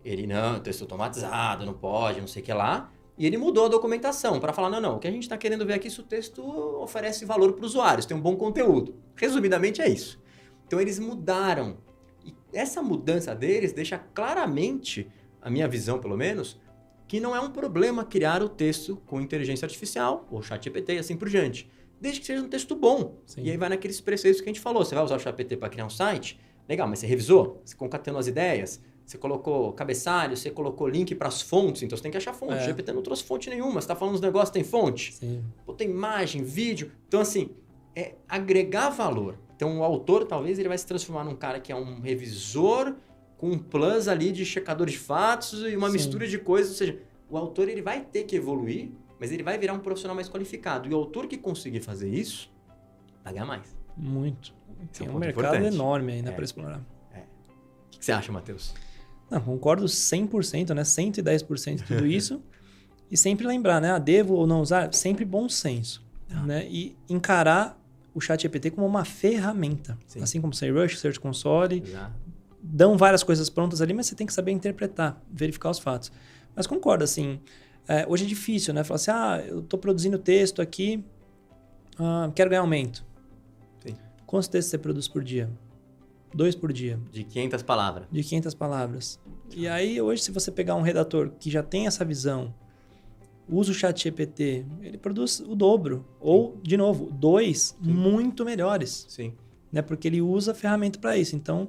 ele não, texto automatizado, não pode, não sei o que lá, e ele mudou a documentação para falar, não, o que a gente está querendo ver aqui é se o texto oferece valor para os usuários, tem um bom conteúdo. Resumidamente é isso. Então eles mudaram. E essa mudança deles deixa claramente, a minha visão pelo menos, que não é um problema criar o texto com inteligência artificial, ou ChatGPT e assim por diante. Desde que seja um texto bom. Sim. E aí vai naqueles preceitos que a gente falou. Você vai usar o ChatGPT para criar um site? Legal, mas você revisou? Você concatenou as ideias? Você colocou cabeçalho, você colocou link para as fontes, então você tem que achar fonte. O GPT não trouxe fonte nenhuma. Você está falando dos negócios, tem fonte? Sim. Pô, tem imagem, vídeo. Então, assim, é agregar valor. Então, o autor, talvez, ele vai se transformar num cara que é um revisor com um plus ali de checador de fatos e uma mistura de coisas. Ou seja, o autor ele vai ter que evoluir, mas ele vai virar um profissional mais qualificado. E o autor que conseguir fazer isso, vai ganhar mais. Muito. Esse é Tem um um ponto mercado importante. enorme ainda para explorar. O que você acha, Matheus? Não, concordo 100%, né? 110% de tudo isso. E sempre lembrar, né? Devo ou não usar? Sempre bom senso. Né? E encarar o ChatGPT como uma ferramenta. Sim. Assim como o SEMrush, Search Console, Exato. dão várias coisas prontas ali, mas você tem que saber interpretar, verificar os fatos. Mas concordo, assim, hoje é difícil, né? Falar assim, eu estou produzindo texto aqui, quero ganhar aumento. Sim. Quantos textos você produz por dia? 2 por dia. De 500 palavras. De 500 palavras. E aí, hoje, se você pegar um redator que já tem essa visão, usa o ChatGPT, ele produz o dobro. Ou, de novo, 2 muito melhores. Sim. Né? Porque ele usa a ferramenta para isso. Então,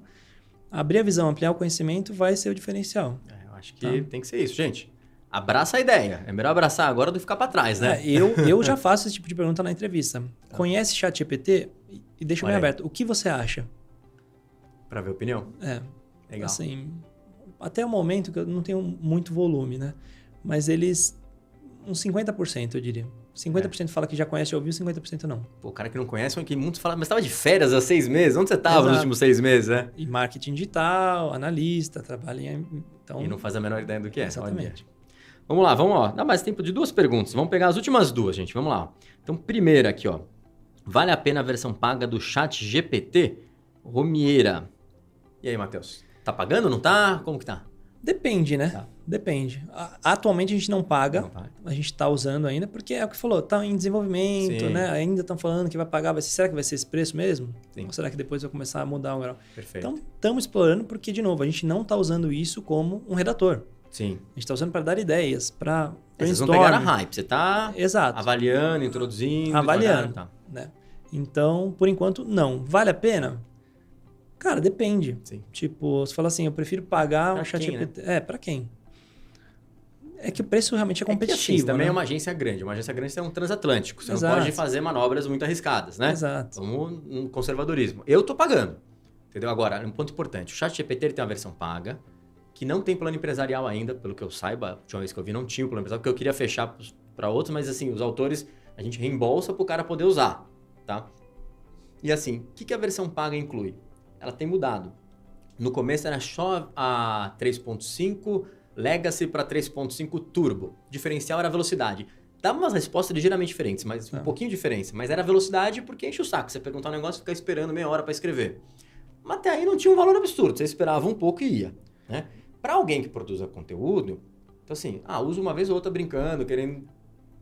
abrir a visão, ampliar o conhecimento vai ser o diferencial. Eu acho que tem que ser isso, gente. Abraça a ideia. É melhor abraçar agora do que ficar para trás, né? Eu já faço esse tipo de pergunta na entrevista. Conhece ChatGPT? E deixa bem aberto. O que você acha? Para ver a opinião? Legal. Assim, até o momento que eu não tenho muito volume, né? Mas eles... uns 50%, eu diria. 50% fala que já conhece, já ouviu, 50% não. Pô, o cara que não conhece, que muitos falam, mas estava de férias há 6 meses? Onde você estava nos últimos 6 meses, né? E marketing digital, analista, trabalha em... Então... E não faz a menor ideia do que é. Exatamente. Vamos lá, vamos lá. Dá mais tempo de 2 perguntas. Vamos pegar as últimas 2, gente. Vamos lá. Então, primeira aqui, ó. Vale a pena a versão paga do ChatGPT? Romieira. E aí, Matheus? Tá pagando ou não tá? Como que tá? Depende, né? Tá. Depende. Atualmente a gente não paga. A gente está usando ainda, porque é o que falou, está em desenvolvimento, né? Ainda estão falando que vai pagar. Será que vai ser esse preço mesmo? Sim. Ou será que depois vai começar a mudar o grau? Perfeito. Então, estamos explorando, porque, de novo, a gente não está usando isso como um redator. Sim. A gente está usando para dar ideias, para vocês vão pegar a hype. Você está avaliando, introduzindo. Avaliando. Né? Então, por enquanto, não. Vale a pena? Cara, depende. Sim. Tipo, você fala assim, eu prefiro pagar o ChatGPT. Né? Para quem? É que o preço realmente é competitivo. Assim, também né? é uma agência grande. Uma agência grande é um transatlântico. Você Exato. não pode fazer manobras muito arriscadas, né? Exato. Vamos no conservadorismo. Eu tô pagando. Entendeu? Agora, um ponto importante. O ChatGPT ele tem uma versão paga, que não tem plano empresarial ainda, pelo que eu saiba. A última vez que eu vi não tinha o plano empresarial, porque eu queria fechar para outros, mas assim, os autores, a gente reembolsa para o cara poder usar, tá? E assim, o que a versão paga inclui? Ela tem mudado. No começo era só a 3.5 Legacy para 3.5 Turbo. O diferencial era a velocidade. Dava umas respostas ligeiramente diferentes, mas um pouquinho de diferença. Mas era a velocidade porque enche o saco. Você perguntar um negócio e ficar esperando meia hora para escrever. Mas até aí não tinha um valor absurdo. Você esperava um pouco e ia, né? Para alguém que produza conteúdo, então assim, usa uma vez ou outra brincando, querendo...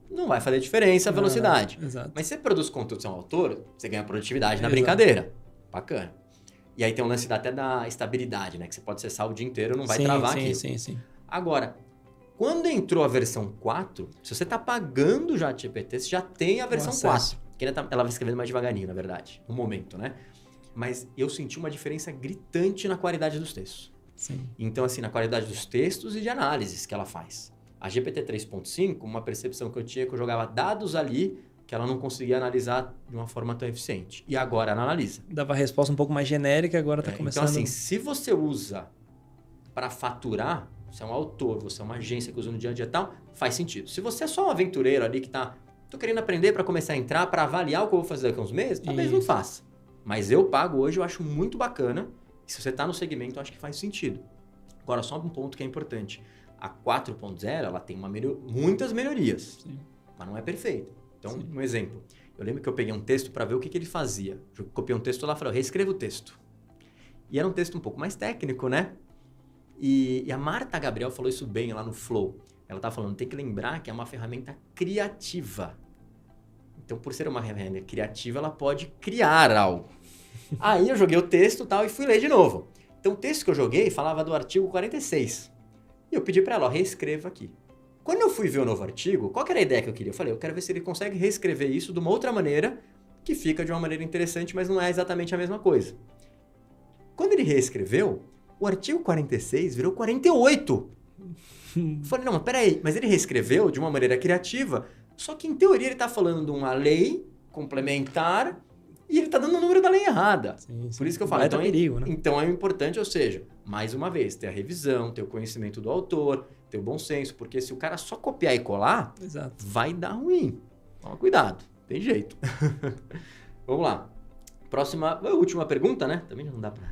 Não vai fazer diferença a velocidade. Exato. Mas se você produz conteúdo, você é um autor, você ganha produtividade na brincadeira. Bacana. E aí tem um lance até da estabilidade, né? Que você pode acessar o dia inteiro, não vai travar aqui. Sim. Agora, quando entrou a versão 4, se você está pagando já o GPT, você já tem a versão 4. Que ela vai escrevendo mais devagarinho, na verdade. No momento, né? Mas eu senti uma diferença gritante na qualidade dos textos. Sim. Então, assim, na qualidade dos textos e de análises que ela faz. A GPT 3.5, uma percepção que eu tinha que eu jogava dados ali que ela não conseguia analisar de uma forma tão eficiente. E agora ela analisa. Dava a resposta um pouco mais genérica, agora está começando... Então, assim, se você usa para faturar, você é um autor, você é uma agência que usa no dia a dia e tal, faz sentido. Se você é só um aventureiro ali que tô querendo aprender para começar a entrar, para avaliar o que eu vou fazer daqui a uns meses, talvez não faça. Mas eu pago hoje, eu acho muito bacana. E se você está no segmento, eu acho que faz sentido. Agora, só um ponto que é importante. A 4.0, ela tem muitas melhorias, mas não é perfeita. Então, um exemplo. Eu lembro que eu peguei um texto para ver o que ele fazia. Eu copiei um texto lá e falei, reescreva o texto. E era um texto um pouco mais técnico, né? E a Marta Gabriel falou isso bem lá no Flow. Ela tá falando, tem que lembrar que é uma ferramenta criativa. Então, por ser uma ferramenta criativa, ela pode criar algo. Aí eu joguei o texto tal, e fui ler de novo. Então, o texto que eu joguei falava do artigo 46. E eu pedi para ela, reescreva aqui. Quando eu fui ver o novo artigo, qual que era a ideia que eu queria? Eu falei, eu quero ver se ele consegue reescrever isso de uma outra maneira, que fica de uma maneira interessante, mas não é exatamente a mesma coisa. Quando ele reescreveu, o artigo 46 virou 48. Eu falei, não, mas peraí, mas ele reescreveu de uma maneira criativa, só que em teoria ele está falando de uma lei complementar e ele está dando o número da lei errada. Sim. Por isso que eu falo, então é importante, ou seja, mais uma vez, ter a revisão, ter o conhecimento do autor, ter o bom senso, porque se o cara só copiar e colar, vai dar ruim. Toma cuidado, tem jeito. Vamos lá. Última pergunta, né? Também não dá pra...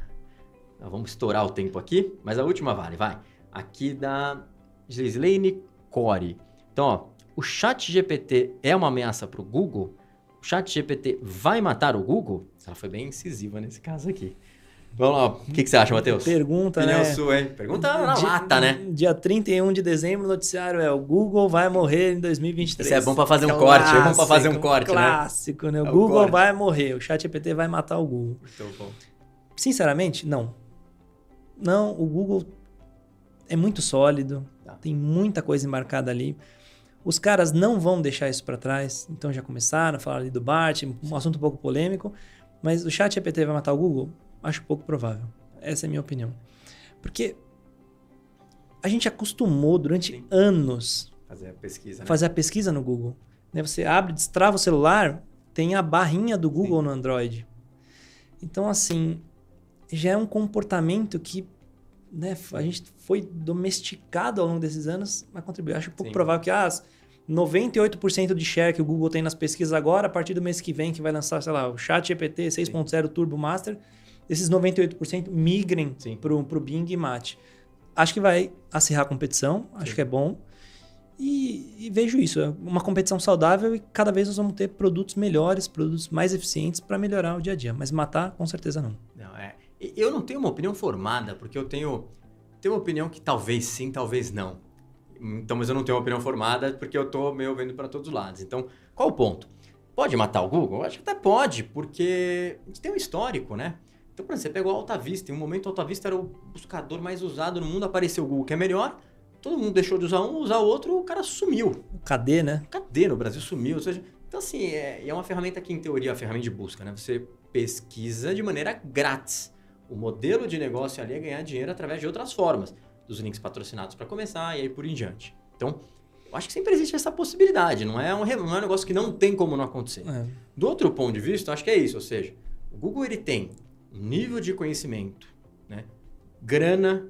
Vamos estourar o tempo aqui, mas a última vai. Aqui da Gislaine Core. Então, ó, o ChatGPT é uma ameaça para o Google? O ChatGPT vai matar o Google? Ela foi bem incisiva nesse caso aqui. Vamos lá, o que você acha, Matheus? Pergunta, opinião né? Sua, hein? Pergunta na lata, né? Dia 31 de dezembro, o noticiário o Google vai morrer em 2023. Isso é bom pra fazer um corte, é bom pra fazer um corte, clássico, né? O É Google vai morrer, o ChatGPT vai matar o Google. Muito bom. Sinceramente, não. Não, o Google é muito sólido, tem muita coisa embarcada ali. Os caras não vão deixar isso para trás, então já começaram a falar ali do BART, um assunto um pouco polêmico, mas o ChatGPT vai matar o Google? Acho pouco provável. Essa é a minha opinião. Porque a gente acostumou durante anos fazer a pesquisa no Google. Você abre, destrava o celular, tem a barrinha do Google no Android. Então, assim, já é um comportamento que a gente foi domesticado ao longo desses anos a contribuir. Acho pouco provável que 98% de share que o Google tem nas pesquisas agora, a partir do mês que vem, que vai lançar, sei lá, o ChatGPT 6.0 Turbo Master, esses 98% migrem para o Bing e mate. Acho que vai acirrar a competição, acho que é bom. E vejo isso, é uma competição saudável e cada vez nós vamos ter produtos melhores, produtos mais eficientes para melhorar o dia a dia. Mas matar, com certeza não. Eu não tenho uma opinião formada, porque eu tenho uma opinião que talvez sim, talvez não. Então, mas eu não tenho uma opinião formada porque eu estou meio vendo para todos os lados. Então, qual o ponto? Pode matar o Google? Eu acho que até pode, porque a gente tem um histórico, né? Então, por exemplo, você pegou o AltaVista, em um momento o AltaVista era o buscador mais usado no mundo, apareceu o Google, que é melhor, todo mundo deixou de usar um, usar o outro, o cara sumiu. Cadê, né? Cadê no Brasil? Sumiu. Ou seja, então, assim, é uma ferramenta que, em teoria, é uma ferramenta de busca, né? Você pesquisa de maneira grátis. O modelo de negócio ali é ganhar dinheiro através de outras formas, dos links patrocinados para começar e aí por em diante. Então, eu acho que sempre existe essa possibilidade, não é um negócio que não tem como não acontecer. Do outro ponto de vista, eu acho que é isso, ou seja, o Google ele tem um nível de conhecimento, né, grana,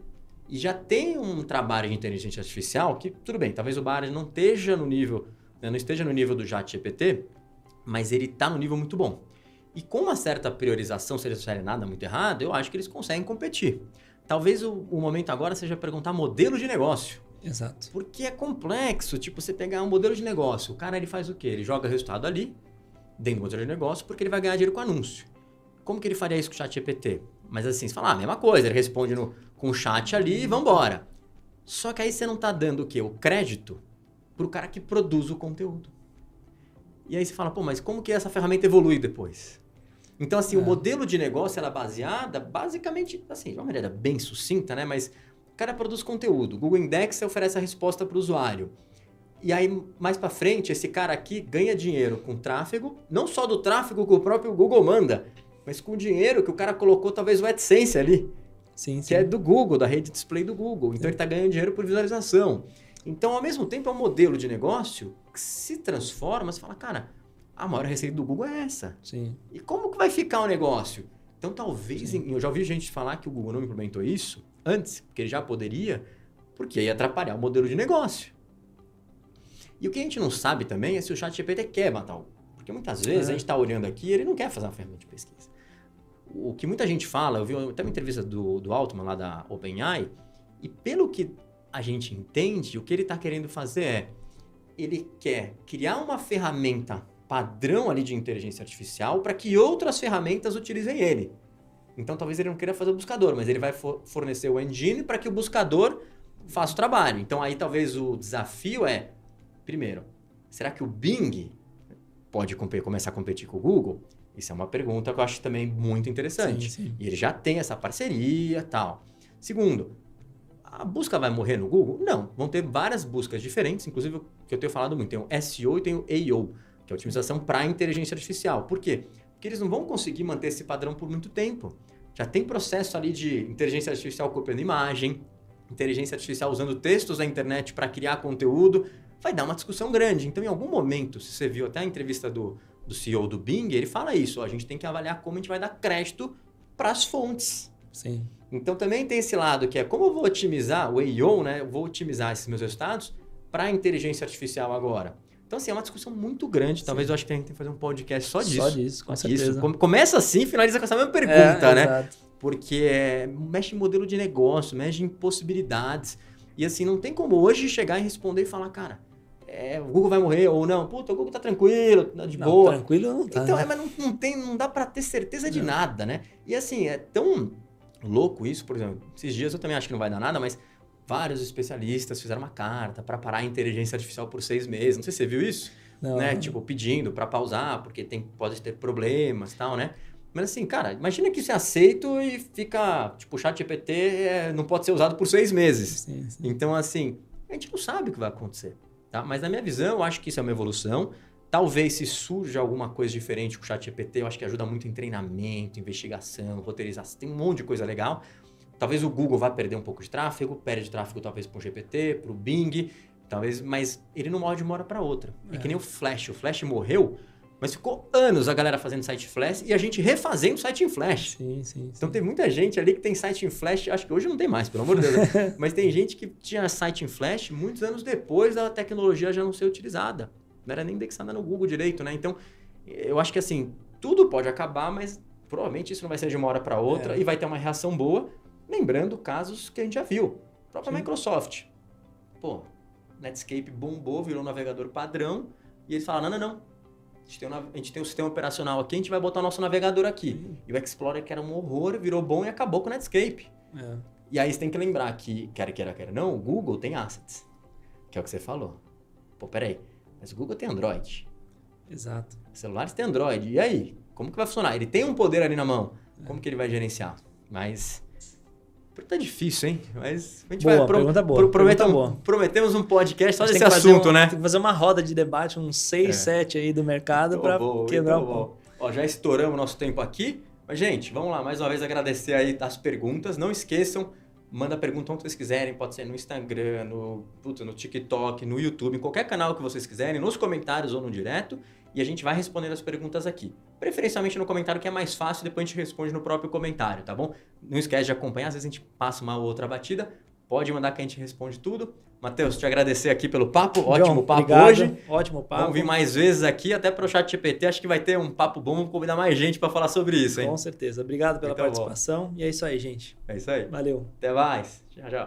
e já tem um trabalho de inteligência artificial que, tudo bem, talvez o Bard não esteja no nível, né, não esteja no nível do ChatGPT, mas ele está no nível muito bom. E com uma certa priorização, se eles não fizerem nada muito errado, eu acho que eles conseguem competir. Talvez o momento agora seja perguntar modelo de negócio. Exato. Porque é complexo, tipo, você pegar um modelo de negócio, o cara ele faz o quê? Ele joga resultado ali, dentro do modelo de negócio, porque ele vai ganhar dinheiro com anúncio. Como que ele faria isso com o ChatGPT? Mas assim, você fala, a mesma coisa, ele responde com o chat ali e vambora. Só que aí você não está dando o quê? O crédito para o cara que produz o conteúdo. E aí você fala, pô, mas como que essa ferramenta evolui depois? Então, assim, o modelo de negócio, ela é baseada, basicamente, assim, de uma maneira bem sucinta, né? Mas o cara produz conteúdo, o Google Index oferece a resposta para o usuário. E aí, mais para frente, esse cara aqui ganha dinheiro com tráfego, não só do tráfego que o próprio Google manda, mas com o dinheiro que o cara colocou, talvez, o AdSense ali, que é do Google, da rede display do Google. Então, ele está ganhando dinheiro por visualização. Então, ao mesmo tempo, é um modelo de negócio que se transforma, você fala, cara, a maior receita do Google é essa. Sim. E como que vai ficar o negócio? Então, talvez, eu já ouvi gente falar que o Google não implementou isso antes, porque ele já poderia, porque ia atrapalhar o modelo de negócio. E o que a gente não sabe também é se o ChatGPT quer matar o Google. Porque muitas vezes a gente está olhando aqui e ele não quer fazer uma ferramenta de pesquisa. O que muita gente fala, eu vi até uma entrevista do Altman lá da OpenAI, e pelo que a gente entende, o que ele está querendo fazer é, ele quer criar uma ferramenta padrão ali de inteligência artificial para que outras ferramentas utilizem ele. Então, talvez ele não queira fazer o buscador, mas ele vai fornecer o engine para que o buscador faça o trabalho. Então, aí talvez o desafio é, primeiro, será que o Bing pode começar a competir com o Google? Isso é uma pergunta que eu acho também muito interessante. Sim. E ele já tem essa parceria e tal. Segundo, a busca vai morrer no Google? Não. Vão ter várias buscas diferentes, inclusive o que eu tenho falado muito. Tem o SEO e tem o AO, que é a otimização para inteligência artificial. Por quê? Porque eles não vão conseguir manter esse padrão por muito tempo. Já tem processo ali de inteligência artificial copiando imagem, inteligência artificial usando textos da internet para criar conteúdo. Vai dar uma discussão grande. Então, em algum momento, se você viu até a entrevista do CEO do Bing, ele fala isso. A gente tem que avaliar como a gente vai dar crédito para as fontes. Sim. Então, também tem esse lado que é como eu vou otimizar o AO, né? Eu vou otimizar esses meus resultados para a inteligência artificial agora. Então, assim, é uma discussão muito grande. Talvez eu acho que a gente tem que fazer um podcast só disso. Só disso, com certeza. Começa assim, finaliza com essa mesma pergunta, né? Exato. Porque mexe em modelo de negócio, mexe em possibilidades. E assim, não tem como hoje chegar e responder e falar, cara, o Google vai morrer ou não. Puta, o Google tá tranquilo, tá de Não, boa. tranquilo não tá. Então, Né? mas não dá pra ter certeza de nada, né? E assim, é tão louco isso, por exemplo, esses dias eu também acho que não vai dar nada, mas vários especialistas fizeram uma carta para parar a inteligência artificial por 6 meses. Não sei se você viu isso, Não. né? Tipo, pedindo para pausar, porque pode ter problemas e tal, né? Mas assim, cara, imagina que isso é aceito e fica, tipo, o ChatGPT não pode ser usado por 6 meses. Sim. Então, assim, a gente não sabe o que vai acontecer, tá? Mas na minha visão, eu acho que isso é uma evolução. Talvez se surja alguma coisa diferente com o ChatGPT, eu acho que ajuda muito em treinamento, investigação, roteirização, tem um monte de coisa legal. Talvez o Google vá perder um pouco de tráfego, perde tráfego talvez para o GPT, para o Bing, talvez, mas ele não morre de uma hora para outra. É que nem o Flash. O Flash morreu, mas ficou anos a galera fazendo site Flash e a gente refazendo site em Flash. Sim. Então tem muita gente ali que tem site em Flash, acho que hoje não tem mais, pelo amor de Deus. Mas tem gente que tinha site em Flash muitos anos depois da tecnologia já não ser utilizada. Não era nem indexada no Google direito, né? Então, eu acho que assim, tudo pode acabar, mas provavelmente isso não vai ser de uma hora para outra e vai ter uma reação boa. Lembrando casos que a gente já viu. A própria Microsoft. Pô, Netscape bombou, virou um navegador padrão. E eles falaram, não. A gente tem um sistema operacional aqui, a gente vai botar o nosso navegador aqui. E o Explorer, que era um horror, virou bom e acabou com o Netscape. E aí você tem que lembrar que, quer não, o Google tem assets. Que é o que você falou. Pô, peraí. Mas o Google tem Android. Exato. Os celulares têm Android. E aí? Como que vai funcionar? Ele tem um poder ali na mão. Como que ele vai gerenciar? Mas... Tá difícil, hein? Mas a gente pergunta boa. Prometemos um podcast só desse assunto, né? Tem que fazer uma roda de debate, uns 6, 7 aí do mercado para quebrar o pau. Ó, já estouramos nosso tempo aqui. Mas, gente, vamos lá. Mais uma vez agradecer aí as perguntas. Não esqueçam, manda pergunta onde vocês quiserem. Pode ser no Instagram, no TikTok, no YouTube, em qualquer canal que vocês quiserem, nos comentários ou no direto. E a gente vai responder as perguntas aqui. Preferencialmente no comentário, que é mais fácil, depois a gente responde no próprio comentário, tá bom? Não esquece de acompanhar, às vezes a gente passa uma ou outra batida. Pode mandar que a gente responde tudo. Matheus, te agradecer aqui pelo papo. Ótimo papo obrigado. Hoje. Ótimo papo. Vamos vir mais vezes aqui, até para o ChatGPT. Acho que vai ter um papo bom. Vamos convidar mais gente para falar sobre isso, hein? Com certeza. Obrigado pela participação. E é isso aí, gente. É isso aí. Valeu. Até mais. Tchau.